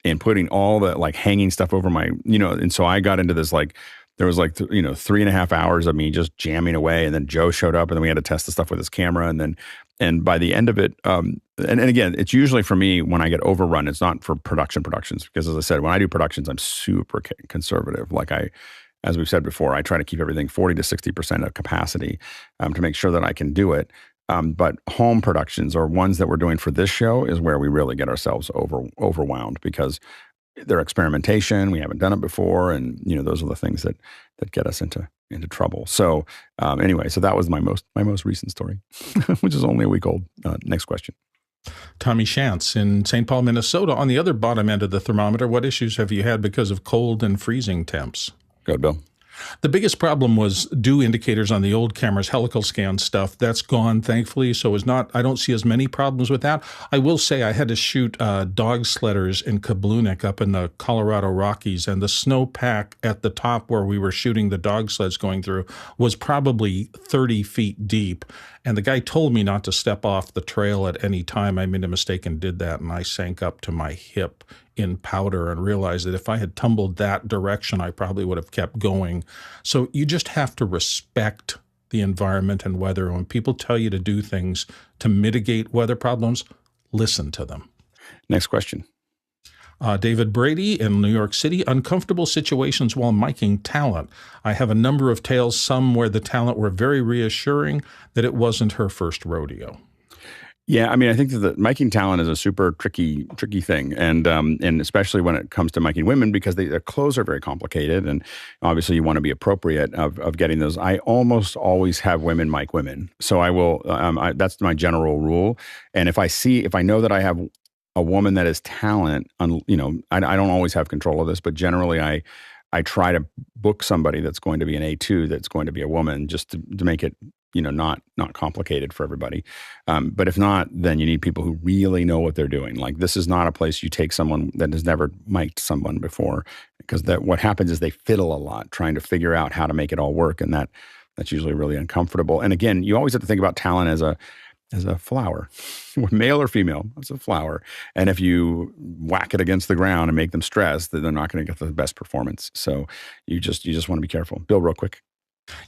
and putting all the like hanging stuff over my, and so I got into this like, there was like, 3.5 hours of me just jamming away. And then Joe showed up and then we had to test the stuff with his camera. And by the end of it, and again, it's usually for me when I get overrun, it's not for productions. Because as I said, when I do productions, I'm super conservative. Like as we've said before, I try to keep everything 40 to 60% of capacity to make sure that I can do it. But home productions or ones that we're doing for this show is where we really get ourselves overwhelmed because they're experimentation. We haven't done it before. And, those are the things that get us into trouble. So anyway, so that was my most recent story, which is only a week old. Next question. Tommy Shantz in St. Paul, Minnesota. On the other bottom end of the thermometer, what issues have you had because of cold and freezing temps? Go ahead, Bill. The biggest problem was dew indicators on the old cameras, helical scan stuff. That's gone, thankfully, so I don't see as many problems with that. I will say I had to shoot dog sledders in Kablunik up in the Colorado Rockies, and the snowpack at the top where we were shooting the dog sleds going through was probably 30 feet deep. And the guy told me not to step off the trail at any time. I made a mistake and did that, and I sank up to my hip in powder and realized that if I had tumbled that direction, I probably would have kept going. So you just have to respect the environment and weather. When people tell you to do things to mitigate weather problems, listen to them. Next question. David Brady in New York City, uncomfortable situations while miking talent. I have a number of tales, some where the talent were very reassuring that it wasn't her first rodeo. Yeah, I mean, I think that the miking talent is a super tricky thing, and especially when it comes to miking women because their clothes are very complicated, and obviously you want to be appropriate of getting those. I almost always have women mic women, so I will. That's my general rule. And if I know that I have a woman that is talent, I don't always have control of this, but generally I try to book somebody that's going to be an A2, that's going to be a woman, just to make it, not complicated for everybody. But if not, then you need people who really know what they're doing. Like, this is not a place you take someone that has never mic'd someone before, because what happens is they fiddle a lot trying to figure out how to make it all work, and that's usually really uncomfortable. And again, you always have to think about talent as a flower, male or female. It's a flower, and if you whack it against the ground and make them stressed, then they're not going to get the best performance. So you just want to be careful. Bill, real quick.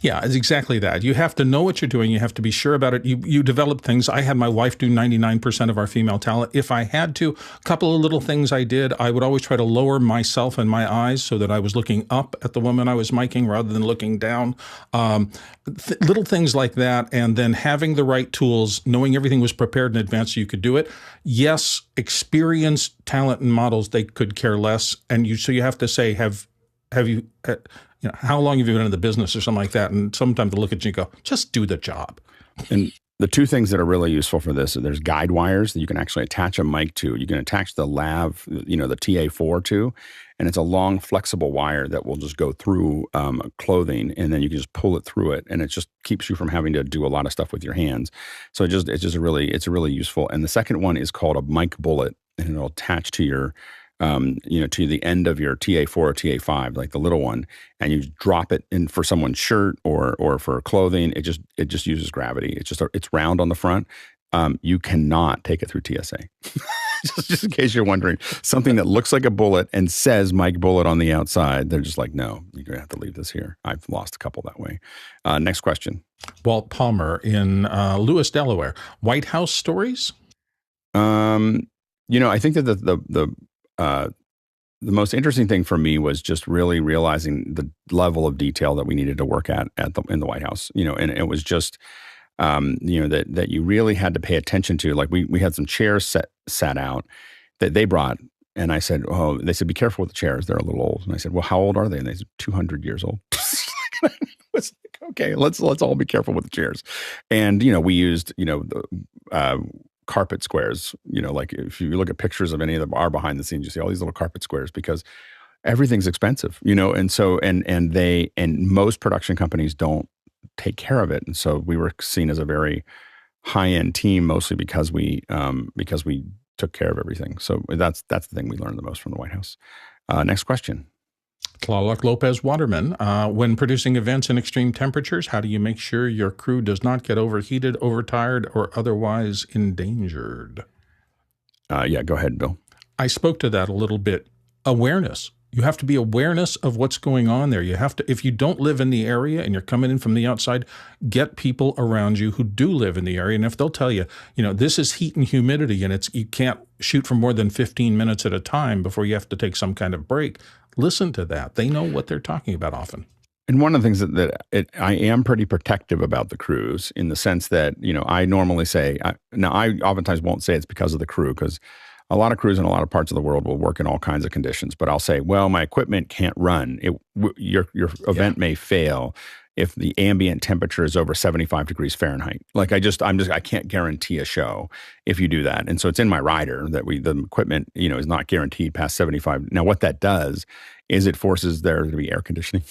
Yeah, it's exactly that. You have to know what you're doing. You have to be sure about it. You develop things. I had my wife do 99% of our female talent. If I had to, a couple of little things I did, I would always try to lower myself and my eyes so that I was looking up at the woman I was miking rather than looking down. Little things like that. And then having the right tools, knowing everything was prepared in advance so you could do it. Yes, experienced talent and models, they could care less. And so you have to say, have you... how long have you been in the business or something like that? And sometimes they'll look at you and go, just do the job. And the two things that are really useful for this, there's guide wires that you can actually attach a mic to. You can attach the lav, the TA4 to, and it's a long flexible wire that will just go through clothing, and then you can just pull it through it, and it just keeps you from having to do a lot of stuff with your hands. So it's really useful. And the second one is called a mic bullet, and it'll attach to your to the end of your TA4 or TA5, like the little one, and you drop it in for someone's shirt or for clothing. It just uses gravity. It's round on the front. You cannot take it through TSA. just in case you're wondering, something that looks like a bullet and says Mike Bullet on the outside, they're just like, no, you're gonna have to leave this here. I've lost a couple that way. Next question. Walt Palmer in Lewis, Delaware. White House stories? I think that the most interesting thing for me was just really realizing the level of detail that we needed to work in the White House, and it was just, that you really had to pay attention to. Like we had some chairs sat out that they brought, and I said, they said, be careful with the chairs. They're a little old. And I said, well, how old are they? And they said, 200 years old. I was like, okay, let's all be careful with the chairs. And, we used, carpet squares, like if you look at pictures of any of our behind the scenes, you see all these little carpet squares because everything's expensive, and so, and most production companies don't take care of it. And so we were seen as a very high-end team, mostly because we took care of everything. So that's the thing we learned the most from the White House. Next question. Tlaloc Lopez Waterman, when producing events in extreme temperatures, how do you make sure your crew does not get overheated, overtired, or otherwise endangered? Yeah, go ahead, Bill. I spoke to that a little bit. Awareness. You have to be awareness of what's going on there. You have to, if you don't live in the area and you're coming in from the outside, get people around you who do live in the area. And if they'll tell you, this is heat and humidity and you can't shoot for more than 15 minutes at a time before you have to take some kind of break, listen to that. They know what they're talking about often. And one of the things I am pretty protective about the crews in the sense that, I normally say, I oftentimes won't say it's because of the crew, because a lot of crews in a lot of parts of the world will work in all kinds of conditions. But I'll say, well, my equipment can't run. Your event may fail if the ambient temperature is over 75 degrees Fahrenheit. Like I can't guarantee a show if you do that. And so it's in my rider that the equipment, is not guaranteed past 75. Now what that does is it forces there to be air conditioning.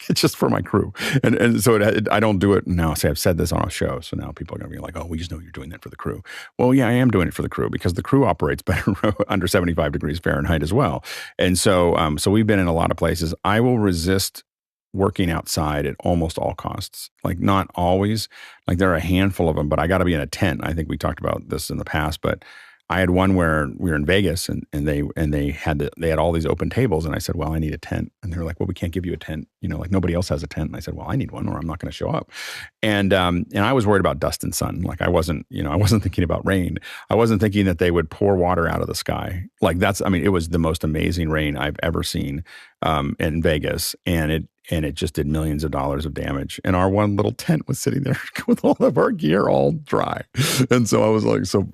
It's just for my crew. And so I don't do it now. Say I've said this on a show. So now people are going to be like, oh, we just know you're doing that for the crew. Well, yeah, I am doing it for the crew because the crew operates better under 75 degrees Fahrenheit as well. And so we've been in a lot of places. I will resist working outside at almost all costs. Like not always, like there are a handful of them, but I got to be in a tent. I think we talked about this in the past, but I had one where we were in Vegas and they had all these open tables, and I said, well, I need a tent. And they were like, well, we can't give you a tent. Like nobody else has a tent. And I said, well, I need one or I'm not going to show up. And I was worried about dust and sun. Like I wasn't thinking about rain. I wasn't thinking that they would pour water out of the sky. Like it was the most amazing rain I've ever seen in Vegas. And it just did millions of dollars of damage. And our one little tent was sitting there with all of our gear all dry. And so I was like, so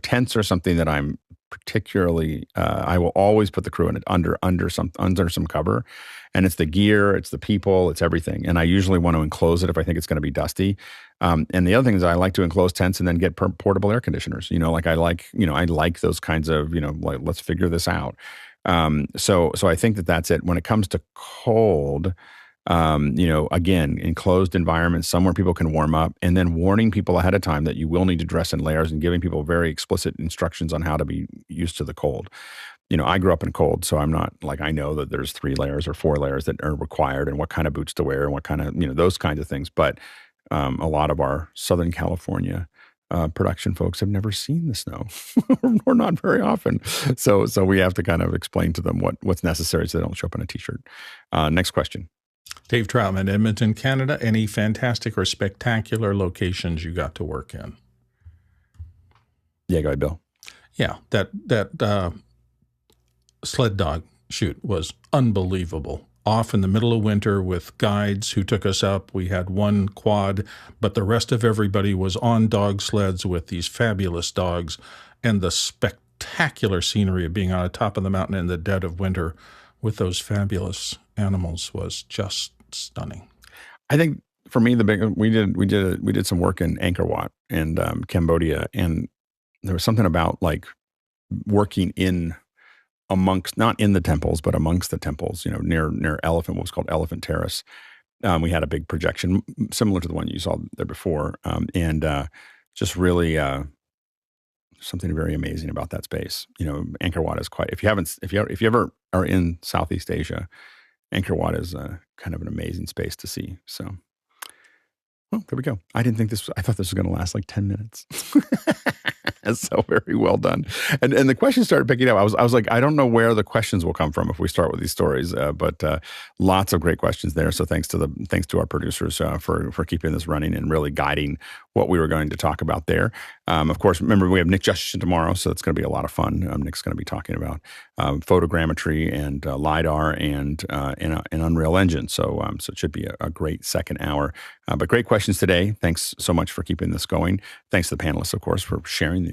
tents are something that I'm particularly, I will always put the crew in it under some cover. And it's the gear, it's the people, it's everything. And I usually want to enclose it if I think it's going to be dusty. And the other thing is I like to enclose tents and then get portable air conditioners. I like those kinds of, like, let's figure this out. So I think that's it. When it comes to cold, again, enclosed environments, somewhere people can warm up, and then warning people ahead of time that you will need to dress in layers and giving people very explicit instructions on how to be used to the cold. I grew up in cold, so I'm not like, I know that there's 3 layers or 4 layers that are required and what kind of boots to wear and what kind of, those kinds of things. But a lot of our Southern California production folks have never seen the snow or not very often. So we have to kind of explain to them what's necessary so they don't show up in a t-shirt. Next question. Dave Troutman, Edmonton, Canada. Any fantastic or spectacular locations you got to work in? Yeah, go ahead, Bill. Yeah, that sled dog shoot was unbelievable. Off in the middle of winter with guides who took us up. We had one quad, but the rest of everybody was on dog sleds with these fabulous dogs, and the spectacular scenery of being on the top of the mountain in the dead of winter with those fabulous animals was just stunning. I think for me, we did some work in Angkor Wat and Cambodia, and there was something about like working in amongst, not in the temples, but amongst the temples, near what was called Elephant Terrace. We had a big projection similar to the one you saw there before. And just really something very amazing about that space. Angkor Wat is quite, if you ever are in Southeast Asia, Angkor Wat is kind of an amazing space to see. So, well, there we go. I thought this was going to last like 10 minutes. So very well done. And the questions started picking up. I was like, I don't know where the questions will come from if we start with these stories, but lots of great questions there. So thanks to our producers for keeping this running and really guiding what we were going to talk about there. Of course, remember we have Nick Justin tomorrow, so it's going to be a lot of fun. Nick's going to be talking about photogrammetry and LiDAR and an Unreal Engine. So it should be a great second hour. But great questions today. Thanks so much for keeping this going. Thanks to the panelists, of course, for sharing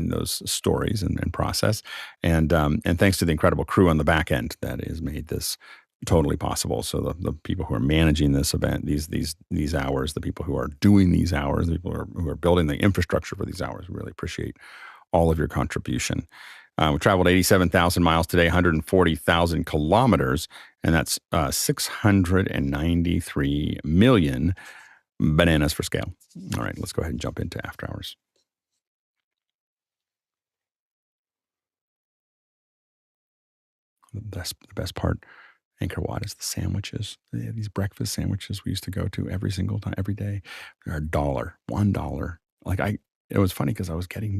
those stories and process. And thanks to the incredible crew on the back end that has made this totally possible. So the people who are managing this event, these hours, the people who are doing these hours, the people who are building the infrastructure for these hours, we really appreciate all of your contribution. We traveled 87,000 miles today, 140,000 kilometers, and that's 693 million bananas for scale. All right, let's go ahead and jump into After Hours. The best part, Angkor Wat, is the sandwiches. They have these breakfast sandwiches we used to go to every single time, every day. They're $1. It was funny because I was getting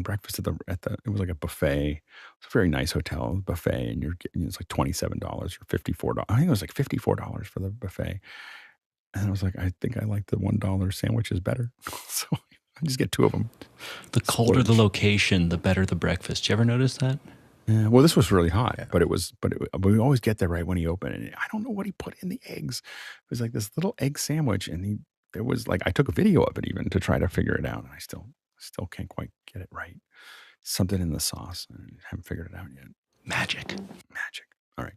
breakfast at the it was like a buffet. It's a very nice hotel buffet, and it's like $27 or $54. I think it was like $54 for the buffet. And I was like, I think I like the $1 sandwiches better. So I just get 2 of them. The colder the location, the better the breakfast. You ever notice that? Yeah, well, this was really hot, but we always get there right when he opened, and I don't know what he put in the eggs. It was like this little egg sandwich, and there was like, I took a video of it even to try to figure it out, and I still can't quite get it right. Something in the sauce, and I haven't figured it out yet. Magic. All right.